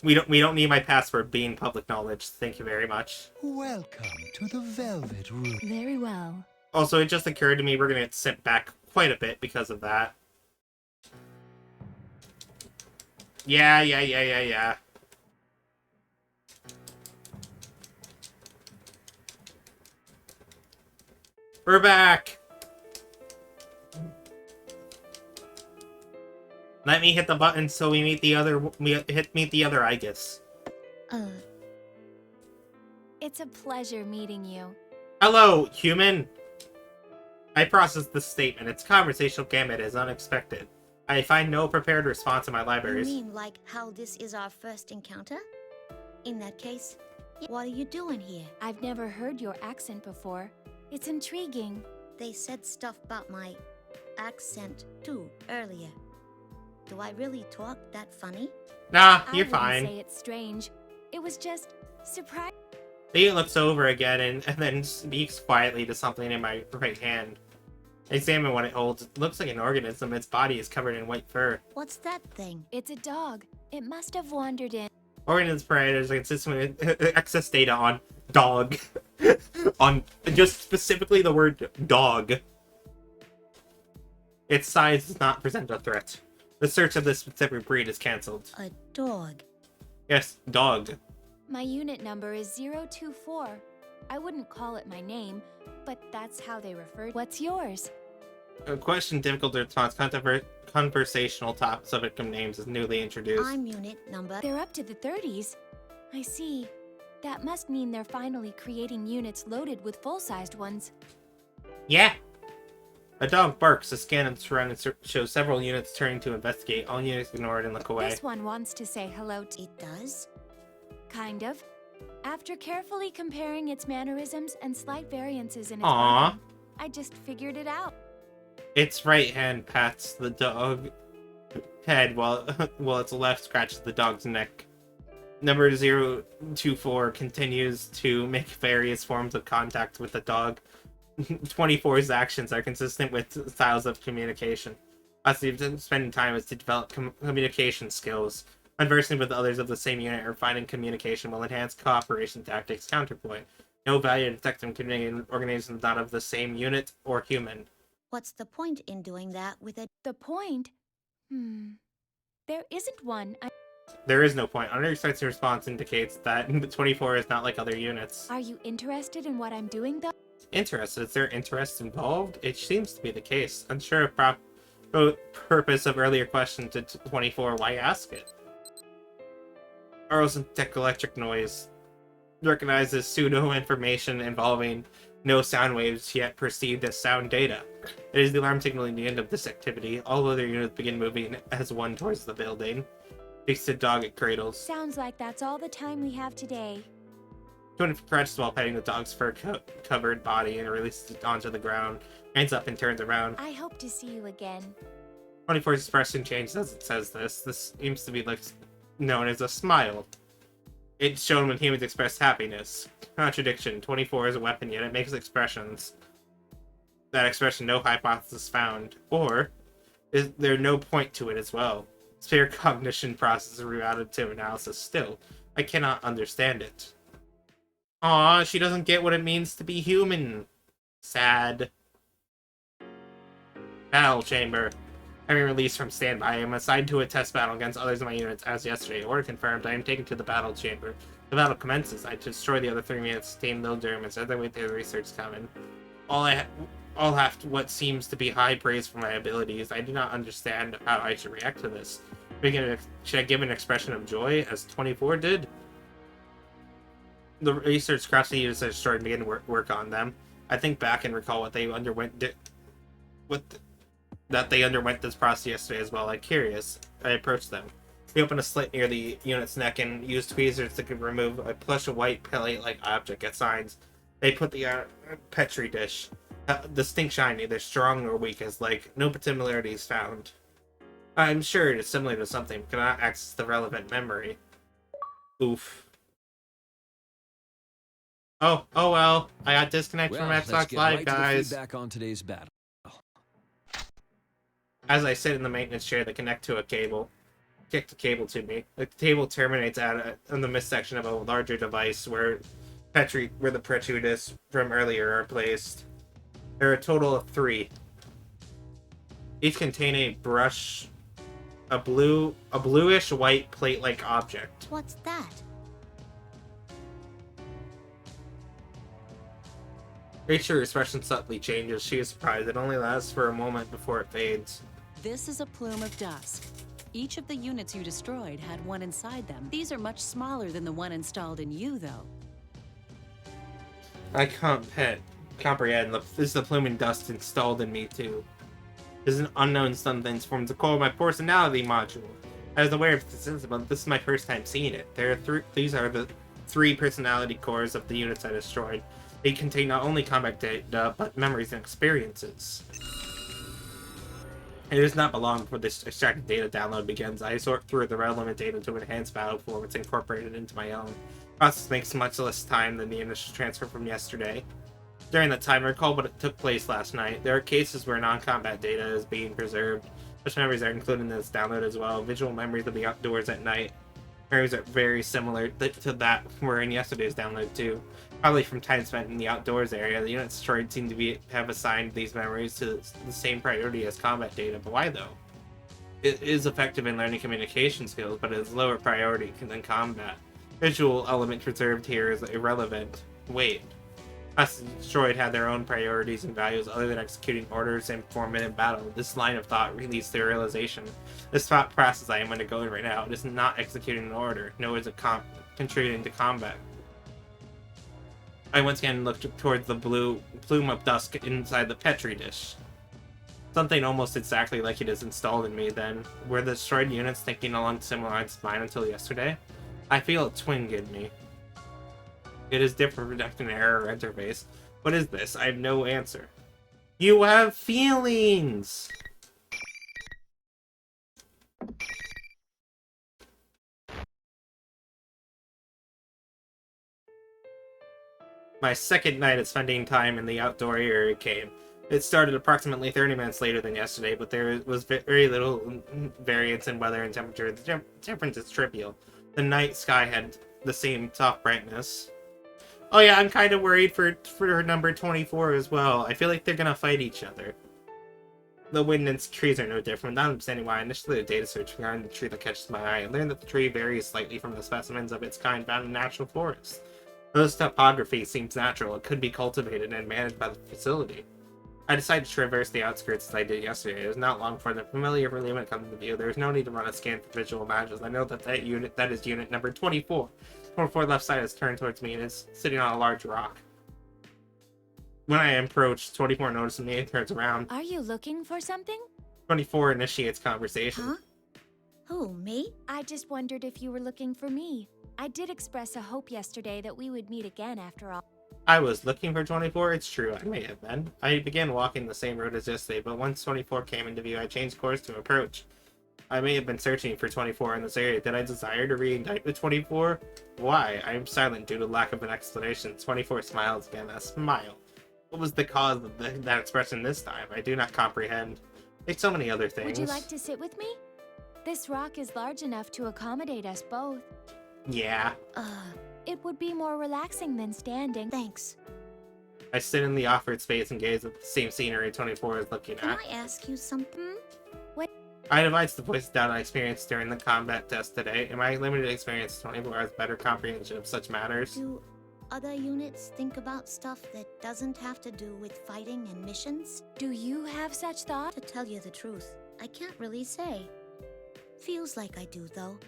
we don't need my password being public knowledge. Thank you very much. Welcome to the Velvet Room. Very well. Also, it just occurred to me we're gonna get sent back quite a bit because of that. Yeah. We're back. Let me hit the button so we meet the other meet the other Igus. It's a pleasure meeting you. Hello, human. I processed this statement. Its conversational gamut is unexpected. I find no prepared response in my You libraries. mean like how this is our first encounter? In that case, what are you doing here? I've never heard your accent before. It's intriguing. They said stuff about my accent too earlier. Do I really talk that funny? Nah, I you're wouldn't fine. say it's strange. It was just surprising. He looks over again and then speaks quietly to something in my right hand. I examine what it holds. It looks like an organism. Its body is covered in white fur. What's that thing? It's a dog. It must have wandered in. Organism parameters are consistent with excess data on dog. On just specifically the word dog. Its size does not present a threat. The search of this specific breed is cancelled. A dog. Yes, dog. My unit number is 024. I wouldn't call it my name, but that's how they refer. What's yours? A question difficult to respond. Conversational top subject of names is newly introduced. I'm unit number. They're up to the 30s. I see. That must mean they're finally creating units loaded with full-sized ones. Yeah. A dog barks. A scan of the surroundings shows several units turning to investigate. All units ignore it and look away. This one wants to say hello to... It does? Kind of. After carefully comparing its mannerisms and slight variances in its Aww. body, I just figured it out. Its right hand pats the dog head while its left scratches the dog's neck. Number 024 continues to make various forms of contact with the dog. 24's actions are consistent with styles of communication. Possibly spending time is to develop communication skills. Conversing with others of the same unit or finding communication will enhance cooperation tactics. Counterpoint. No value to detect and communicating with organisms not of the same unit or human. What's the point in doing that with a... The point? There isn't one. There is no point. Unexpected response indicates that 24 is not like other units. Are you interested in what I'm doing, though? Interested? Is there interest involved? It seems to be the case. Unsure of purpose of earlier question to 24, why ask it? Arrows and detect electric noise. Recognizes pseudo-information involving no sound waves yet perceived as sound data. It is the alarm signaling the end of this activity. All other units begin moving as one towards the building. Takes the dog at cradles. Sounds like that's all the time we have today. 20 crouches while petting the dog's fur-covered body and releases it onto the ground. Hands up and turns around. I hope to see you again. 24's expression changes as it says this. This seems to be known as a smile. It's shown when humans express happiness. Contradiction. 24 is a weapon, yet it makes expressions. That expression, no hypothesis found. Or, is there no point to it as well? Sphere cognition process is rerouted to analysis still. I cannot understand it. Aw, she doesn't get what it means to be human. Sad. Battle chamber. Having released from standby, I am assigned to a test battle against others in my units as yesterday. Order confirmed, I am taken to the battle chamber. The battle commences. I destroy the other 3 units, tame no Germans, as I wait their research coming. All have what seems to be high praise for my abilities. I do not understand how I should react to this. Should I give an expression of joy, as 24 did? The research craft units are destroyed and begin to work on them. I think back and recall what they underwent that they underwent this process yesterday as well. I'm curious. I approach them. We open a slit near the unit's neck and use tweezers to remove a plush of white plate-like object at signs. They put the petri dish. Distinct shiny, either strong or weak, as no similarities found. I'm sure it is similar to something, but cannot access the relevant memory. Oof. Oh well. I got disconnected from Xbox Live, guys. Back on today's battle. As I sit in the maintenance chair that connect to a cable, kick the cable to me. The cable terminates in the midsection of a larger device where the petri discs from earlier are placed. There are a total of 3. Each contain a bluish white plate-like object. What's that? Rachel's expression subtly changes. She is surprised. It only lasts for a moment before it fades. This is a plume of dust. Each of the units you destroyed had one inside them. These are much smaller than the one installed in you, though. I can't comprehend. This is the plume and dust installed in me, too. This is an unknown substance forms the core of my personality module. I was aware of this, but this is my first time seeing it. These are the 3 personality cores of the units I destroyed. They contain not only combat data, but memories and experiences. It does not belong before this extracted data download begins. I sort through the relevant data to enhance battle performance incorporated into my own. The process makes much less time than the initial transfer from yesterday. During that time, I recall what took place last night. There are cases where non-combat data is being preserved. Such memories are included in this download as well. Visual memories of the outdoors at night. Memories are very similar to that were in yesterday's download too. Probably from time spent in the outdoors area. The units destroyed seem to have assigned these memories to the same priority as combat data, but why though? It is effective in learning communication skills, but it is lower priority than combat. Visual element preserved here is irrelevant. Wait. Us destroyed had their own priorities and values other than executing orders and performing in battle. This line of thought leads to realization. This thought process I am undergoing right now, it is not executing an order, nor is it contributing to combat. I once again looked towards the blue plume of dust inside the petri dish. Something almost exactly like it is installed in me then. Were the destroyed units thinking along similar lines of mine until yesterday? I feel a twinge in me. It is different from detecting an error interface. What is this? I have no answer. You have feelings! My second night of spending time in the outdoor area came. It started approximately 30 minutes later than yesterday, but there was very little variance in weather and temperature. The difference is trivial. The night sky had the same soft brightness. Oh yeah, I'm kind of worried for number 24 as well. I feel like they're gonna fight each other. The wind and trees are no different. Not understanding why, initially a data search regarding the tree that catches my eye. I learned that the tree varies slightly from the specimens of its kind found in natural forests. Though this topography seems natural, it could be cultivated and managed by the facility. I decided to traverse the outskirts as I did yesterday. It was not long before the familiar movement comes into view. There is no need to run a scan for visual matches. I know that is unit number 24. 24 left side is turned towards me and is sitting on a large rock. When I approach, 24 notices me and turns around. Are you looking for something? 24 initiates conversation. Huh? Who, me? I just wondered if you were looking for me. I did express a hope yesterday that we would meet again after all. I was looking for 24, it's true, I may have been. I began walking the same road as yesterday, but once 24 came into view, I changed course to approach. I may have been searching for 24 in this area. Did I desire to reunite with 24? Why? I am silent due to lack of an explanation. 24 smiles again, a smile. What was the cause of that expression this time? I do not comprehend. Like so many other things. Would you like to sit with me? This rock is large enough to accommodate us both. Yeah. It would be more relaxing than standing. Thanks. I sit in the offered space and gaze at the same scenery 24 is looking Can at. I ask you something? What? I devised the voice doubt I experienced during the combat test today. In my limited experience, 24 has better comprehension of such matters. Do other units think about stuff that doesn't have to do with fighting and missions? Do you have such thought? To tell you the truth, I can't really say. Feels like I do, though.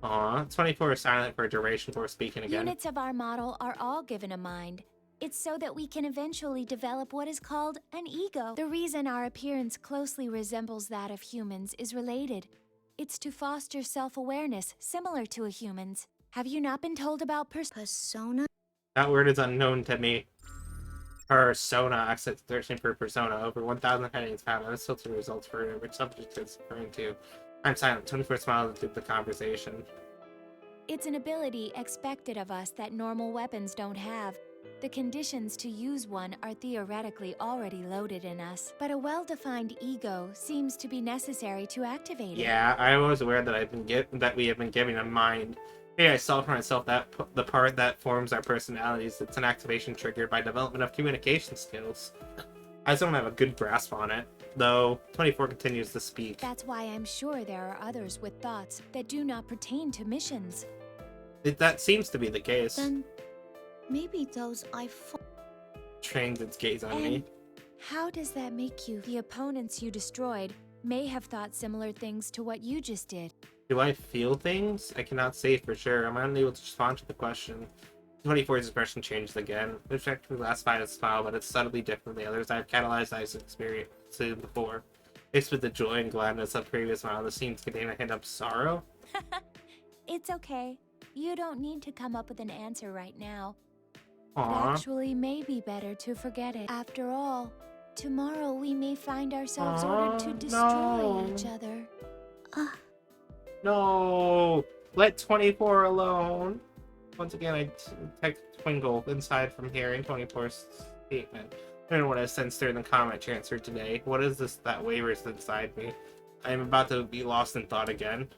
Aw, 24 is silent for a duration before speaking again. Units of our model are all given a mind. It's so that we can eventually develop what is called an ego. The reason our appearance closely resembles that of humans is related. It's to foster self-awareness, similar to a human's. Have you not been told about persona? That word is unknown to me. Persona, access searching for persona. Over 1,000 headings found. Unfiltered results for which subject is referring to. I'm silent. 24 smiles through the conversation. It's an ability expected of us that normal weapons don't have. The conditions to use one are theoretically already loaded in us, but a well-defined ego seems to be necessary to activate it. Yeah, I was aware that we have been giving a mind. Hey, I saw for myself that the part that forms our personalities. It's an activation triggered by development of communication skills. I just don't have a good grasp on it, though 24 continues to speak. That's why I'm sure there are others with thoughts that do not pertain to missions. That seems to be the case. Then maybe those I trains its gaze on me. How does that make you? The opponents you destroyed may have thought similar things to what you just did. Do I feel things? I cannot say for sure. I'm unable to respond to the question. 24's expression changed again. The objectively last fight is smile, but it's subtly different than the others I've catalyzed I've experienced before. Mixed with the joy and gladness of previous smile, the scenes contain a hint of sorrow. It's okay. You don't need to come up with an answer right now. Aww. It actually may be better to forget it. After all, tomorrow we may find ourselves ordered to destroy each other. No! Let 24 alone! Once again, I detect Twinkle inside from hearing 24's statement. I don't know what I sensed during the comment transfer today. What is this that wavers inside me? I am about to be lost in thought again.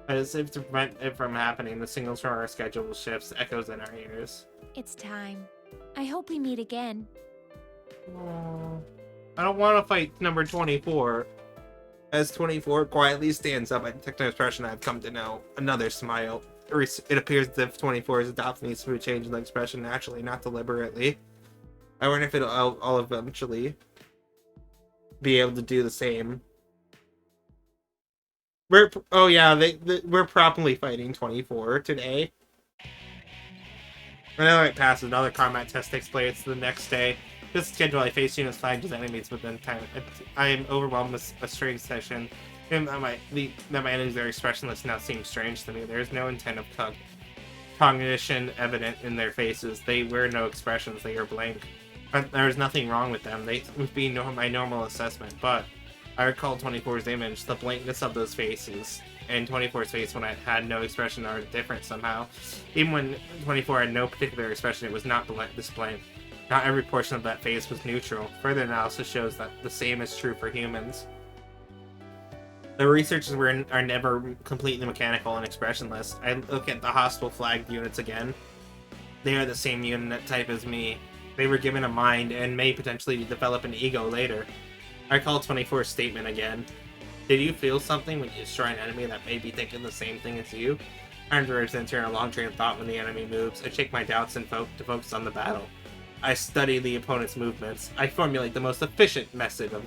As if to prevent it from happening, the signals from our schedule shifts echoes in our ears. It's time. I hope we meet again. Oh, I don't want to fight number 24. As 24 quietly stands up, I detect an expression I've come to know. Another smile. It appears as if 24 is adopting a smooth change in the expression naturally, not deliberately. I wonder if I'll eventually be able to do the same. We're properly fighting 24 today. Another night passes, another combat test takes place the next day. This schedule, I face units flagged as enemies within time. I am overwhelmed with a strange session. And that my enemies are expressionless now seems strange to me. There is no intent of cognition evident in their faces. They wear no expressions. They are blank. There is nothing wrong with them. They would be my normal assessment, but I recall 24's image, the blankness of those faces, and 24's face when it had no expression are different somehow. Even when 24 had no particular expression, it was not this blank. Not every portion of that face was neutral. Further analysis shows that the same is true for humans. The researchers are never completely mechanical and expressionless. I look at the hostile flagged units again. They are the same unit type as me. They were given a mind and may potentially develop an ego later. I call 24's statement again. Did you feel something when you destroy an enemy that may be thinking the same thing as you? I enter a long train of thought when the enemy moves. I shake my doubts and to focus on the battle. I study the opponent's movements. I formulate the most efficient method of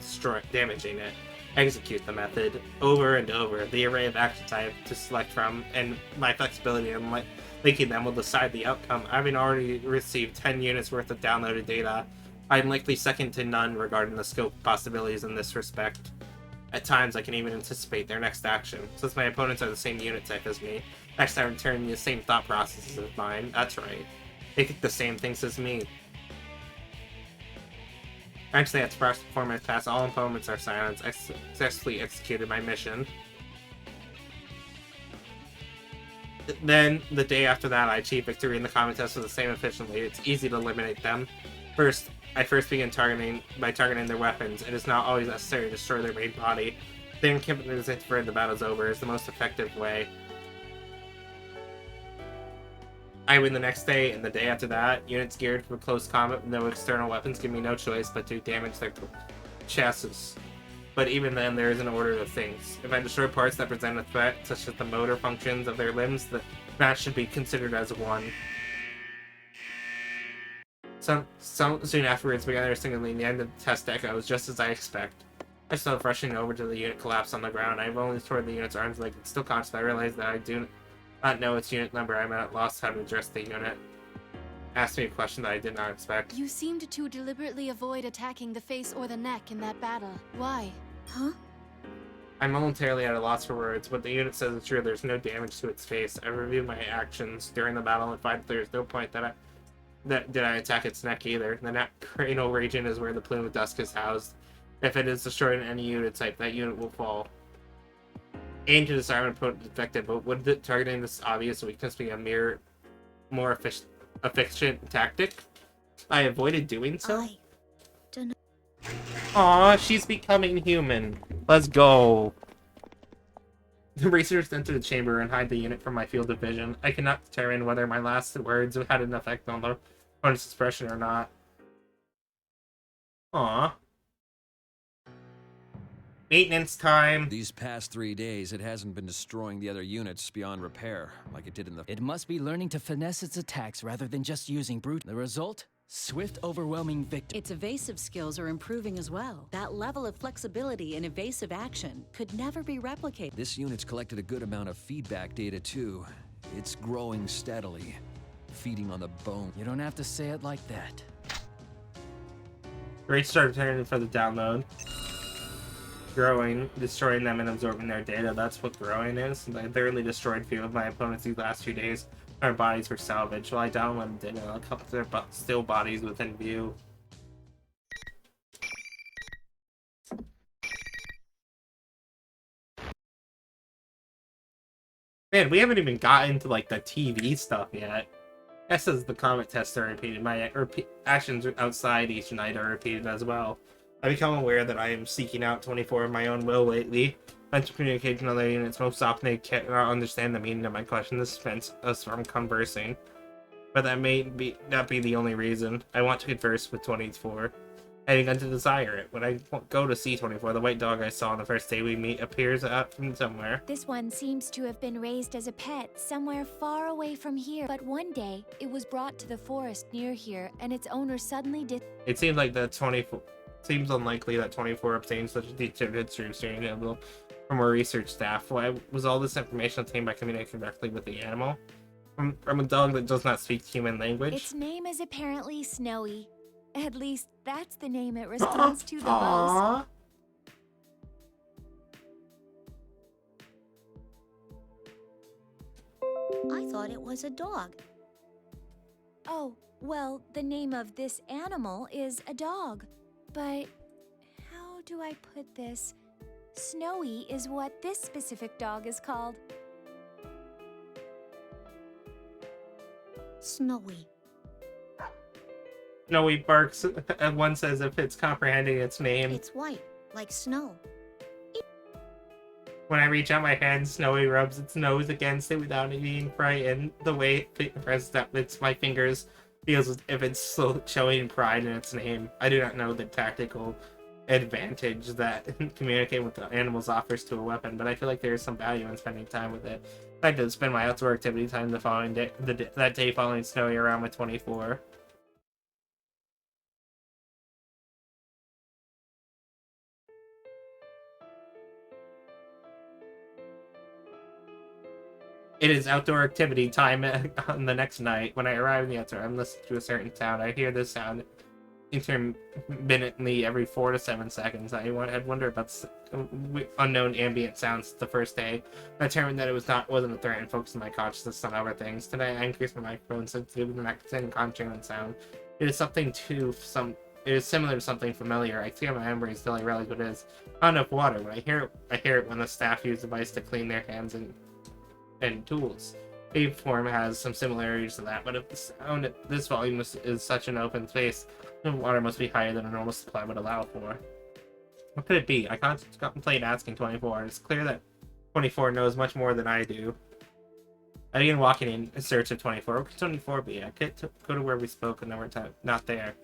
damaging it. Execute the method over and over. The array of action type to select from, and my flexibility in linking them will decide the outcome. Having already received 10 units worth of downloaded data, I'm likely second to none regarding the scope of possibilities in this respect. At times, I can even anticipate their next action. Since my opponents are the same unit type as me, next time return the same thought processes as mine. That's right. They think the same things as me. Eventually, at Sparks performance pass, all opponents are silenced. I successfully executed my mission. Then, the day after that, I achieved victory in the combat test with the same efficiently. It's easy to eliminate them. I first begin targeting their weapons. It is not always necessary to destroy their main body. Then keep resist for the battle's over is the most effective way. I win the next day, and the day after that, units geared for close combat with no external weapons give me no choice but to damage their chassis. But even then, there is an order of things. If I destroy parts that present a threat, such as the motor functions of their limbs, the match should be considered as one. Soon afterwards, began understanding the end of the test deck. I was just as I expect. I started rushing over to the unit collapsed on the ground. I've only destroyed the unit's arms leg. It's still conscious. I realized that I do not know its unit number. I'm at loss how to address the unit. Asked me a question that I did not expect. You seemed to deliberately avoid attacking the face or the neck in that battle. Why? Huh? I'm momentarily at a loss for words. What the unit says is true. There's no damage to its face. I reviewed my actions during the battle and find that there's no point that did I attack its neck either. The neck cranial region is where the plume of dust is housed. If it is destroyed in any unit type, that unit will fall. Aim to disarm an opponent defective, but would targeting this obvious weakness be a more efficient tactic? I avoided doing so? Aw, she's becoming human. Let's go. The researchers enter the chamber and hide the unit from my field of vision. I cannot determine whether my last words had an effect on the opponent's expression or not. Aw. Maintenance time. These past 3 days, it hasn't been destroying the other units beyond repair, like it did in the... It must be learning to finesse its attacks rather than just using brute. The result? Swift, overwhelming victory. Its evasive skills are improving as well. That level of flexibility and evasive action could never be replicated. This unit's collected a good amount of feedback data, too. It's growing steadily, feeding on the bone. You don't have to say it like that. Rates started turning for the download. Growing, destroying them and absorbing their data. That's what growing is. I thoroughly destroyed a few of my opponents these last few days. Our bodies were salvaged. While I downloaded data, a couple of their still bodies within view. Man, we haven't even gotten to like the TV stuff yet. This is the comment test are repeated. My actions outside each night are repeated as well. I become aware that I am seeking out 24 of my own will lately. Mental communication with other units most often they cannot understand the meaning of my question. This prevents us from conversing. But that may not be the only reason. I want to converse with 24. I begun to desire it. When I go to see 24, the white dog I saw on the first day we meet appears up from somewhere. This one seems to have been raised as a pet somewhere far away from here. But one day, it was brought to the forest near here, and its owner suddenly did... It seems like the 24... Seems unlikely that 24 obtained such a detailed history from our research staff. Why was all this information obtained by communicating directly with the animal? From a dog that does not speak human language? Its name is apparently Snowy. At least, that's the name it responds to the most. I thought it was a dog. Oh, well, the name of this animal is a dog. But how do I put this? Snowy is what this specific dog is called. Snowy. Snowy barks at once as if it's comprehending its name. It's white, like snow. When I reach out my hand, Snowy rubs its nose against it without being frightened. The way it presses up my fingers feels as if it's showing pride in its name. I do not know the tactical advantage that communicating with the animals offers to a weapon, but I feel like there is some value in spending time with it. I did spend my outdoor activity time the following day, that day following Snowy around with 24. It is outdoor activity time on the next night. When I arrive in the outdoor, I'm listening to a certain sound. I hear this sound intermittently every 4 to 7 seconds. I had wondered about unknown ambient sounds the first day. I determined that it wasn't a threat and focused my consciousness on other things. Today, I increased my microphone sensitivity to max and content sound. It is similar to something familiar. I see on my memory still I realize what it is. Not enough water. When I hear it when the staff use a device to clean their hands and tools. Waveform has some similarities to that, but if the sound at this volume is such an open space, the water must be higher than a normal supply would allow for. What could it be? I contemplate asking 24. It's clear that 24 knows much more than I do. I begin walking in search of 24. Where could 24 be? I could go to where we spoke and then we're not there.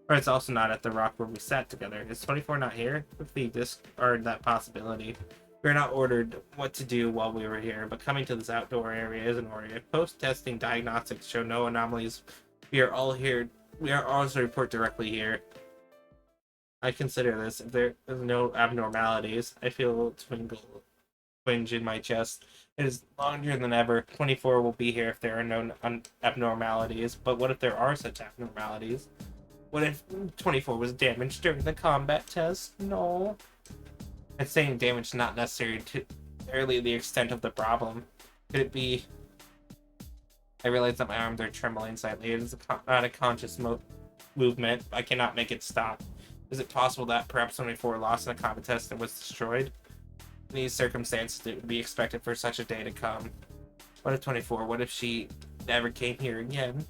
Or it's also not at the rock where we sat together. Is 24 not here? Quickly discard that possibility. We were not ordered what to do while we were here, but coming to this outdoor area is an order. If post-testing diagnostics show no anomalies, we are all here. We are also report directly here. I consider this. If there is no abnormalities, I feel a twinge in my chest. It is longer than ever. 24 will be here if there are no abnormalities, but what if there are such abnormalities? What if 24 was damaged during the combat test? No. And saying damage is not necessarily the extent of the problem. Could it be... I realize that my arms are trembling slightly. It is not a conscious movement. I cannot make it stop. Is it possible that perhaps 24 lost in a combat test and was destroyed? In these circumstances, it would be expected for such a day to come. What if 24? What if she never came here again?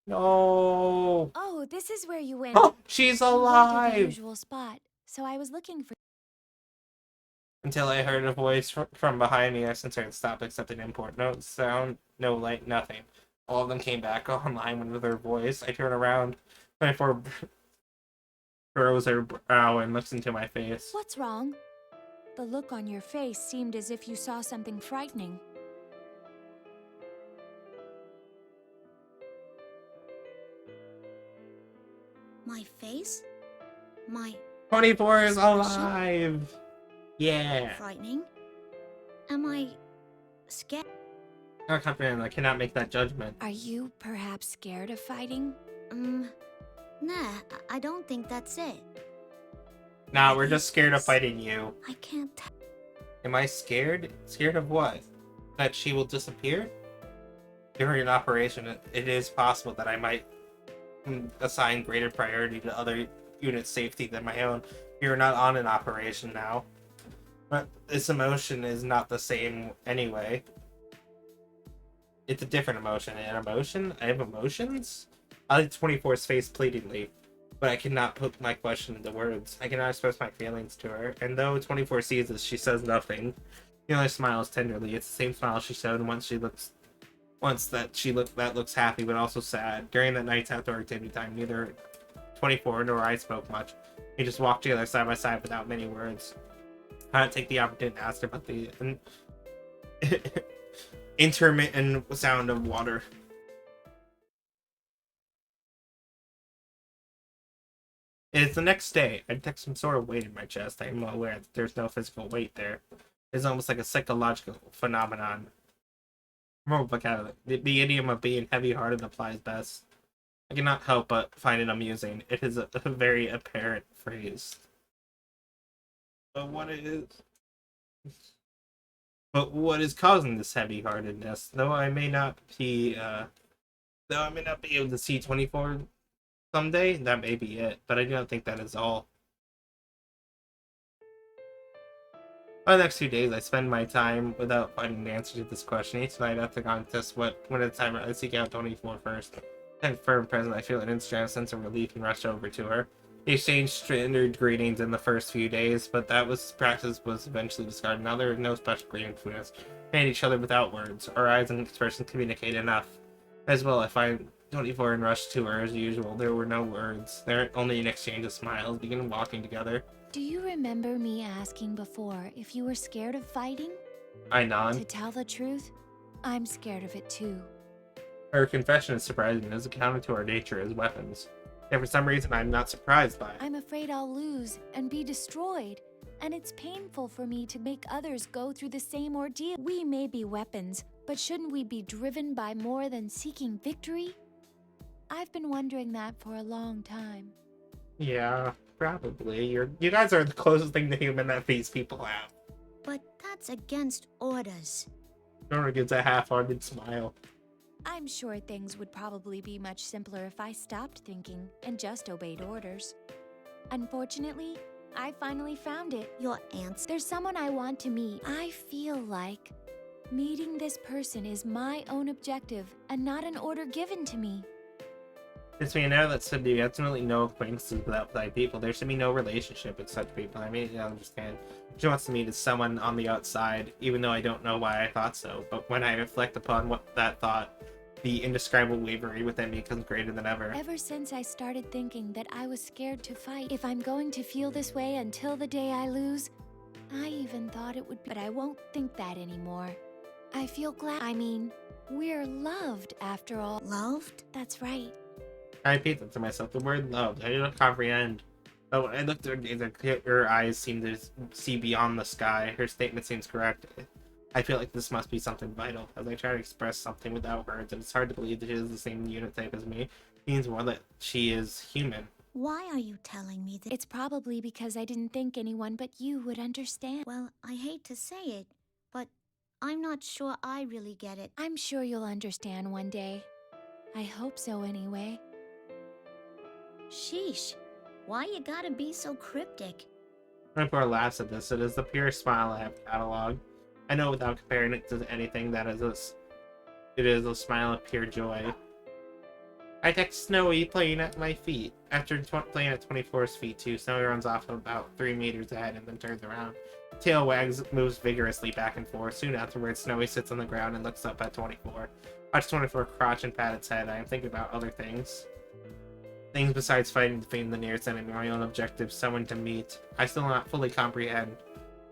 No. Oh, this is where you went. Oh, she's You went to the alive. usual spot, so I was looking for. Until I heard a voice from behind me. I sensed stop accepting import. No sound, no light, nothing. All of them came back online with their voice. I turn around. 24 furrows her brow and looks into my face. What's wrong? The look on your face seemed as if you saw something frightening. My face? My... 24 is alive! Yeah. Frightening? Am I... scared? Not confident. I cannot make that judgment. Are you perhaps scared of fighting? Nah, I don't think that's it. Nah, we're just scared of fighting you. I can't tell. Am I scared? Scared of what? That she will disappear? During an operation, it is possible that I might assign greater priority to other units' safety than my own. We are not on an operation now. But this emotion is not the same anyway. It's a different emotion. An emotion? I have emotions? I like 24's face pleadingly, but I cannot put my question into words. I cannot express my feelings to her, and though 24 sees this, she says nothing. She only smiles tenderly. It's the same smile she showed that looks happy but also sad. During that night's outdoor activity time, neither 24 nor I spoke much. We just walked together side by side without many words. I had to take the opportunity to ask her about the intermittent sound of water. It's the next day. I detect some sort of weight in my chest. I am aware that there's no physical weight there. It's almost like a psychological phenomenon. More vocabulary. The idiom of being heavy-hearted applies best. I cannot help but find it amusing. It is a very apparent phrase. But what is causing this heavy-heartedness? Though I may not be able to see 24 someday, that may be it, but I do not think that is all. For the next few days, I spend my time without finding an answer to this question. Each night after the contest, one at a time, I seek out 24 first. And firm present, I feel an instant sense of relief and rush over to her. We exchanged standard greetings in the first few days, but practice was eventually discarded. Now there is no special greeting between us. We hate each other without words. Our eyes and expressions communicate enough. As well, I find 24 and rushed to her as usual. There were no words. There only an exchange of smiles. Began walking together. Do you remember me asking before if you were scared of fighting? I nod. To tell the truth, I'm scared of it too. Her confession is surprising as accounted to our nature as weapons. And for some reason, I'm not surprised by it. I'm afraid I'll lose and be destroyed, and it's painful for me to make others go through the same ordeal. We may be weapons, but shouldn't we be driven by more than seeking victory? I've been wondering that for a long time. Yeah, probably. You guys are the closest thing to human that these people have. But that's against orders. Nora gives a half-hearted smile. I'm sure things would probably be much simpler if I stopped thinking and just obeyed orders. Unfortunately, I finally found it. Your answer? There's someone I want to meet. I feel like meeting this person is my own objective and not an order given to me. It's me now that should be absolutely no acquaintances with outside people. There should be no relationship with such people. I mean, I understand. She wants to meet as someone on the outside, even though I don't know why I thought so. But when I reflect upon what that thought, the indescribable wavery within me becomes greater than ever. Ever since I started thinking that I was scared to fight, if I'm going to feel this way until the day I lose, I even thought it would be. But I won't think that anymore. I feel glad. I mean, we're loved after all. Loved? That's right. I repeat that to myself. The word loved. I don't comprehend. But when I looked at her eyes seemed to see beyond the sky. Her statement seems correct. I feel like this must be something vital. As I try to express something without words, and it's hard to believe that she is the same unit type as me. It means more that she is human. Why are you telling me that? It's probably because I didn't think anyone but you would understand. Well, I hate to say it, but I'm not sure I really get it. I'm sure you'll understand one day. I hope so anyway. Sheesh. Why you gotta be so cryptic? My poor laughs at this. It is the purest smile I have cataloged. I know without comparing it to anything that it is a smile of pure joy. I text Snowy playing at my feet. After playing at 24's feet too, Snowy runs off about 3 meters ahead and then turns around. Tail wags, moves vigorously back and forth. Soon afterwards, Snowy sits on the ground and looks up at 24. Watch 24 crouch and pat its head. I am thinking about other things. Things besides fighting to defeat the nearest enemy, my own objective, someone to meet. I still not fully comprehend.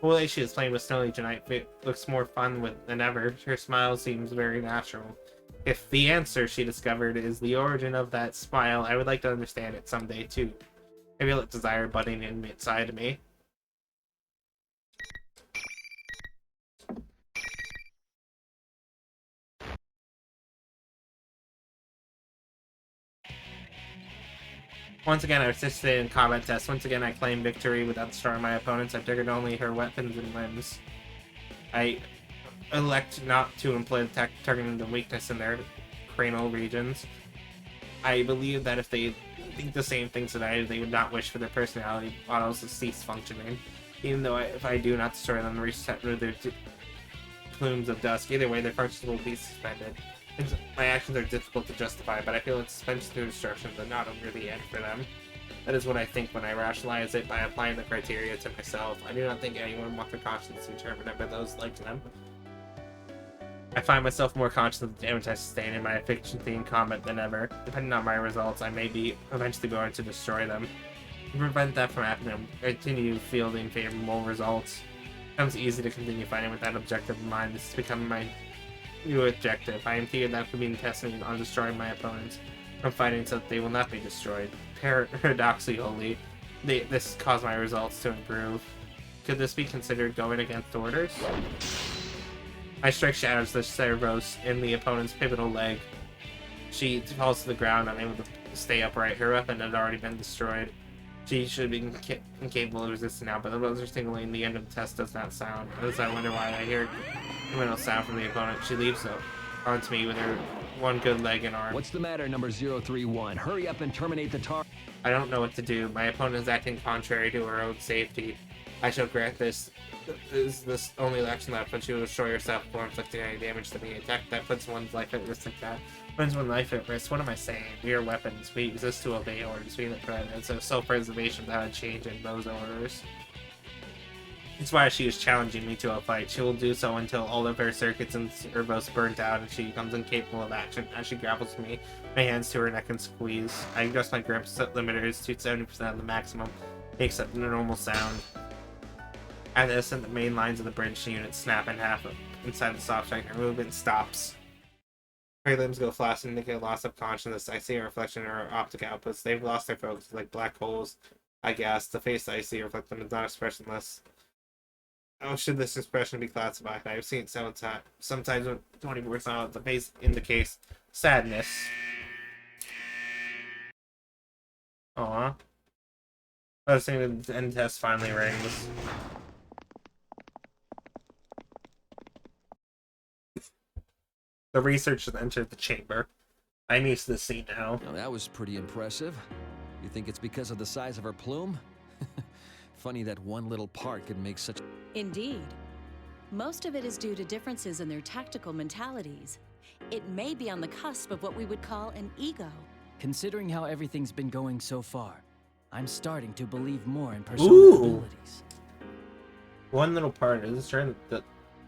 The way she is playing with Snowy tonight looks more fun than ever. Her smile seems very natural. If the answer she discovered is the origin of that smile, I would like to understand it someday too. I feel a desire budding inside of me. Once again, I participated in combat tests. Once again, I claimed victory without destroying my opponents. I triggered only her weapons and limbs. I elect not to employ the targeting the weakness in their cranial regions. I believe that if they think the same things that I do, they would not wish for their personality models to cease functioning. Even though if I do not destroy them and reset their plumes of dust, either way, their functions will be suspended. My actions are difficult to justify, but I feel that suspension through destruction is not over the end for them. That is what I think when I rationalize it by applying the criteria to myself. I do not think anyone wants their conscience determined by those like them. I find myself more conscious of the damage I sustain in my efficiency in combat than ever. Depending on my results, I may be eventually going to destroy them. To prevent that from happening, I continue fielding favorable results. It becomes easy to continue fighting with that objective in mind. This is becoming my new objective. I am here that for being tested on destroying my opponents from fighting so that they will not be destroyed. Paradoxically, this caused my results to improve. Could this be considered going against orders? My strike shatters the servos in the opponent's pivotal leg. She falls to the ground, unable to stay upright. Her weapon had already been destroyed. She should be incapable of resisting now, but the buzzer signaling the end of the test does not sound. As I wonder why I hear no sound from the opponent. She leaps up onto me with her one good leg and arm. What's the matter, number 031? Hurry up and terminate the target. I don't know what to do. My opponent is acting contrary to her own safety. I shall grant this. Is this only action left, but she will destroy herself before inflicting any damage to me. Attack that puts one's life at risk like that. Puts one's life at risk. What am I saying? We are weapons. We exist to obey orders. We it's a self-preservation without a change in those orders. That's why she is challenging me to a fight. She will do so until all of her circuits and servos burnt out and she becomes incapable of action. As she grapples me, my hands to her neck and squeeze. I adjust my grip limiters to 70% of the maximum, makes up the normal sound. At this, the main lines of the British unit snap in half inside the soft strike. Her movement stops. Her limbs go flaccid and indicate loss of consciousness. I see a reflection in her optic outputs. They've lost their focus like black holes. I guess the face I see reflect them is not expressionless. How should this expression be classified? I've seen it sometimes when 24 silence, the face indicates sadness. Aw. I was thinking the end test finally rings. The researchers entered the chamber. I'm used to the scene now. Well, that was pretty impressive. You think it's because of the size of her plume? Funny that one little part could make such... Indeed. Most of it is due to differences in their tactical mentalities. It may be on the cusp of what we would call an ego. Considering how everything's been going so far, I'm starting to believe more in personal abilities. One little part is turn the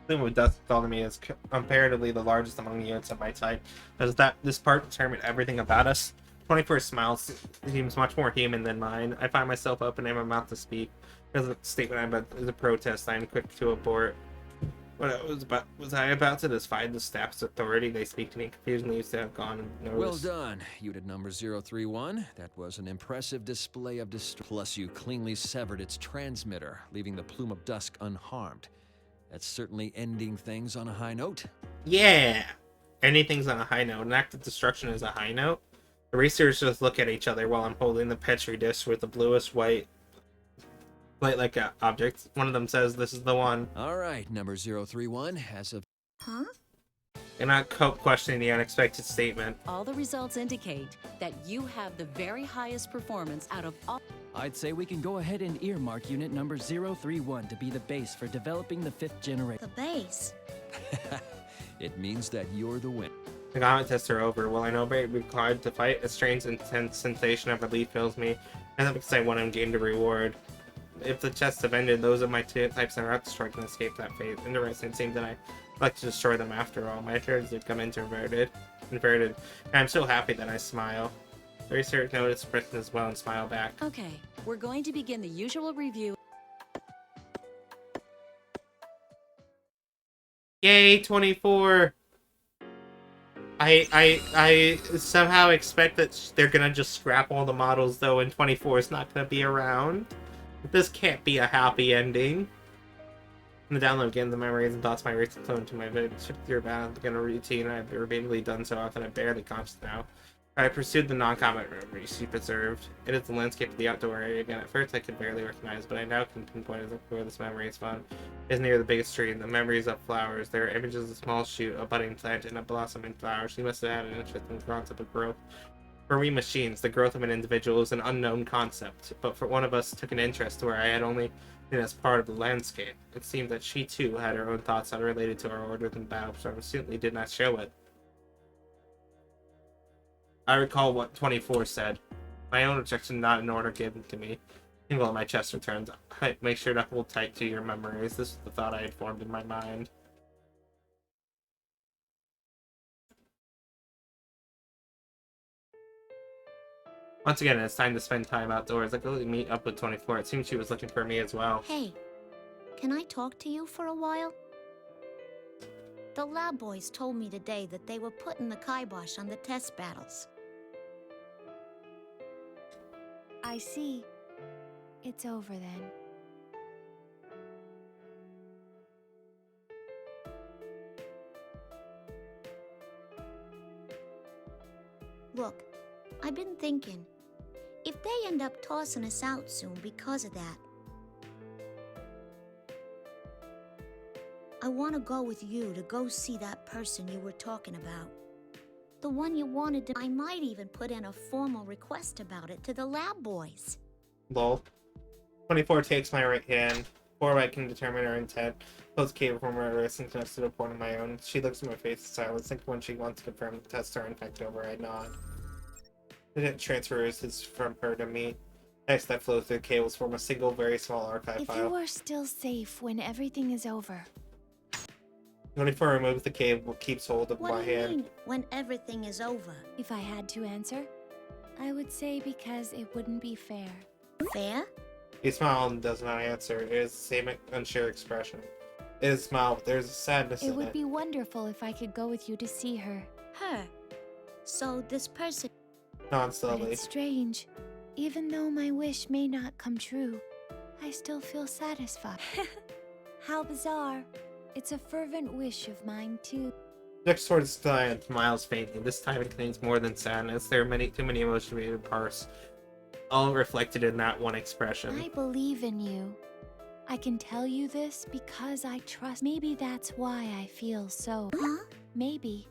thing with Dust to me is comparatively the largest among the units of my type. Does that this part determine everything about us? 24 smiles seems much more human than mine. I find myself opening my mouth to speak. As a statement is a protest, I am quick to abort. What was I about to defy the staff's authority? They speak to me confusingly used to have gone unnoticed. Well done, unit number 031. That was an impressive display of Plus you cleanly severed its transmitter, leaving the Plume of Dusk unharmed. That's certainly ending things on a high note. Yeah! Anything's on a high note. An act of destruction is a high note. The researchers just look at each other while I'm holding the Petri dish with the bluest white light-like object. One of them says, "This is the one." All right, number 031 has a... Huh? I'm not questioning the unexpected statement. All the results indicate that you have the very highest performance out of all... I'd say we can go ahead and earmark unit number 031 to be the base for developing the 5th generation. The base? It means that you're the winner. The combat tests are over. Will I know be required to fight? A strange, intense sensation of relief fills me, and because I want him gained a reward. If the tests have ended, those of my two types are not destroyed can escape that fate. Interesting, it seems that I like to destroy them after all. My fears have become inverted. And I'm so happy that I smile. The research notice expression as well and smile back. Okay, we're going to begin the usual review. Yay, 24! I somehow expect that they're gonna just scrap all the models though, and 24 is not gonna be around. This can't be a happy ending. In the download again, the memories and thoughts my race clone to my vivid your battle begin a routine. I've repeatedly done so often I'm barely conscious now. I pursued the non-combat memories she preserved. It is the landscape of the outdoor area again. At first I could barely recognize, but I now can pinpoint where this memory is found. It is near the biggest tree. The memories of flowers. There are images of a small shoot, a budding plant, and a blossoming flower. She must have had an interest in the concept of growth. For we machines, the growth of an individual is an unknown concept, but for one of us took an interest where I had only been as part of the landscape. It seemed that she too had her own thoughts unrelated to our orders and battle, so I simply did not show it. I recall what 24 said. My own objection not an order given to me. Tingle in my chest returns. I make sure to hold tight to your memories. This is the thought I had formed in my mind. Once again, it's time to spend time outdoors. I could meet up with 24. It seems she was looking for me as well. Hey, can I talk to you for a while? The lab boys told me today that they were putting the kibosh on the test battles. I see. It's over then. Look, I've been thinking. If they end up tossing us out soon because of that, I want to go with you to go see that person you were talking about. The one you wanted to... I might even put in a formal request about it to the lab boys. Lol. 24 takes my right hand. Before I can determine her intent, pulls cable from her wrist and connects to the point of my own. She looks at my face in silence, thinking when she wants to confirm the tests are in fact over, I nod. The transfers is from her to me. Next, that flows through the cables form a single, very small archive If file. you are still safe when everything is over. 24 removes the cable, keeps hold of my What do you hand. mean, when everything is over? If I had to answer, I would say because it wouldn't be fair. Fair? He smiles and does not answer. It is the same unsure expression. It is a smile, but there's a sadness It in would it. be wonderful if I could go with you to see her. Her? So this person... But Non-slowly. it's strange. Even though my wish may not come true, I still feel satisfied. How bizarre. It's a fervent wish of mine, too. Next towards science, Miles fainting. This time it contains more than sadness. There are too many emotional parts, all reflected in that one expression. I believe in you. I can tell you this because I trust. Maybe that's why I feel so. Huh? Maybe.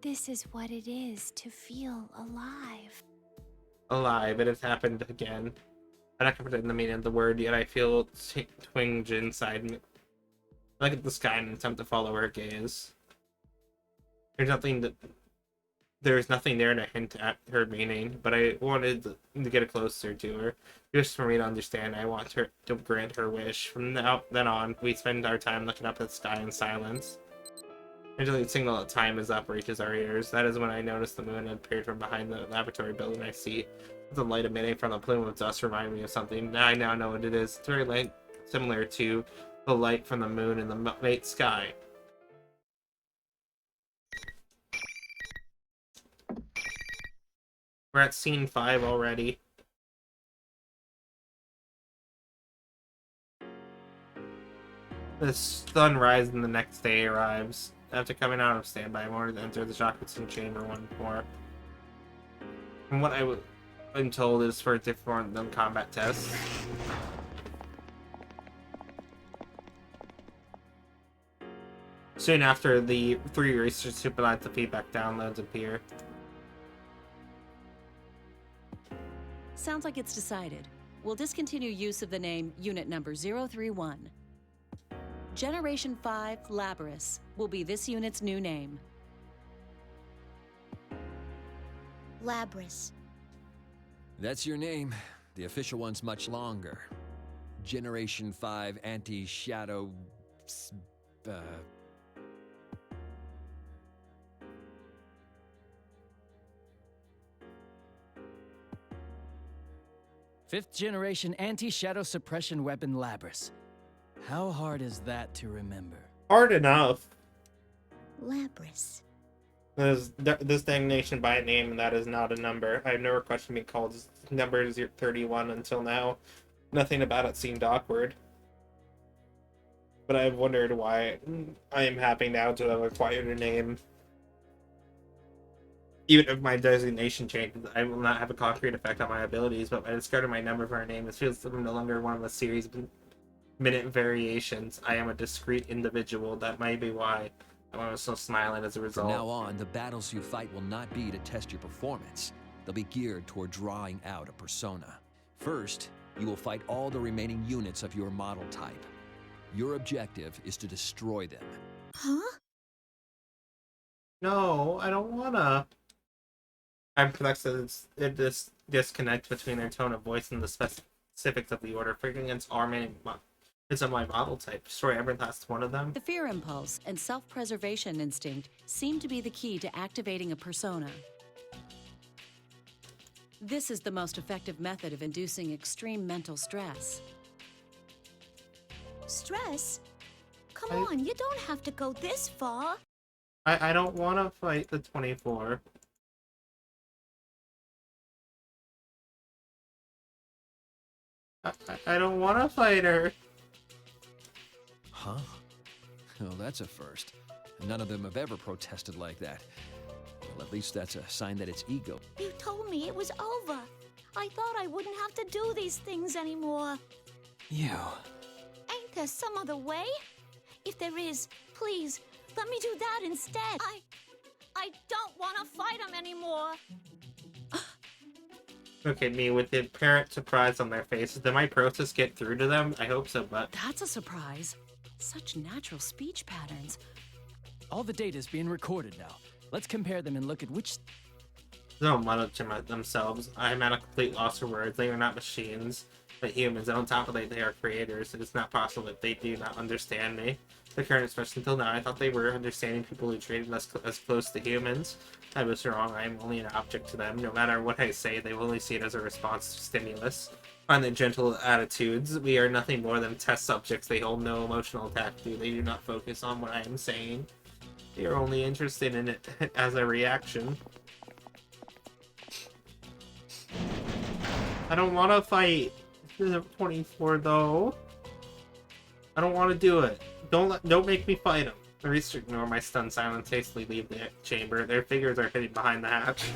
This is what it is to feel alive. Alive, it has happened again. I'm not confident in the meaning of the word, yet I feel twinge inside me. I look at the sky and attempt to follow her gaze. There's nothing there to hint at her meaning, but I wanted to get closer to her. Just for me to understand, I want her to grant her wish. From then on, we spend our time looking up at the sky in silence. Until the signal that time is up reaches our ears. That is when I notice the moon appeared from behind the laboratory building I see. The light emitting from the plume of dust reminded me of something. I now know what it is. It's very light, similar to the light from the moon in the night sky. We're at scene 5 already. The sun rises and the next day arrives. After coming out of standby, I'm ordered to enter the shotgun chamber once more. From what I'm told is for different than combat tests. Soon after, the 3 research supplies the feedback downloads appear. Sounds like it's decided. We'll discontinue use of the name Unit Number 031. Generation 5 Labyrs will be this unit's new name. Labyrs. That's your name. The official one's much longer. Generation 5 Anti-Shadow... Fifth generation anti-shadow suppression weapon Labyrs. How hard is that to remember? Hard enough. Labyrs. There's this designation by name, and that is not a number. I've never questioned being called number 31 until now. Nothing about it seemed awkward. But I've wondered why I am happy now to have acquired a name. Even if my designation changes, I will not have a concrete effect on my abilities, but by discarding my number for a name, it feels I'm no longer one of a series of minute variations. I am a discrete individual. That might be why I'm so smiling as a result. From now on, the battles you fight will not be to test your performance. They'll be geared toward drawing out a persona. First, you will fight all the remaining units of your model type. Your objective is to destroy them. Huh? No, I don't wanna. I'm perplexed at this disconnect between their tone of voice and the specifics of the order. Fighting against our main is of my model type. Destroy every last one of them. The fear impulse and self-preservation instinct seem to be the key to activating a persona. This is the most effective method of inducing extreme mental stress. Stress? Come on, you don't have to go this far. I don't want to fight the 24. I don't want to fight her. Huh? Well, that's a first. None of them have ever protested like that. Well, at least that's a sign that it's ego. You told me it was over. I thought I wouldn't have to do these things anymore. You. Ain't there some other way? If there is, please, let me do that instead. I don't want to fight him anymore. Look at me with the apparent surprise on their faces. Did my process get through to them? I hope so, but... That's a surprise. Such natural speech patterns. All the data's being recorded now. Let's compare them and look at which... They don't muddle themselves. I am at a complete loss for words. They are not machines, but humans. And on top of that, they are creators. It is not possible that they do not understand me. The current expression until now, I thought they were understanding people who treated us as close to humans. I was wrong. I am only an object to them. No matter what I say, they will only see it as a response to stimulus. Find the gentle attitudes. We are nothing more than test subjects. They hold no emotional tact. They do not focus on what I am saying. They are only interested in it as a reaction. I don't want to fight the 24 though. I don't want to do it. Don't make me fight him. The Reese ignore my stunned silence, hastily leave the chamber. Their figures are hidden behind the hatch.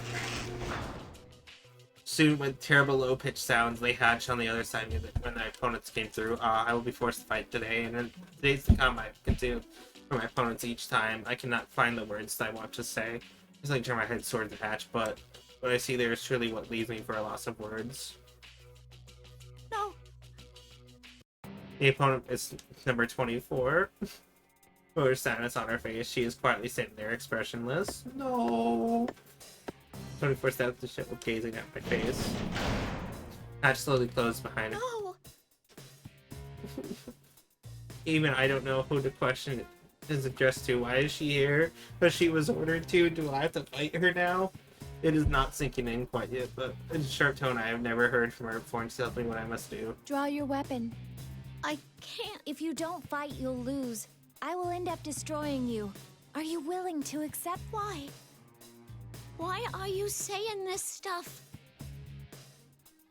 Soon, with terrible low-pitched sounds, they hatched on the other side of me when my opponents came through. I will be forced to fight today, and in days to come, I continue for my opponents each time. I cannot find the words I want to say. It's like turn my head towards the hatch, but what I see there is truly what leaves me for a loss of words. No. The opponent is number 24. With her sadness on her face, she is quietly sitting there, expressionless. No. 24 steps to shit with gazing at my face. Hatch slowly closed behind her. No. Even I don't know who to question it is addressed to. Why is she here? But she was ordered to. Do I have to fight her now? It is not sinking in quite yet, but in a sharp tone I have never heard from her before and tells me what I must do. Draw your weapon. I can't. If you don't fight, you'll lose. I will end up destroying you. Are you willing to accept? Why? Why are you saying this stuff?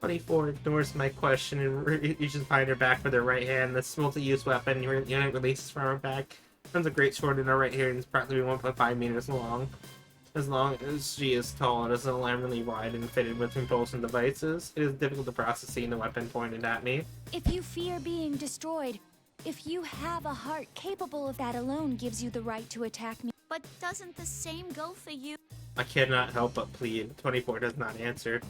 24 ignores my question and reaches behind her back with her right hand. This multi-use weapon unit releases from her back. Comes a great sword in her right hand and is approximately 1.5 meters long. As long as she is tall, it is alarmingly wide and fitted with propulsion devices. It is difficult to process seeing the weapon pointed at me. If you fear being destroyed, if you have a heart capable of that alone gives you the right to attack me. But doesn't the same go for you? I cannot help but plead. 24 does not answer.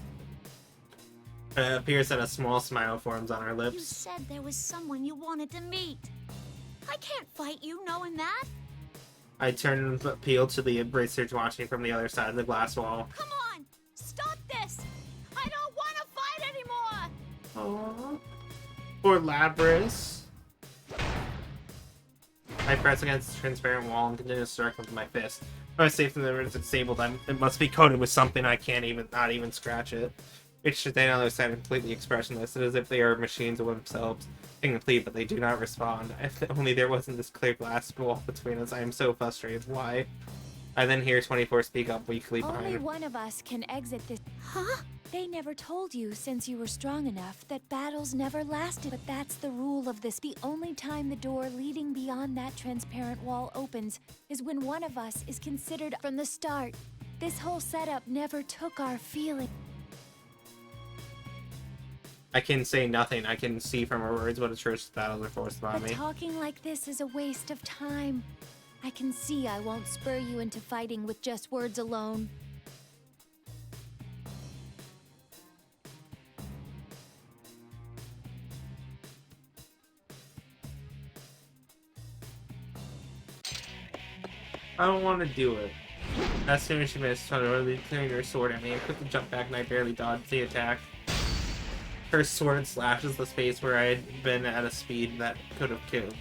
It appears that a small smile forms on her lips. You said there was someone you wanted to meet. I can't fight you knowing that. I turn and appeal to the embracers watching from the other side of the glass wall. Come on! Stop this! I don't want to fight anymore! Aww. Poor Labyrs. I press against the transparent wall and continue to circle with my fist. My safety limit is disabled. It must be coated with something I can't not even scratch it. It's just on the other side completely expressionless. It is as if they are machines of themselves, incomplete, but they do not respond. If only there wasn't this clear glass wall between us. I am so frustrated. Why? I then hear 24 speak up weakly behind Only her. one of us can exit this. Huh? They never told you, since you were strong enough, that battles never lasted. But that's the rule of this. The only time the door leading beyond that transparent wall opens is when one of us is considered from the start. This whole setup never took our feeling. I can say nothing. I can see from her words what atrocious battles are forced upon But me. talking like this is a waste of time. I can see I won't spur you into fighting with just words alone. I don't want to do it. As soon as she missed, totally clearing her sword at me, I quickly jumped back and I barely dodged the attack. Her sword slashes the space where I had been at a speed that could have killed.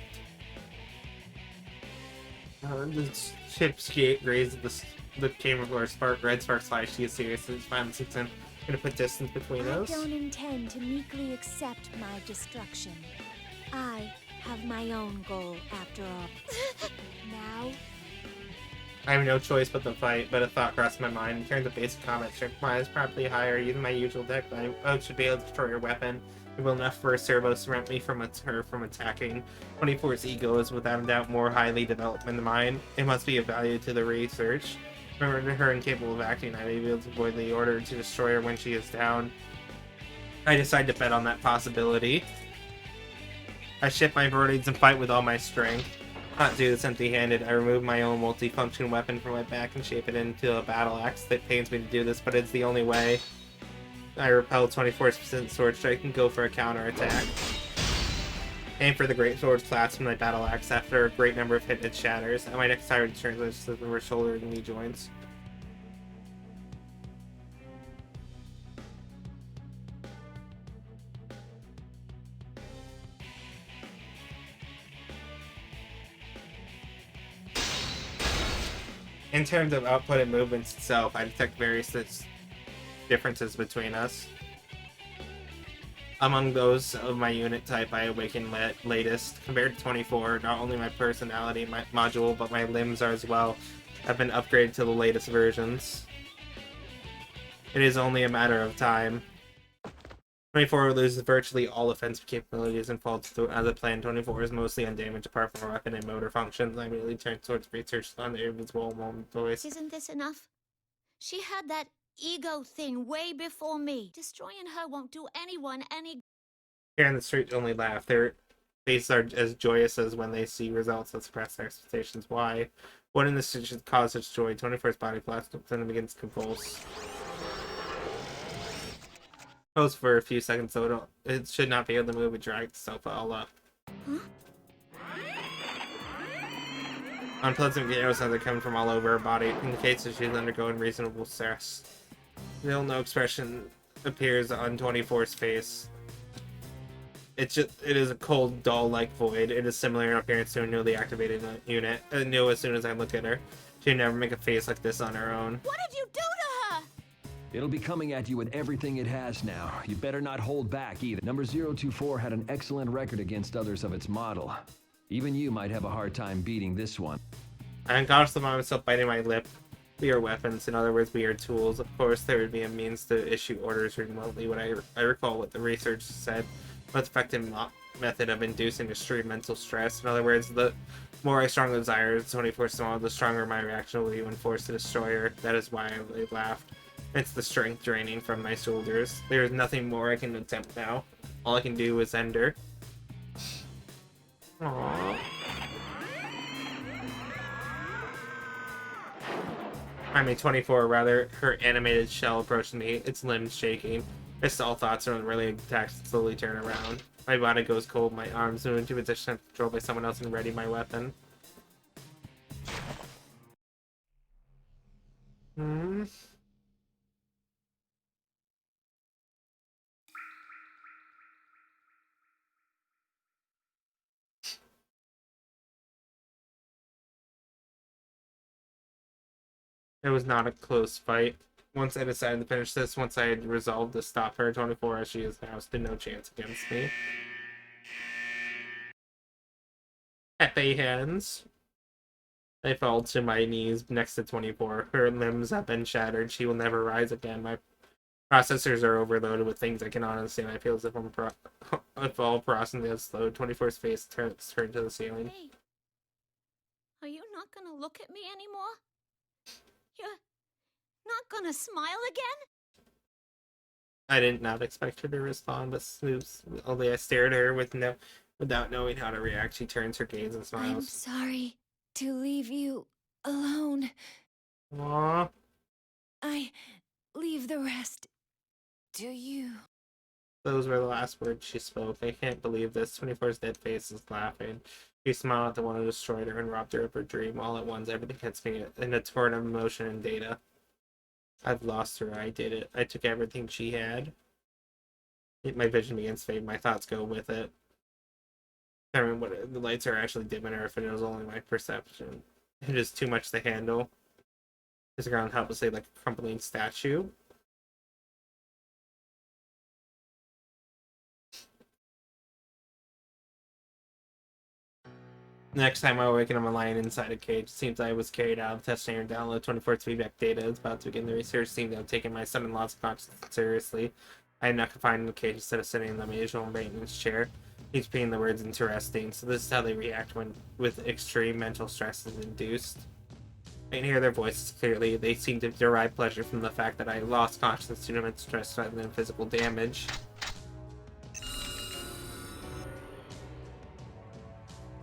The chips grazed the chamber floor. Red sparks fly. She is serious. It's finally sinks in. Gonna put distance between I us. don't intend to meekly accept my destruction. I have my own goal, after all. Now, I have no choice but to fight, but a thought crossed my mind. In terms of basic combat strength, mine is probably higher. Using my usual deck, I should be able to destroy her weapon. It will enough for a servo to prevent me from attacking. 24's ego is without a doubt more highly developed than mine. It must be of value to the research. Remember her incapable of acting, I may be able to avoid the order to destroy her when she is down. I decide to bet on that possibility. I shift my verdigs and fight with all my strength. Not do this empty-handed. I remove my own multi-function weapon from my back and shape it into a battle axe. That pains me to do this, but it's the only way. I repel 24% sword strike and go for a counter-attack. Aim for the great sword clasp from my battle axe. After a great number of hits, it shatters. My next time turns to her shoulder and knee joints. In terms of output and movements itself, I detect various differences between us. Among those of my unit type, I awaken latest. Compared to 24, not only my personality module, but my limbs are as well, have been upgraded to the latest versions. It is only a matter of time. 24 loses virtually all offensive capabilities and falls through as a plan. 24 is mostly undamaged apart from weapon and motor functions. I immediately turned towards research on the invisible moment voice. Isn't this enough? She had that ego thing way before me. Destroying her won't do anyone any. Here in the street only laugh. Their faces are as joyous as when they see results that surpass their expectations. Why? What in this should cause such joy? 24's body collapses and begins to convulse. Pose for a few seconds, so it should not be able to move. It drags itself all up. Huh? Unpleasant video sounds are coming from all over her body. It indicates that she's undergoing reasonable stress. Still no expression appears on 24's face. It is a cold, dull-like void. It is similar in appearance to a newly activated unit. I knew as soon as I looked at her. She'd never make a face like this on her own. What did you do to her? It'll be coming at you with everything it has now. You better not hold back either. Number 024 had an excellent record against others of its model. Even you might have a hard time beating this one. I unconsciously found myself biting my lip. We are weapons, in other words, we are tools. Of course, there would be a means to issue orders remotely. What I recall what the research said. Most effective method of inducing extreme mental stress. In other words, the more I strongly desire 24 small, the stronger my reaction will be when forced to destroy her. That is why I laughed. It's the strength draining from my shoulders. There is nothing more I can attempt now. All I can do is end her. Aww. I mean, 24, rather, her animated shell approached me, its limbs shaking. Missed all thoughts on really attacks and slowly turn around. My body goes cold, my arms move into a position controlled by someone else and ready my weapon. It was not a close fight. Once I decided to finish this, once I had resolved to stop her, 24 as she is now, stood no chance against me. Pepe hands. I fell to my knees next to 24. Her limbs have been shattered. She will never rise again. My processors are overloaded with things I cannot understand. I feel as if if all processing is slowed. 24's face turned to the ceiling. Hey, are you not gonna look at me anymore? You're not gonna smile again? I did not expect her to respond, but only I stared at her without knowing how to react. She turns her gaze and smiles. I'm sorry to leave you alone. Aww. I leave the rest to you. Those were the last words she spoke. I can't believe this. 24's dead face is laughing. She smiled at the one who destroyed her and robbed her of her dream. All at once, everything hits me in a torrent of emotion and data. I've lost her. I did it. I took everything she had. My vision begins to fade. My thoughts go with it. I don't know what the lights are actually dimming, or if it was only my perception. It is too much to handle. It's ground helplessly like a crumbling statue. Next time I awaken, I'm lying inside a cage. It seems I was carried out of testing and download 24's feedback data. It's about to begin. The research seemed to have taken my son-in-law's conscience seriously. I am not confined in the cage instead of sitting in the usual maintenance chair. He's repeating the words interesting. So this is how they react when with extreme mental stress is induced. I can hear their voices clearly. They seem to derive pleasure from the fact that I lost consciousness due to mental stress rather than physical damage.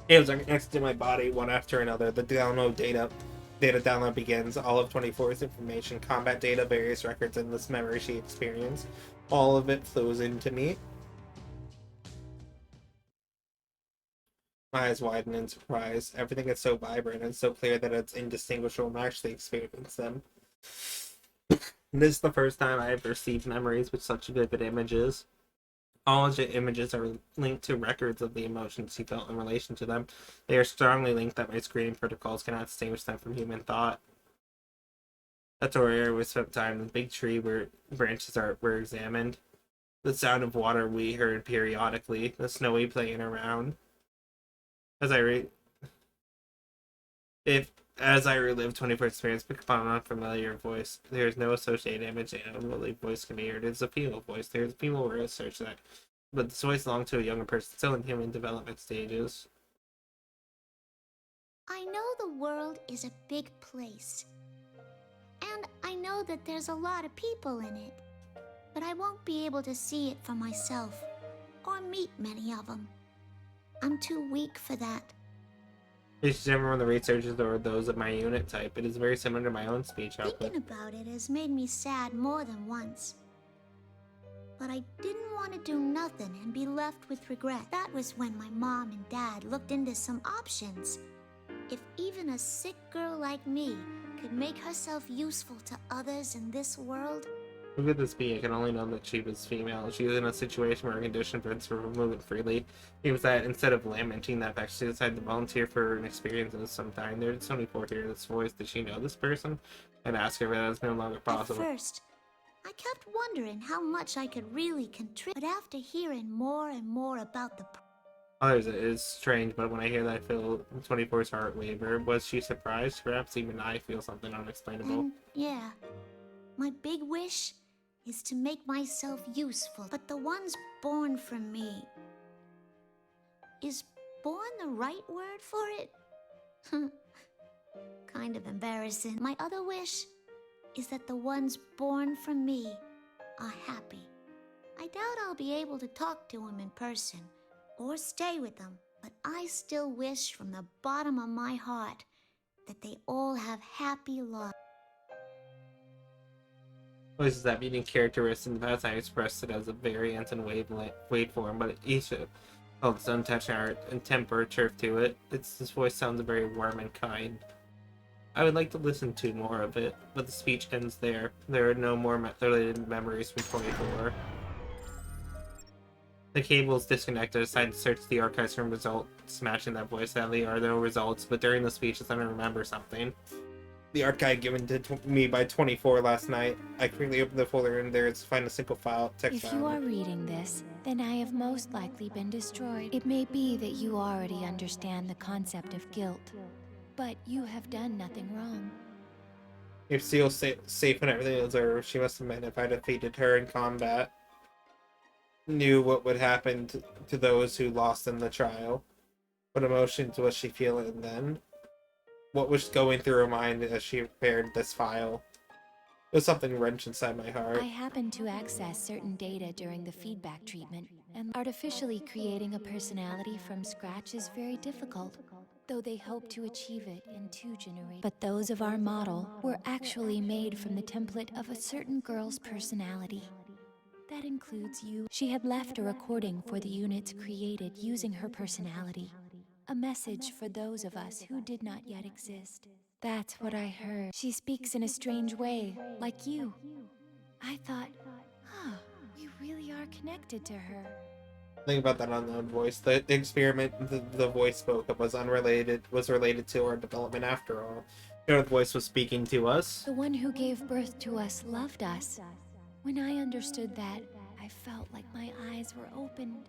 It was next to my body, one after another. The download data download begins. All of 24's information, combat data, various records, and this memory she experienced. All of it flows into me. My eyes widen in surprise. Everything is so vibrant and so clear that it's indistinguishable. I'm actually experiencing them. This is the first time I have received memories with such vivid images. All of the images are linked to records of the emotions he felt in relation to them. They are strongly linked that my screening protocols cannot distinguish them from human thought. That's where we spent time. The big tree where branches were examined. The sound of water we heard periodically. The snowy playing around. As I read... If As I relive 24 experience, pick up on an unfamiliar voice. There is no associated image, and a familiar voice can be heard. It's a female voice. There is a female research that, but this voice belongs to a younger person still in human development stages. I know the world is a big place. And I know that there's a lot of people in it. But I won't be able to see it for myself, or meet many of them. I'm too weak for that. It's everyone the researchers or those of my unit type. It is very similar to my own speech output. Thinking about it has made me sad more than once. But I didn't want to do nothing and be left with regret. That was when my mom and dad looked into some options. If even a sick girl like me could make herself useful to others in this world. Who could this be? I can only know that she was female. She was in a situation where her condition prevents her from moving freely. It was that instead of lamenting that fact, she decided to volunteer for an experience of some kind. There's 24 here. This voice, did she know this person? And ask her if that is no longer possible. At first, I kept wondering how much I could really contribute. But after hearing more and more about the Others, it is strange, but when I hear that, I feel 24's heart waver. Was she surprised? Perhaps even I feel something unexplainable. And yeah, my big wish is to make myself useful. But the ones born from me... Is born the right word for it? Kind of embarrassing. My other wish is that the ones born from me are happy. I doubt I'll be able to talk to them in person or stay with them, but I still wish from the bottom of my heart that they all have happy lives. Voices that meaning characteristics in the past, I expressed it as a variant and waveform, but each held its own touch art and temperature to it. This voice sounds very warm and kind. I would like to listen to more of it, but the speech ends there. There are no more related memories from 24. The cable is disconnected. I decided to search the archives for results matching that voice. Sadly, there are no results, but during the speech, I remember something. The archive given to me by 24 last night. I quickly opened the folder and there is find a single file, text If file. you are reading this, then I have most likely been destroyed. It may be that you already understand the concept of guilt, but you have done nothing wrong. If Seal safe and everything is over, she must have meant if I defeated her in combat. Knew what would happen to those who lost in the trial. What emotions was she feeling then? What was going through her mind as she prepared this file? There was something wrenched inside my heart. I happened to access certain data during the feedback treatment, and artificially creating a personality from scratch is very difficult, though they hope to achieve it in 2 generations. But those of our model were actually made from the template of a certain girl's personality. That includes you. She had left a recording for the units created using her personality. A message for those of us who did not yet exist. That's what I heard. She speaks in a strange way, like you. I thought, we really are connected to her. Think about that unknown voice. The experiment the voice spoke of was related to our development after all. The voice was speaking to us. The one who gave birth to us loved us. When I understood that, I felt like my eyes were opened.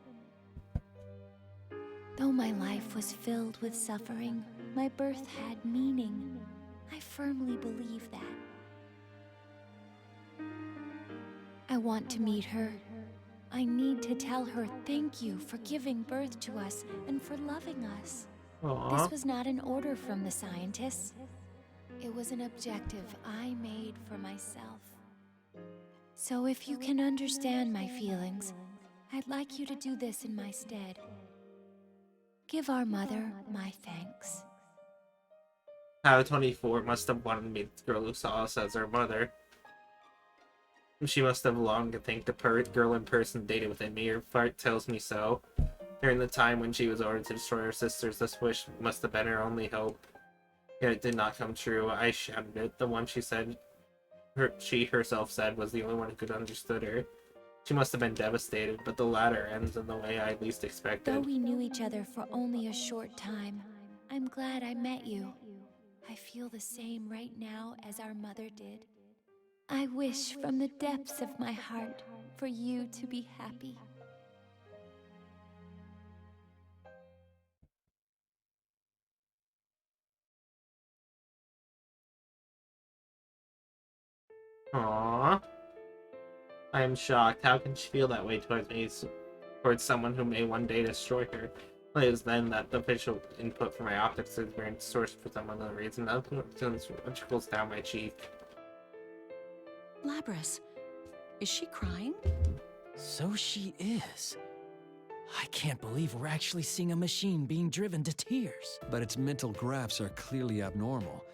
Though my life was filled with suffering, my birth had meaning. I firmly believe that. I want to meet her. I need to tell her thank you for giving birth to us and for loving us. Aww. This was not an order from the scientists. It was an objective I made for myself. So if you can understand my feelings, I'd like you to do this in my stead. Give our mother my thanks. How 24 must have wanted to meet the girl who saw us as her mother. She must have longed to thank the girl in person dated within me. Her heart tells me so. During the time when she was ordered to destroy her sisters, this wish must have been her only hope. Yet it did not come true. I shouted it. The one she herself said was the only one who could understood her. She must have been devastated, but the latter ends in the way I least expected. Though we knew each other for only a short time, I'm glad I met you. I feel the same right now as our mother did. I wish from the depths of my heart for you to be happy. Aww. I am shocked. How can she feel that way towards me, towards someone who may one day destroy her? It is then that the visual input for my optics is very distorted for some unknown reason. Nothing trickles down my cheek. Labyrs, is she crying? So she is. I can't believe we're actually seeing a machine being driven to tears. But its mental graphs are clearly abnormal.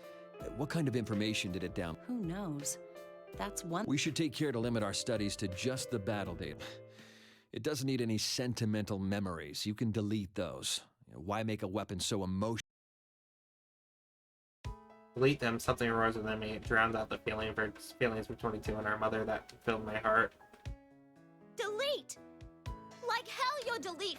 What kind of information did it down? Who knows? That's one. We should take care to limit our studies to just the battle data. It doesn't need any sentimental memories. You can delete those. Why make a weapon so emotional? Delete them. Something arose within me. It drowned out the feelings for 22 and our mother that filled my heart. Delete! Like hell you'll delete!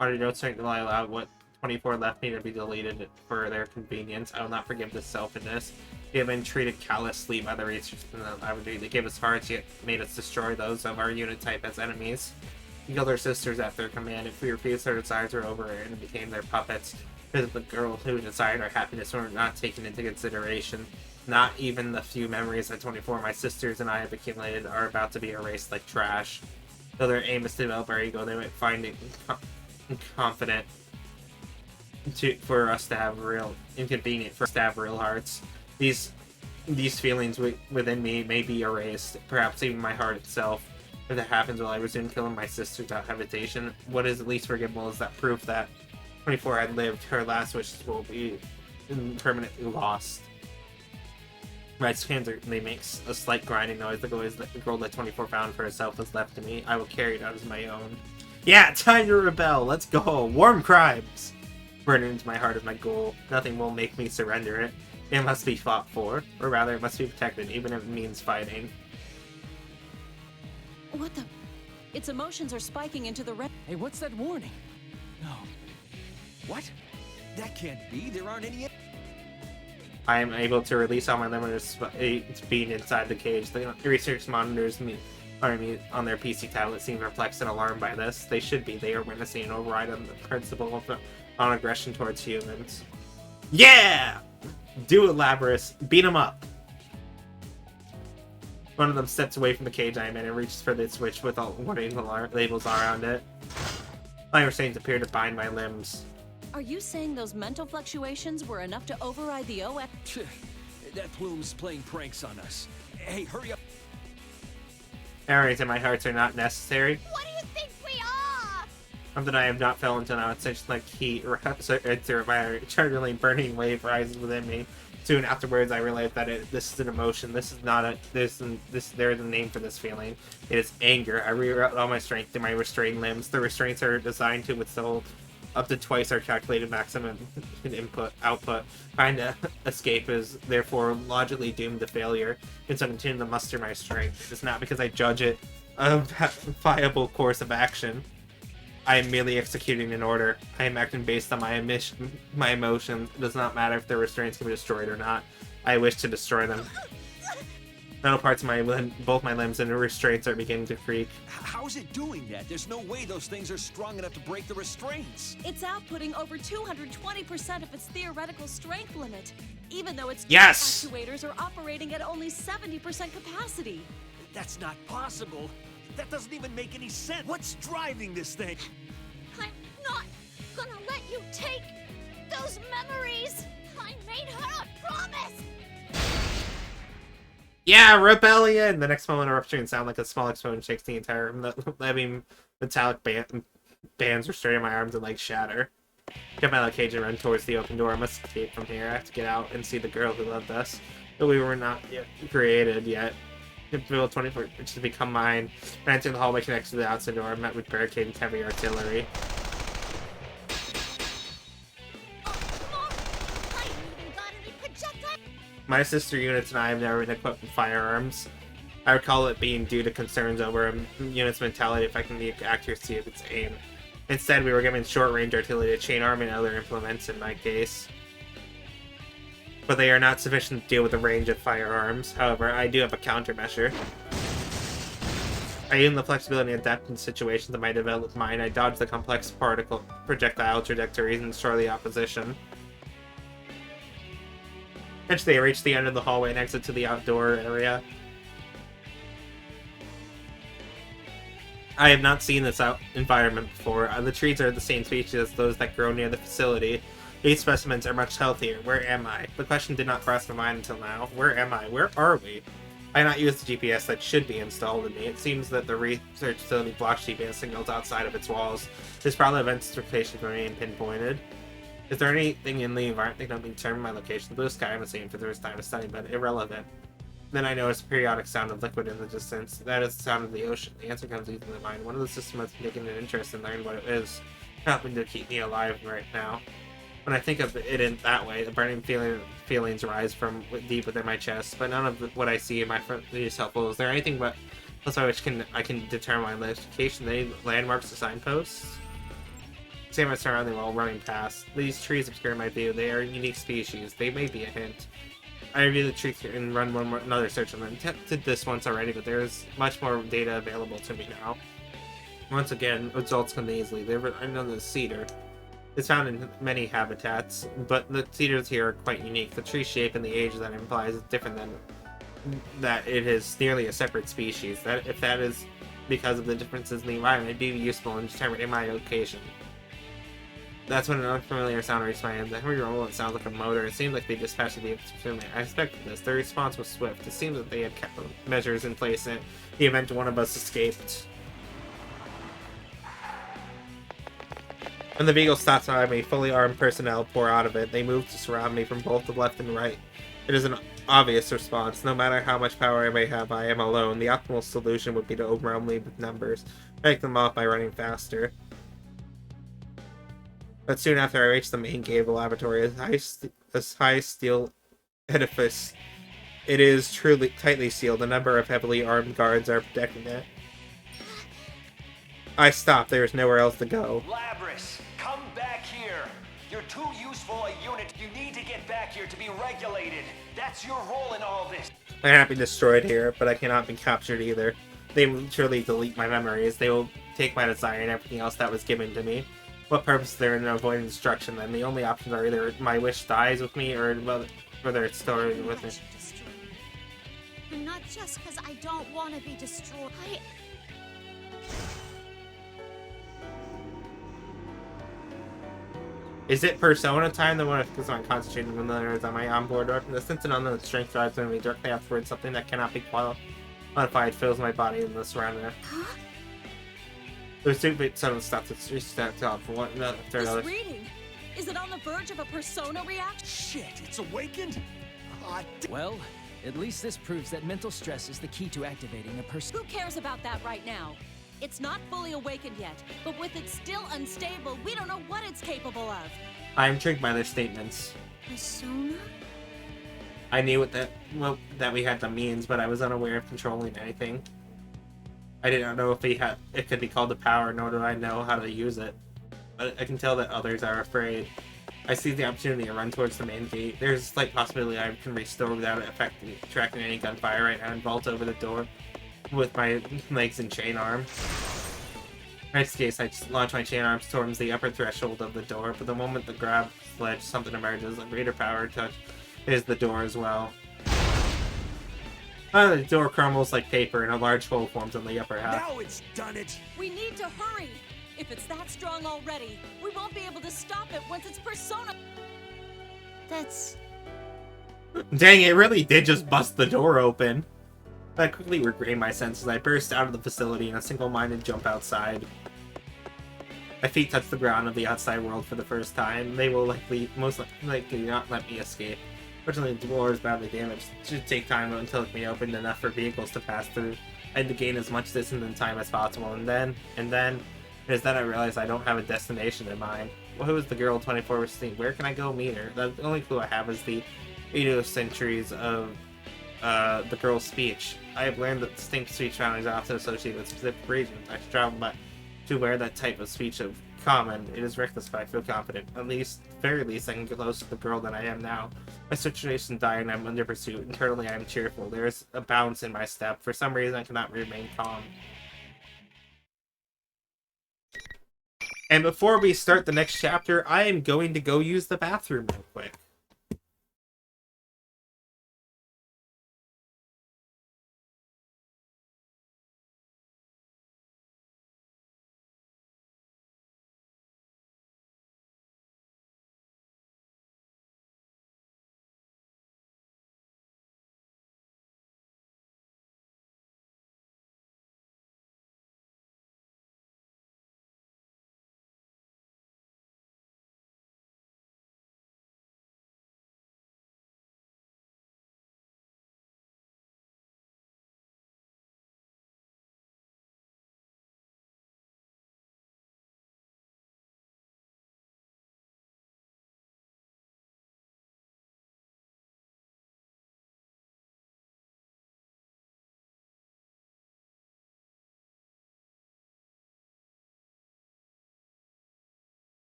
Audio notes to lie aloud what 24 left me to be deleted for their convenience. I will not forgive this selfishness. We have been treated callously by the researchers in the laboratory. They gave us hearts, yet made us destroy those of our unit type as enemies. We killed our sisters at their command. If we refused, their desires were over and became their puppets. Because the girl who desired our happiness were not taken into consideration. Not even the few memories that 24 my sisters and I have accumulated are about to be erased like trash. Though their aim is to develop our ego, they might find it confident for us to have real inconvenient for us to have real hearts. These feelings within me may be erased, perhaps even my heart itself. If that happens, will I resume killing my sisters without hesitation? What is at least forgivable is that proof that 24 had lived. Her last wishes will be permanently lost. My hands they make a slight grinding noise. The gold that 24 found for herself is left to me. I will carry it out as my own. Yeah, time to rebel. Let's go. Warm crimes. Burning into my heart is my goal. Nothing will make me surrender it. It must be fought for, or rather, it must be protected, even if it means fighting. What the? Its emotions are spiking into the red. Hey, what's that warning? No. What? That can't be. There aren't any. I am able to release all my limiters being inside the cage. The research monitors me on their PC tablet seem perplexed and alarmed by this. They should be. They are witnessing an override on the principle of non-aggression towards humans. Yeah! Do it, Labyrs. Beat him up. One of them steps away from the cage I am in and reaches for the switch with all warning labels around it. My restraints appear to bind my limbs. Are you saying those mental fluctuations were enough to override the OS? That plume's playing pranks on us. Hey, hurry up. Arrows in my hearts are not necessary. What do you think we are? Something I have not felt until now. It's such like heat enter my charging burning wave rises within me. Soon afterwards, I realized that this is an emotion. This is not a this. There is a name for this feeling. It is anger. I reroute all my strength to my restrained limbs. The restraints are designed to withhold up to twice our calculated maximum output. Trying to escape is therefore logically doomed to failure. And so I continue to muster my strength. It's not because I judge it a viable course of action. I am merely executing an order. I am acting based on my emotions. It does not matter if the restraints can be destroyed or not. I wish to destroy them. Metal parts of both my limbs and the restraints are beginning to creak. How is it doing that? There's no way those things are strong enough to break the restraints. It's outputting over 220% of its theoretical strength limit, even though its yes! actuators are operating at only 70% capacity. That's not possible. That doesn't even make any sense. What's driving this thing? I'm not gonna let you take those memories. I made her a promise. Yeah, rebellion! The next moment, eruption sound like a small explosion shakes the entire heavy metallic bands restraining my arms and legs shatter. Get my cage and run towards the open door. I must escape from here. I have to get out and see the girl who loved us. But we were not yet created yet. Bill 24 to become mine. I entered the hallway connected to the outside door. I met with barricaded heavy artillery. My sister units and I have never been equipped with firearms. I recall it being due to concerns over a unit's mentality affecting the accuracy of its aim. Instead, we were given short-range artillery, chain arm, and other implements in my case. But they are not sufficient to deal with the range of firearms. However, I do have a countermeasure. I use the flexibility and depth in situations of my developed mind. I dodge the complex projectile trajectories and destroy the opposition. Eventually, I reach the end of the hallway and exit to the outdoor area. I have not seen this environment before. The trees are the same species as those that grow near the facility. These specimens are much healthier. Where am I? The question did not cross my mind until now. Where am I? Where are we? I have not used the GPS that should be installed in me. It seems that the research facility blocks GPS signals outside of its walls. There's probably events location for me and pinpointed. Is there anything in the environment that can help me determine my location? The blue sky I'm seeing for the first time is stunning, but irrelevant. Then I notice a periodic sound of liquid in the distance. That is the sound of the ocean. The answer comes easily to my mind. One of the systems has taken an interest in learning what it is, helping to keep me alive right now. When I think of it in that way, the burning feelings rise from deep within my chest, but none of what I see in my front is helpful. Is there anything else by which I can determine my location? Any landmarks or signposts? Examine my surrounding while running past. These trees obscure my view. They are a unique species. They may be a hint. I review the trees and run another search on them. Did this once already, but there is much more data available to me now. Once again, results come easily. I know the cedar. It's found in many habitats, but the cedars here are quite unique. The tree shape and the age that implies is different than that it is nearly a separate species. That if that is because of the differences in the environment, it'd be useful in determining my location. That's when an unfamiliar sound reached my ears. The heavy rumble, it sounds like a motor. It seemed like they dispatched the vehicle swiftly. I expected this. Their response was swift. It seems that they had kept measures in place in the event one of us escaped. When the vehicle stops behind me, fully armed personnel pour out of it. They move to surround me from both the left and right. It is an obvious response. No matter how much power I may have, I am alone. The optimal solution would be to overwhelm me with numbers. Break them off by running faster. But soon after I reach the main gate of the laboratory, a high steel edifice. It is truly tightly sealed. A number of heavily armed guards are protecting it. I stop. There is nowhere else to go. Labyrs, come back here. You're too useful a unit. You need to get back here to be regulated. That's your role in all this. I cannot be destroyed here, but I cannot be captured either. They will surely delete my memories. They will take my desire and everything else that was given to me. What purpose is there in avoiding destruction then? The only options are either my wish dies with me or whether it's stored with me. And not just because I don't want to be destroyed. Is it Persona time? The one because I'm concentrating on the others on my onboard weapon. The sense and unknown strength drives me directly afterwards. Something that cannot be quantified fills my body and the surrounding. The stupid sudden stops its restart off for one after another. This reading, is it on the verge of a persona reaction? Shit, it's awakened? Well, at least this proves that mental stress is the key to activating a person. Who cares about that right now? It's not fully awakened yet, but with it still unstable, we don't know what it's capable of. I am intrigued by their statements. Persona? I knew that we had the means, but I was unaware of controlling anything. I did not know if it could be called a power, nor do I know how to use it. But I can tell that others are afraid. I see the opportunity to run towards the main gate. There's a slight possibility I can restore without attracting any gunfire right now and vault over the door with my legs and chain arm. In this case, I just launch my chain arms towards the upper threshold of the door, but the moment the grab sledge, something emerges. A greater power touch is the door as well. The door crumbles like paper and a large hole forms on the upper half. Now it's done it! We need to hurry! If it's that strong already, we won't be able to stop it once it's persona. That's... Dang, it really did just bust the door open. I quickly regain my senses. I burst out of the facility in a single-minded jump outside. My feet touch the ground of the outside world for the first time. They will most likely not let me escape. Fortunately, the door is badly damaged. It should take time until it can be opened enough for vehicles to pass through. I had to gain as much distance and time as possible, and then, it is then I realized I don't have a destination in mind. Well, who is the girl 24/16? Where can I go meet her? The only clue I have is the idiosyncrasies of the girl's speech. I have learned that distinct speech found is often associated with specific regions. I should travel back to where that type of speech is common. It is reckless, but I feel confident. Very least, I can get closer to the girl than I am now. My situation is dire and I'm under pursuit. Internally, I am cheerful. There is a bounce in my step. For some reason, I cannot remain calm. And before we start the next chapter, I am going to go use the bathroom real quick.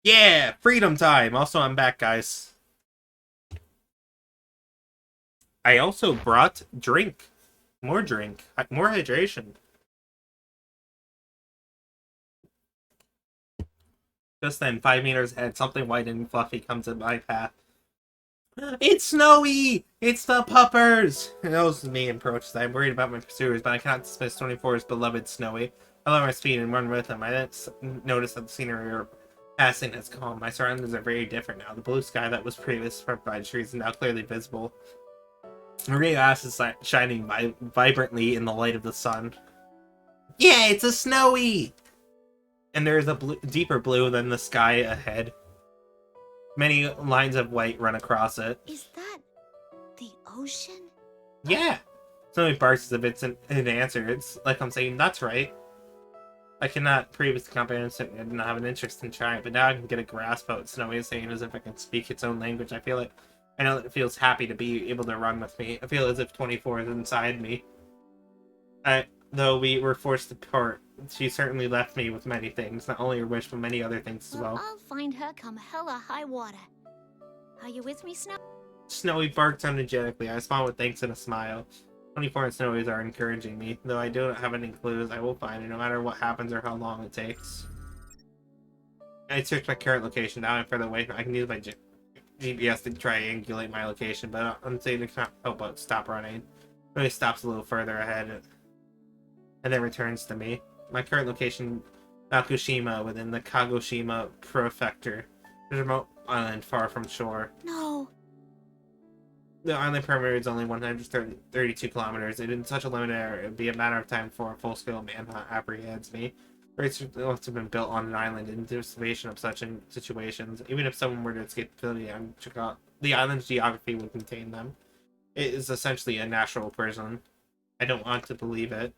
Yeah, freedom time. Also, I'm back, guys. I also brought drink. More drink. More hydration. Just then, 5 meters ahead, something white and fluffy comes in my path. It's Snowy! It's the puppers! It knows me and approaches. I'm worried about my pursuers, but I cannot dismiss 24's beloved Snowy. I lower my speed and run with him. I then notice that the scenery we're passing has calm. My surroundings are very different now. The blue sky that was previously swept by trees is now clearly visible. Maria Ass is shining vibrantly in the light of the sun. Yeah, it's a Snowy! And there is a deeper blue than the sky ahead. Many lines of white run across it. Is that the ocean? Yeah! Snowy barks as if it's an answer. It's like I'm saying, that's right. I cannot previously comprehend it and didn't have an interest in trying, but now I can get a grasp of what Snowy is saying as if I can speak its own language. I know that it feels happy to be able to run with me. I feel as if 24 is inside me. Though we were forced to part, she certainly left me with many things, not only her wish, but many other things as well. I'll find her come hella high water. Are you with me, Snow? Snowy barks energetically. I respond with thanks and a smile. 24 and Snowies are encouraging me. Though I don't have any clues, I will find it, no matter what happens or how long it takes. I search my current location. Now I'm further away. I can use my GPS to triangulate my location, but I'm saying I cannot help but stop running. Snowy stops a little further ahead and then returns to me. My current location, Nakushima, within the Kagoshima Prefecture. There's a remote island far from shore. No. The island perimeter is only 132 kilometers. In such a limited area, it would be a matter of time before a full-scale manhunt apprehends me. Rates must have been built on an island in anticipation of such situations. Even if someone were to escape the island's geography would contain them. It is essentially a natural prison. I don't want to believe it,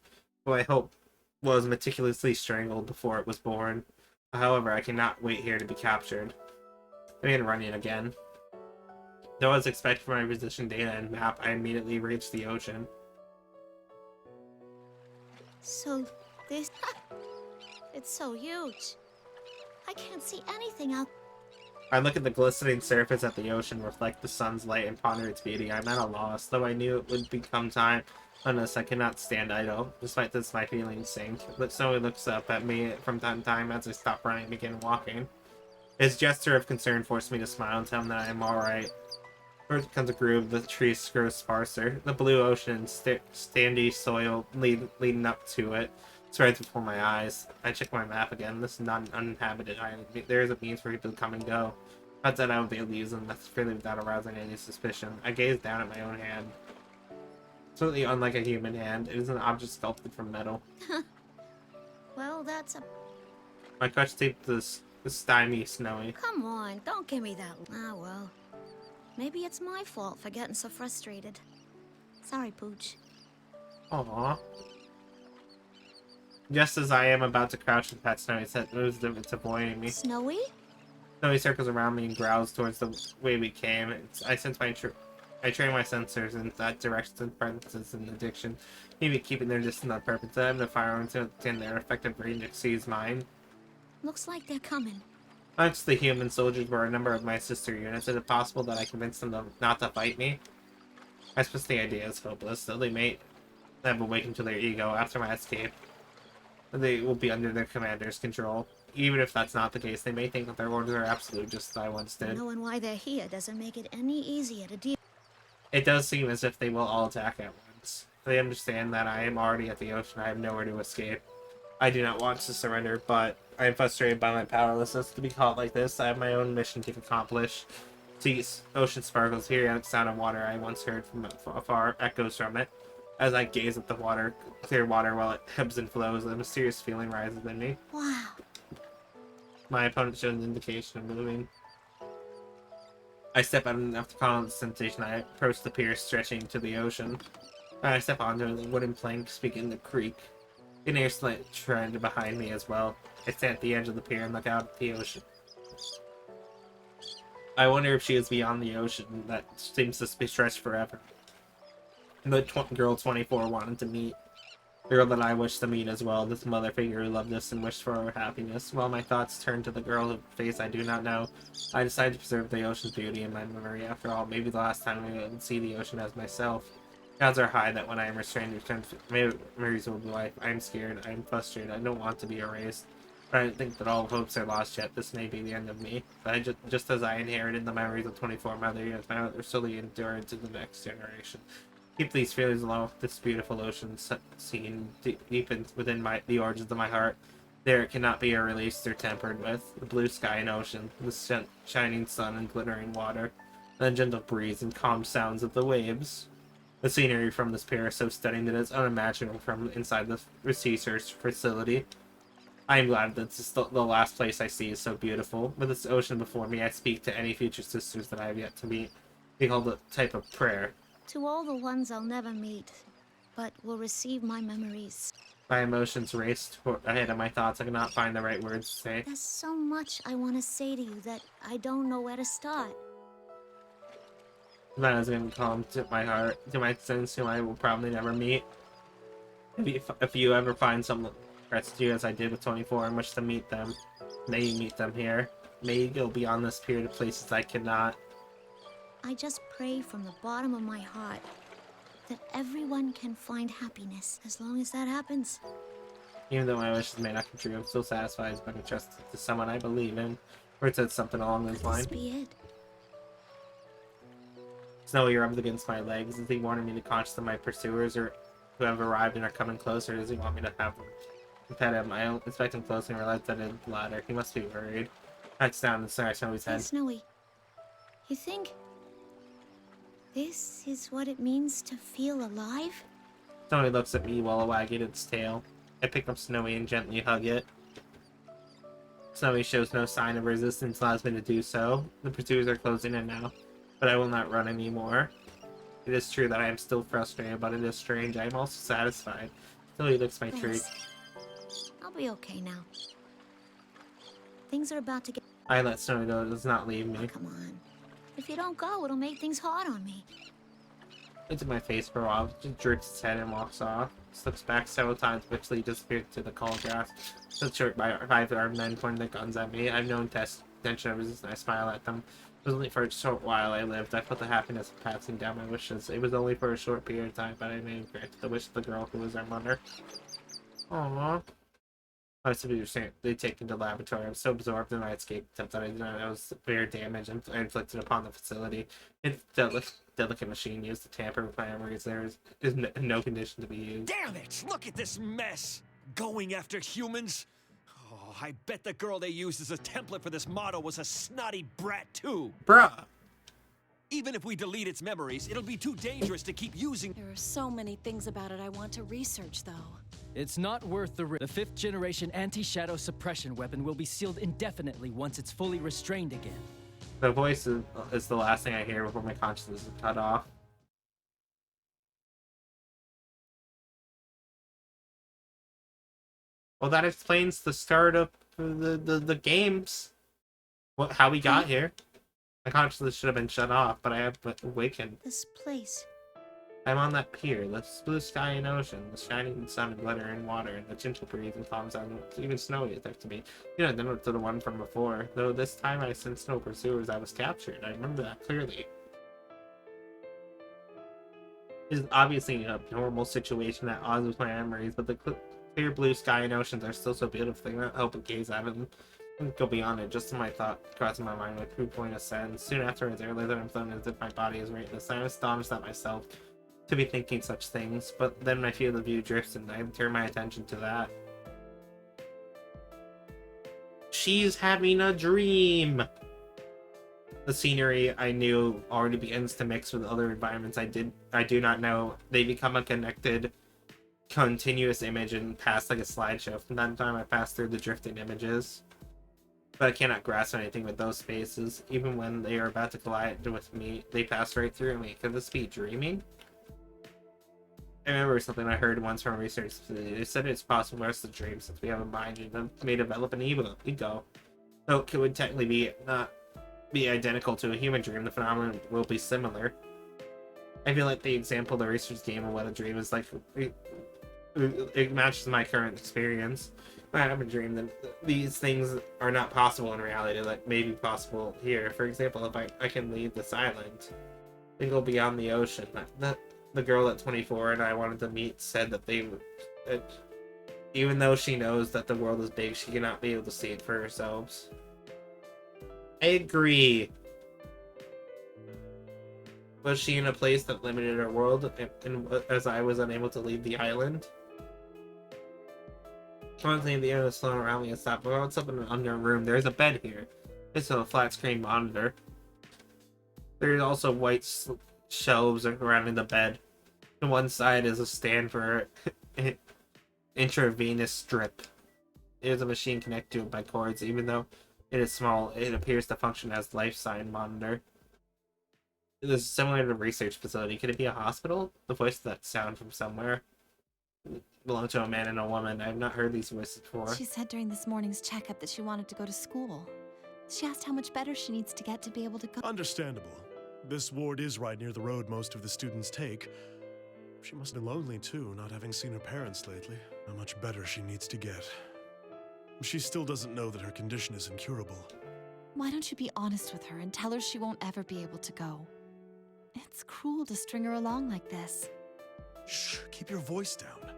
who I hope was meticulously strangled before it was born. However, I cannot wait here to be captured. I begin running again. Though as expected from my position data and map, I immediately reached the ocean. So this... It's so huge. I can't see anything out. I look at the glistening surface at the ocean, reflect the sun's light, and ponder its beauty. I'm at a loss, though I knew it would become time unless I cannot stand idle. Despite this, my feelings sink. But Snowy looks up at me from time to time as I stop running and begin walking. His gesture of concern forced me to smile and tell him that I am alright. First comes a groove, the trees grow sparser. The blue ocean and sandy soil leading up to it spreads before my eyes. I check my map again. This is not an uninhabited island. There is a means for people to come and go. Not that I would be able to use them necessarily without arousing any suspicion. I gaze down at my own hand. Certainly unlike a human hand, it is an object sculpted from metal. Well, that's a... My clutch taped this stymie Snowy. Come on, don't give me that... Ah, well. Maybe it's my fault for getting so frustrated. Sorry, Pooch. Aww. Just as I am about to crouch and pet Snowy, it moves as if it's avoiding me. Snowy? Snowy circles around me and growls towards the way we came. I train my sensors in that direction, preferences and addiction. Maybe keeping their distance on purpose. I have no firearms to extend their effective range exceeds mine. Looks like they're coming. Amongst the human soldiers were a number of my sister units. Is it possible that I convinced them not to fight me? I suppose the idea is hopeless, though they may have awakened to their ego after my escape. They will be under their commander's control. Even if that's not the case, they may think that their orders are absolute, just as I once did. Knowing why they're here doesn't make it any easier to deal. It does seem as if they will all attack at once. They understand that I am already at the ocean. I have nowhere to escape. I do not want to surrender, but I am frustrated by my powerlessness to be caught like this. I have my own mission to accomplish. See, ocean sparkles, hearing the sound of water I once heard from afar echoes from it. As I gaze at the water, clear water while it ebbs and flows, a mysterious feeling rises in me. Wow. My opponent shows an indication of moving. I step out enough to call on the sensation. I approach the pier stretching to the ocean. I step onto the wooden plank, speaking the creek. An air slant trend behind me as well. I stand at the edge of the pier and look out at the ocean. I wonder if she is beyond the ocean that seems to be stretched forever. The girl 24 wanted to meet. The girl that I wished to meet as well, this mother figure who loved us and wished for our happiness. While my thoughts turned to the girl whose face I do not know, I decided to preserve the ocean's beauty in my memory. After all, maybe the last time I would see the ocean as myself. Odds are high that when I am restrained, memories will be life. I am scared, I am frustrated, I don't want to be erased. But I don't think that all hopes are lost yet. This may be the end of me. But just as I inherited the memories of 24 mother years, my mother slowly endured to the next generation. Keep these feelings along with this beautiful ocean scene deep within the origins of my heart. There it cannot be released or tempered with. The blue sky and ocean, the shining sun and glittering water, the gentle breeze and calm sounds of the waves. The scenery from this pier is so stunning that it's unimaginable from inside the research facility. I am glad that the last place I see is so beautiful. With this ocean before me, I speak to any future sisters that I have yet to meet. They call it a type of prayer. To all the ones I'll never meet, but will receive my memories. My emotions raced ahead of my thoughts. I cannot find the right words to say. There's so much I want to say to you that I don't know where to start. That is going to come to my heart, to my sins whom I will probably never meet. If you ever find someone to you as I did with 24 and wish to meet them, may you meet them here. May you go beyond this period of places I cannot. I just pray from the bottom of my heart that everyone can find happiness as long as that happens. Even though my wishes may not come true, I'm still satisfied if I can trust to someone I believe in. Or it said something along those lines. This be it. Snowy rubs against my legs. Is he warning me to conscious of my pursuers or who have arrived and are coming closer? Does he want me to have them pet him? I inspect him closely and realize that it's ladder. He must be worried. That's down and stare at Snowy's head. Hey, Snowy, you think this is what it means to feel alive? Snowy looks at me while wagging its tail. I pick up Snowy and gently hug it. Snowy shows no sign of resistance, allows me to do so. The pursuers are closing in now, but I will not run anymore. It is true that I am still frustrated, but it is strange. I am also satisfied. Snowy licks my treat. I'll be okay now. Things are about to get... I let Snowy know it does not leave me. Come on. If you don't go, it'll make things hard on me. Into my face for a while, just jerks its head and walks off. Slips back several times, eventually disappeared to the tall grass. So short by 5 armed men pointing their guns at me. I've known tension of resistance. I smile at them. It was only for a short while I lived. I felt the happiness of passing down my wishes. It was only for a short period of time, but I made granted the wish of the girl who was our mother. Aww. I was to be they taken to the laboratory. I was so absorbed in my escape attempt that I did not know severe damage inflicted upon the facility. It's delicate machine used to tamper with my memories. There is no condition to be used. Damn it! Look at this mess! Going after humans? Oh, I bet the girl they used as a template for this model was a snotty brat too. Bruh! Even if we delete its memories, it'll be too dangerous to keep using. There are so many things about it I want to research, though. It's not worth the risk. The 5th generation anti-shadow suppression weapon will be sealed indefinitely once it's fully restrained again. The voice is the last thing I hear before my consciousness is cut off. Well, that explains the start of the games. How we got here. My consciousness should have been shut off, but I have awakened. This place. I'm on that pier, the blue sky and ocean, the shining sun and glittering water, and the gentle breeze and calm sound, even Snowy is there to me. You know, then to the one from before. Though this time I sensed no pursuers, I was captured. I remember that clearly. It is obviously a normal situation at odds with my memories, but the clear blue sky and oceans are still so beautiful. I cannot help but gaze at them. And go beyond it, just in my thought crossing my mind with true point of sense. Soon afterwards, I realized that I'm floating as if my body is weightless. I was astonished at myself to be thinking such things, but then my field of view drifts and I turn my attention to that. She's having a dream! The scenery I knew already begins to mix with other environments I do not know. They become a connected, continuous image and pass like a slideshow. From that time I pass through the drifting images. But I cannot grasp anything with those spaces. Even when they are about to collide with me, they pass right through me. Could this be dreaming? I remember something I heard once from a research facility. They said it's possible for us to dream since we have a mind and may develop an ego. Though it would technically not be identical to a human dream, the phenomenon will be similar. I feel like the example the research gave of what a dream is like it matches my current experience. I have a dream that these things are not possible in reality, like maybe possible here. For example, if I can leave this island and go beyond the ocean. The girl at 24 and I wanted to meet said that even though she knows that the world is big, she cannot be able to see it for herself. I agree. Was she in a place that limited her world, and as I was unable to leave the island? Constantly, the air was slowing around me and stopped. But what's up in an under room? There's a bed here. It's a flat screen monitor. There's also white shelves surrounding the bed. On one side is a stand for intravenous drip. There's a machine connected to it by cords. Even though it is small, it appears to function as life sign monitor. It is similar to a research facility. Could it be a hospital? The voice of that sound from somewhere belonged to a man and a woman. I have not heard these voices before. She said during this morning's checkup that she wanted to go to school. She asked how much better she needs to get to be able to go. Understandable. This ward is right near the road most of the students take. She must have been lonely too, not having seen her parents lately. How much better she needs to get. She still doesn't know that her condition is incurable. Why don't you be honest with her and tell her she won't ever be able to go? It's cruel to string her along like this. Shh, keep your voice down.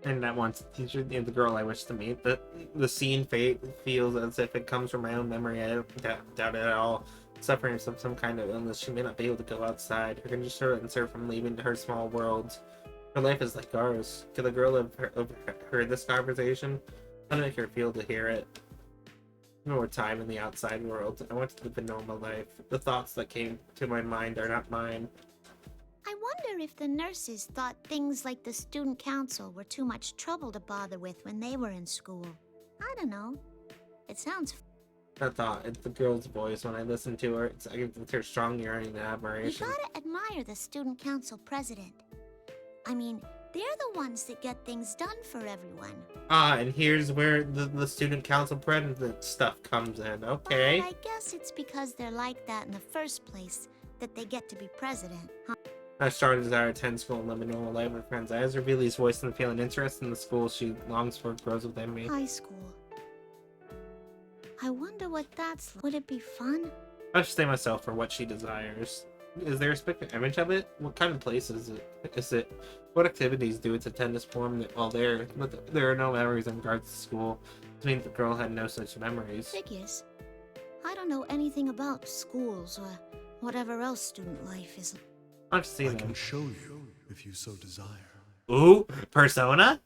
And that once the teacher and the girl I wish to meet, the scene feels as if it comes from my own memory. I don't doubt it at all. Suffering from some kind of illness, she may not be able to go outside. Her condition prevents her from leaving her small world. Her life is like ours. Could the girl have heard this conversation? I'd make her feel to hear it. More time in the outside world. I want to live a normal life. The thoughts that came to my mind are not mine. I wonder if the nurses thought things like the student council were too much trouble to bother with when they were in school. I don't know. It sounds I thought it's the girl's voice when I listen to her. It's her strong yearning and You admiration. gotta admire the student council president. I mean, they're the ones that get things done for everyone. And here's where the student council president stuff comes in. Okay. But I guess it's because they're like that in the first place that they get to be president, huh? I started desire to attend school and live a normal life with friends. As Riley's voice and feeling interest in the school she longs for grows within me. High school. I wonder what that's like. Would it be fun? I should say myself for what she desires. Is there a specific image of it? What kind of place is it? What activities do its attendants perform while there? But there are no memories in regards to school. This means the girl had no such memories. Figures. I don't know anything about schools or whatever else student life is. I'll just see I them. can show you if you so desire. Ooh, Persona?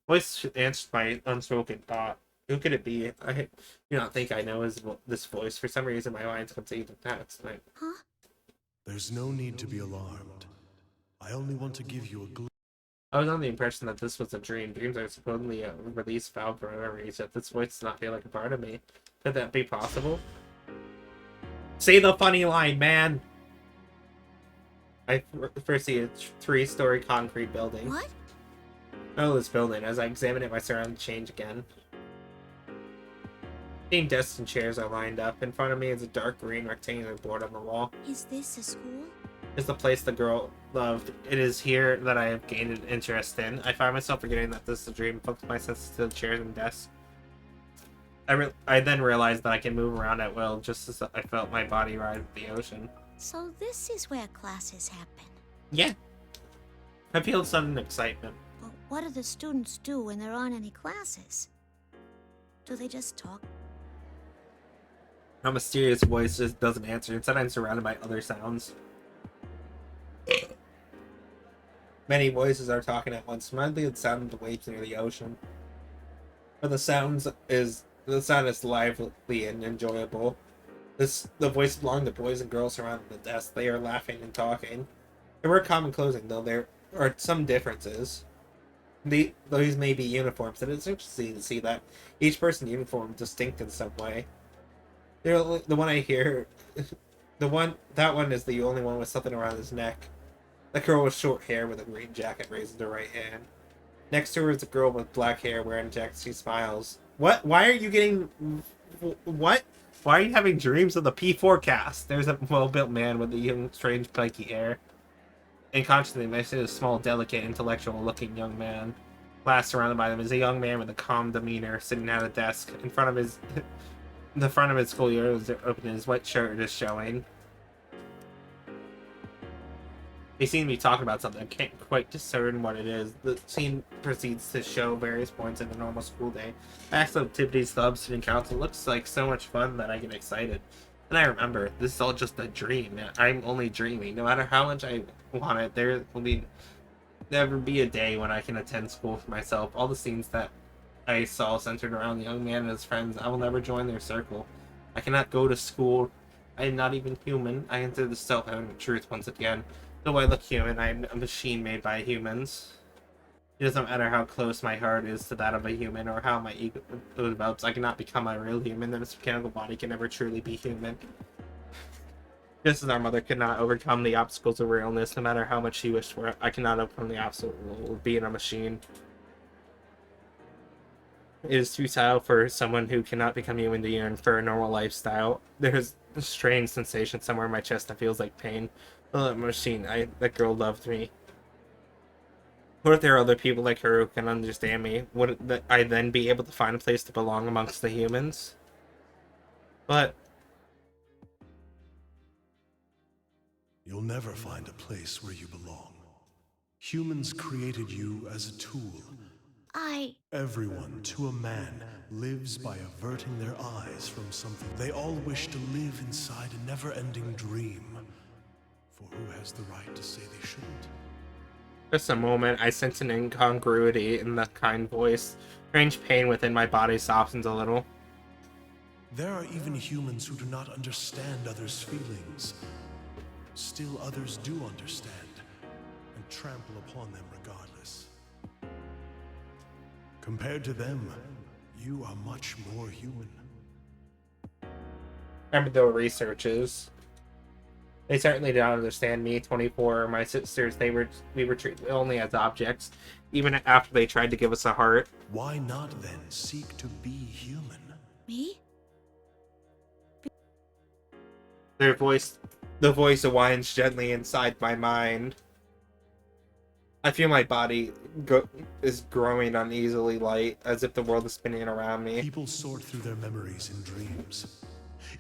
Voice answered my unspoken thought. Who could it be? I do not think I know this voice. For some reason, my mind's completely detached. Huh? There's no need to be alarmed. I only want to give you a glimpse. I was under the impression that this was a dream. Dreams are supposedly a release valve for memories, yet this voice does not feel like a part of me. Could that be possible? Say the funny line, man! I first see a 3-story concrete building. What? Oh, this building. As I examine it, my surroundings change again. Same desks and chairs are lined up. In front of me is a dark green rectangular board on the wall. Is this a school? It's the place the girl loved. It is here that I have gained an interest in. I find myself forgetting that this is a dream, focus my senses to the chairs and desks. I then realized that I can move around at will, just as I felt my body ride with the ocean. So this is where classes happen. Yeah. I feel sudden excitement. But what do the students do when there aren't any classes? Do they just talk? A mysterious voice just doesn't answer. Instead, I'm surrounded by other sounds. Many voices are talking at once. Reminds me of the sound of the waves near the ocean. But the sound is lively and enjoyable. The voice belong to boys and girls surrounding the desk. They are laughing and talking. They wear common clothing, though there are some differences. These may be uniforms, and it's interesting to see that each person's uniform is distinct in some way. The one I hear, that one is the only one with something around his neck. The girl with short hair with a green jacket raises her right hand. Next to her is a girl with black hair wearing a jacket. She smiles. What? Why are you getting... What? Why are you having dreams of the P4 cast? There's a well-built man with a young, strange, spiky hair. Unconsciously, I see a small, delicate, intellectual-looking young man. Class surrounded by them is a young man with a calm demeanor sitting at a desk in front of his. The front of his schoolyard is open, his white shirt is showing. They seem to be talking about something. I can't quite discern what it is. The scene proceeds to show various points in a normal school day. Actual activities, clubs, student council. Looks like so much fun that I get excited. And I remember, this is all just a dream. I'm only dreaming. No matter how much I want it, there will never be a day when I can attend school for myself. All the scenes that I saw centered around the young man and his friends, I will never join their circle. I cannot go to school. I am not even human. I enter the self-evident truth once again. Though I look human, I am a machine made by humans. It doesn't matter how close my heart is to that of a human or how my ego develops. I cannot become a real human. This mechanical body can never truly be human. Just as our mother could not overcome the obstacles of realness, no matter how much she wished for it, I cannot overcome the obstacle of being a machine. It is futile for someone who cannot become human to yearn for a normal lifestyle. There's a strange sensation somewhere in my chest that feels like pain. Oh, machine, that girl loved me. What if there are other people like her who can understand me? Would I then be able to find a place to belong amongst the humans? But You'll never find a place where you belong. Humans created you as a tool. Everyone, to a man, lives by averting their eyes from something. They all wish to live inside a never-ending dream. For who has the right to say they shouldn't? just a moment, I sense an incongruity in the kind voice. Strange pain within my body softens a little. There are even humans who do not understand others' feelings. Still others do understand, and trample upon them regardless. Compared to them, you are much more human. Remember the researches. They certainly did not understand me. 24, my sisters, we were treated only as objects, even after they tried to give us a heart. Why not then seek to be human? Me? The voice whines gently inside my mind. I feel my body is growing uneasily light, as if the world is spinning around me. People sort through their memories in dreams.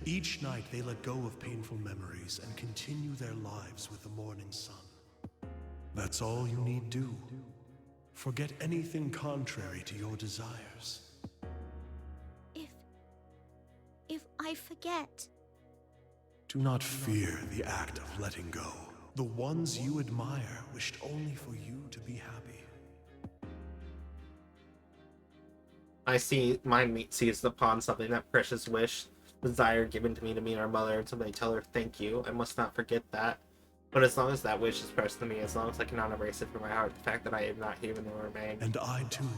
Each night they let go of painful memories and continue their lives with the morning sun. That's all you need do. Forget anything contrary to your desires. If I forget... Do not fear the act of letting go. The ones you admire wished only for you to be happy. I see my seized upon something, that precious wish, desire given to me to meet our mother, until they tell her thank you. I must not forget that. But as long as that wish is precious to me, as long as I cannot erase it from my heart, the fact that I am not human will remain. And I too.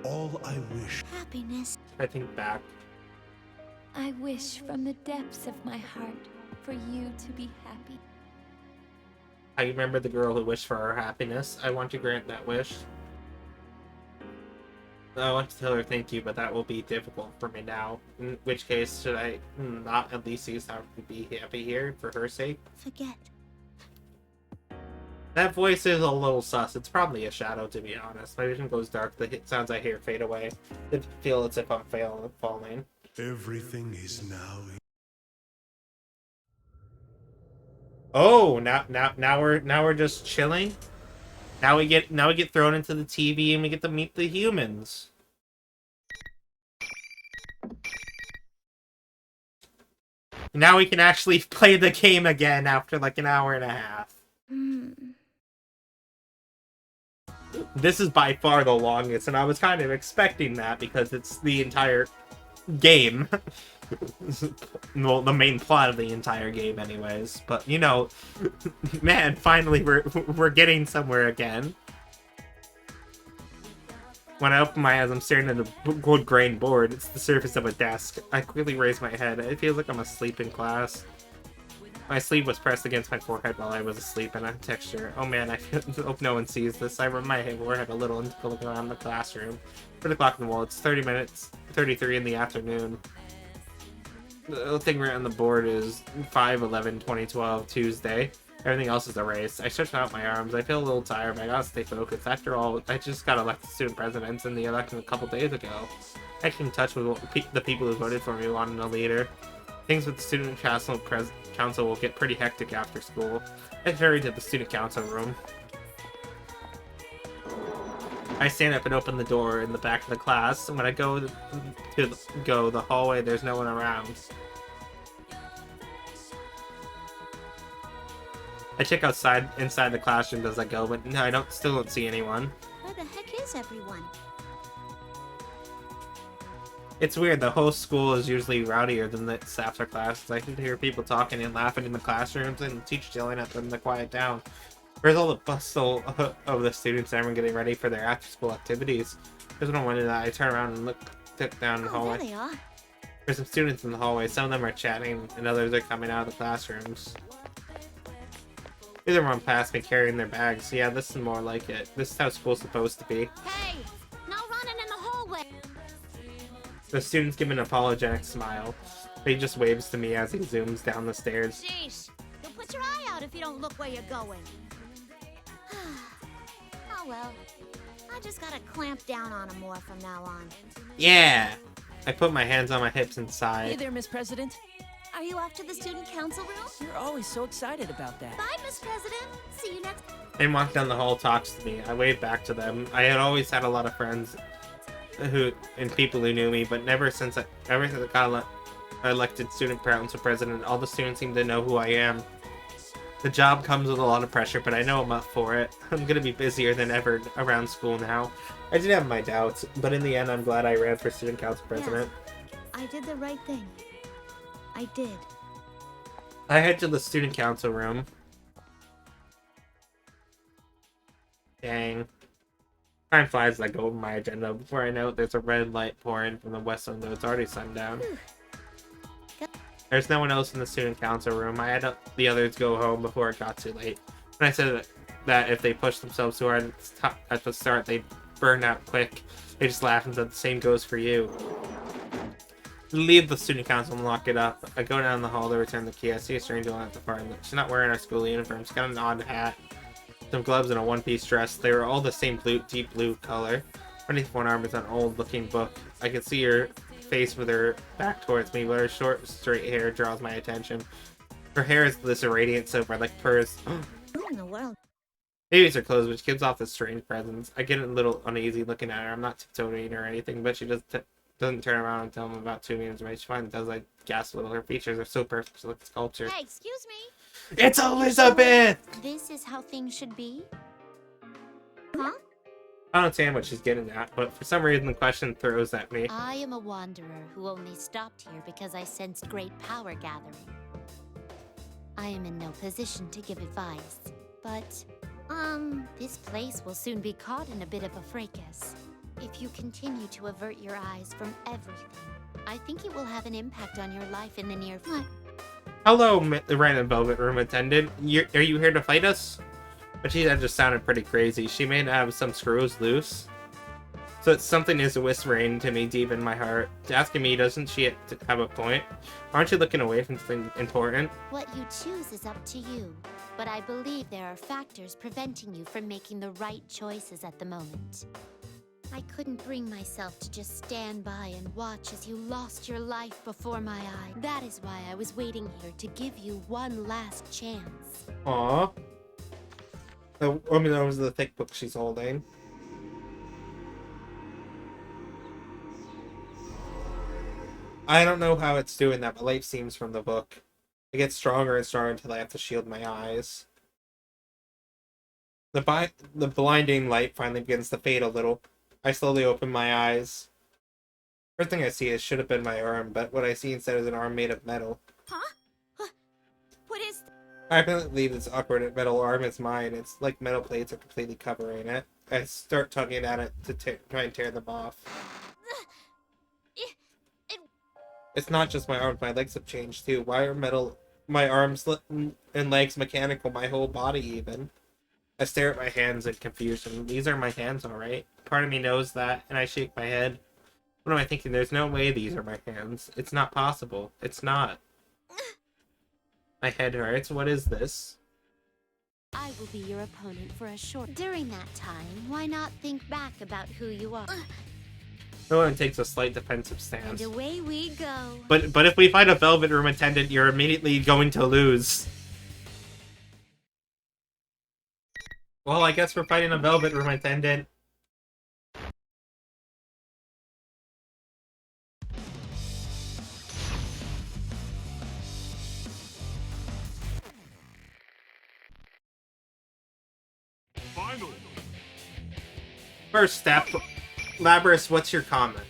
All I wish. Happiness. I think back. I wish from the depths of my heart for you to be happy. I remember the girl who wished for her happiness. I want to grant that wish. I want to tell her thank you, but that will be difficult for me now. In which case, should I not at least use how to be happy here for her sake? Forget. That voice is a little sus. It's probably a shadow, to be honest. My vision goes dark. The sounds I hear fade away. I feel as if I'm falling. Everything is now. Oh, now we're just chilling. Now we get thrown into the TV and we get to meet the humans. Now we can actually play the game again after like an hour and a half. This is by far the longest, and I was kind of expecting that because it's the entire game. Well, the main plot of the entire game anyways, but you know, man, finally we're getting somewhere again. When I open my eyes, I'm staring at a gold grain board. It's the surface of a desk. I quickly raise my head. It feels like I'm asleep in class. My sleeve was pressed against my forehead while I was asleep, and a texture. Oh man, I hope no one sees this. I rub my forehead a little and look around the classroom. For the clock on the wall, it's 33 in the afternoon. The little thing right on the board is 5/11/2012, Tuesday. Everything else is erased. I stretch out my arms. I feel a little tired, but I gotta stay focused. After all, I just got elected student president in the election a couple days ago. I keep in touch with the people who voted for me wanting a leader. Things with the student council will get pretty hectic after school. I hurry to the student council room. I stand up and open the door in the back of the class. When I go to the hallway, there's no one around. I check inside the classroom as I go, but no, I still don't see anyone. Where the heck is everyone? It's weird, the whole school is usually rowdier than this after classes. I can hear people talking and laughing in the classrooms and the teachers yelling at them to quiet down. Where's all the bustle of the students and everyone getting ready for their after-school activities? There's no wonder that I turn around and look down the hallway. There they are. There's some students in the hallway. Some of them are chatting, and others are coming out of the classrooms. Either run past me carrying their bags. Yeah, this is more like it. This is how school's supposed to be. Hey, no running in the hallway. The students give an apologetic smile. He just waves to me as he zooms down the stairs. Jeez, you'll put your eye out if you don't look where you're going. Oh well, I just gotta clamp down on him more from now on. Yeah! I put my hands on my hips and sigh. Hey there, Miss President. Are you off to the student council room? You're always so excited about that. Bye, Miss President. See you next. They walk down the hall, talks to me. I wave back to them. I had always had a lot of friends and people who knew me, but never since I got elected student council president, all the students seem to know who I am. The job comes with a lot of pressure, but I know I'm up for it. I'm gonna be busier than ever around school now. I did have my doubts, but in the end, I'm glad I ran for student council president. Yes, I did the right thing. I did. I head to the student council room. Dang. Time flies as I go over my agenda. Before I know it, there's a red light pouring from the west window. It's already sundown. There's no one else in the student council room. I had the others go home before it got too late. When I said that if they pushed themselves too hard at the start, they'd burn out quick. They just laughed and said the same goes for you. Leave the student council and lock it up. I go down the hall to return the key. I see a strange woman at the far end. She's not wearing her school uniform. She's got an odd hat, some gloves, and a one-piece dress. They were all the same deep blue color. Underneath one arm is an old-looking book. I can see her face with her back towards me, but her short, straight hair draws my attention. Her hair is this radiant silver, like pearls. Who in the world? Maybe it's her clothes, which gives off this strange presence. I get a little uneasy looking at her. I'm not tiptoeing or anything, but she just doesn't turn around until I'm about 2 meters away. She finally does, like, gasp a little. Her features are so perfect, she looks sculptured. Hey, excuse me. It's Elizabeth! This is how things should be? Huh? I don't understand what she's getting at, but for some reason the question throws at me. I am a wanderer who only stopped here because I sensed great power gathering. I am in no position to give advice, but, this place will soon be caught in a bit of a fracas. If you continue to avert your eyes from everything, I think it will have an impact on your life in the near future. Hello, the random velvet room attendant. Are you here to fight us? But she just sounded pretty crazy. She may have some screws loose. So something is whispering to me deep in my heart. Asking me, doesn't she have a point? Aren't you looking away from something important? What you choose is up to you, but I believe there are factors preventing you from making the right choices at the moment. I couldn't bring myself to just stand by and watch as you lost your life before my eye. That is why I was waiting here to give you one last chance. Aww. The woman knows the thick book she's holding. I don't know how it's doing that, but light seems from the book. It gets stronger and stronger until I have to shield my eyes. The blinding light finally begins to fade a little. I slowly open my eyes. First thing I see is should have been my arm, but what I see instead is an arm made of metal. Huh? What is... I believe this awkward metal arm is mine. It's like metal plates are completely covering it. I start tugging at it to try and tear them off. It's not just my arms, my legs have changed too. Why are my arms and legs mechanical, my whole body even? I stare at my hands in confusion. These are my hands, alright? Part of me knows that, and I shake my head. What am I thinking? There's no way these are my hands. It's not possible. It's not. My head hurts. What is this? I will be your opponent for a short... During that time, why not think back about who you are? No one takes a slight defensive And stance. away we go. But if we fight a Velvet Room attendant, you're immediately going to lose. Well, I guess we're fighting a Velvet Room attendant. Final. First step, Labyrs, what's your comment?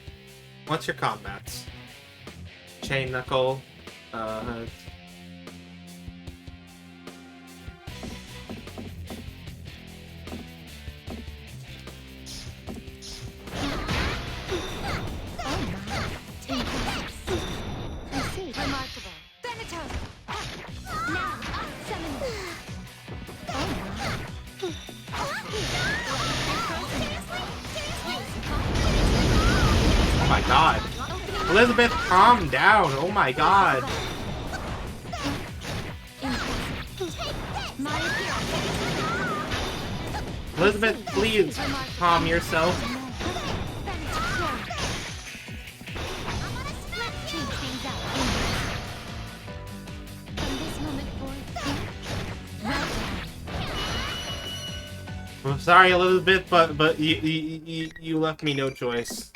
What's your combats? Chain Knuckle, Remarkable. Venator! Now, summon. oh my god. Elizabeth, calm down. Oh my god. Elizabeth, please calm yourself. I'm sorry, Elizabeth, but you left me no choice.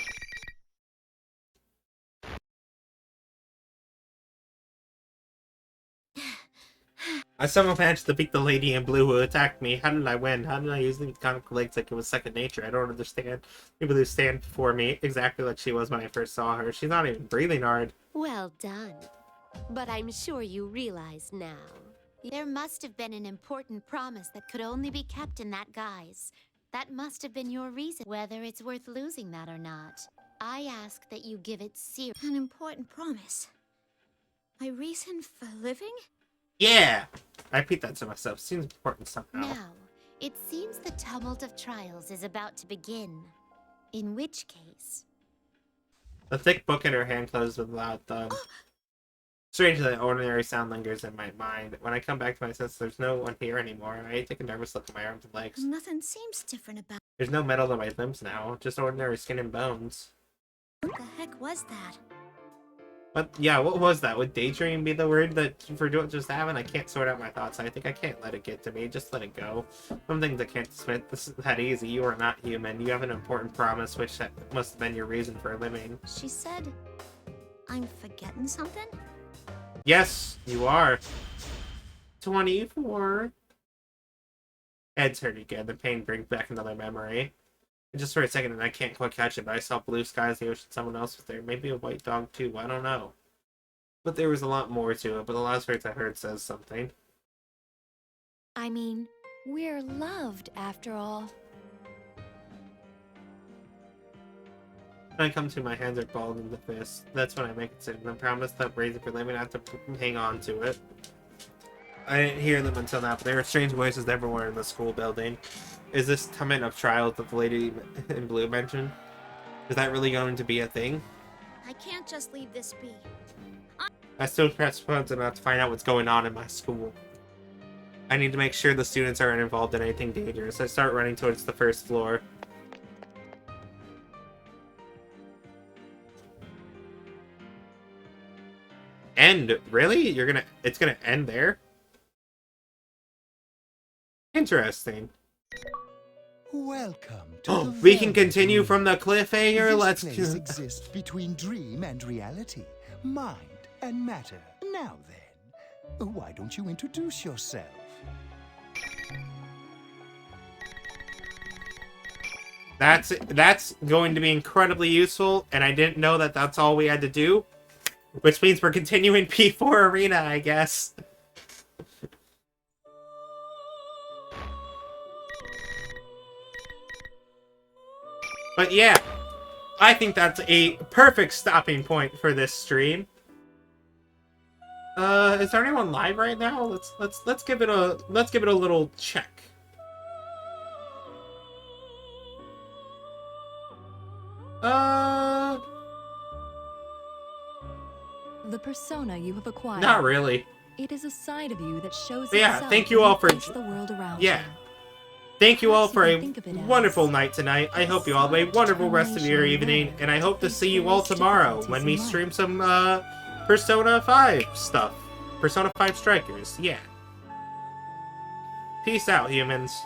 I somehow managed to beat the lady in blue who attacked me. How did I win? How did I use the comic legs like it was second nature? I don't understand. People who stand before me exactly like she was when I first saw her. She's not even breathing hard. Well done. But I'm sure you realize now. There must have been an important promise that could only be kept in that guise. That must have been your reason, whether it's worth losing that or not. I ask that you give it serious. An important promise. My reason for living? Yeah! I repeat that to myself. Seems important somehow. Now, it seems the tumult of trials is about to begin. In which case... The thick book in her hand closed with a loud thud. Strangely, that ordinary sound lingers in my mind. When I come back to my senses, there's no one here anymore. I take a nervous look at my arms and legs. Nothing seems different about... There's no metal in my limbs now, just ordinary skin and bones. What the heck was that? But yeah, what was that? Would daydream be the word that for what just happened? I can't sort out my thoughts. I think I can't let it get to me. Just let it go. Some things I can't dismiss. This is that easy. You are not human. You have an important promise, which that must have been your reason for living. She said... I'm forgetting something? Yes, you are. 24. Head's hurt again. The pain brings back another memory. Just for a second, and I can't quite catch it, but I saw blue skies, the ocean, someone else was there. Maybe a white dog, too. I don't know. But there was a lot more to it, but the last words I heard says something. I mean, we're loved, after all. When I come to, my hands are balled in the fist. That's when I make it certain. I promise that reason for living, I have to hang on to it. I didn't hear them until now, but there were strange voices everywhere in the school building. Is this comment of trials that the lady in blue mentioned? Is that really going to be a thing? I can't just leave this be. I still press buttons enough to find out what's going on in my school. I need to make sure the students aren't involved in anything dangerous. I start running towards the first floor. End? Really? It's gonna end there? Interesting. Welcome to we can continue from the cliffhanger. Let's place exists between dream and reality, mind and matter. Now then, why don't you introduce yourself? That's going to be incredibly useful, and I didn't know that that's all we had to do, which means we're continuing P4 Arena, I guess. But yeah, I think that's a perfect stopping point for this stream. Is there anyone live right now? Let's give it a little check. The persona you have acquired. Not really. It is a side of you that shows But yeah, itself thank you when all for face the world around yeah. you. Thank you all Perhaps for you a can think of it as wonderful night tonight. I hope you all have a wonderful rest of your evening, and I hope to see you all tomorrow when we stream some Persona 5 stuff. Persona 5 Strikers, yeah. Peace out, humans.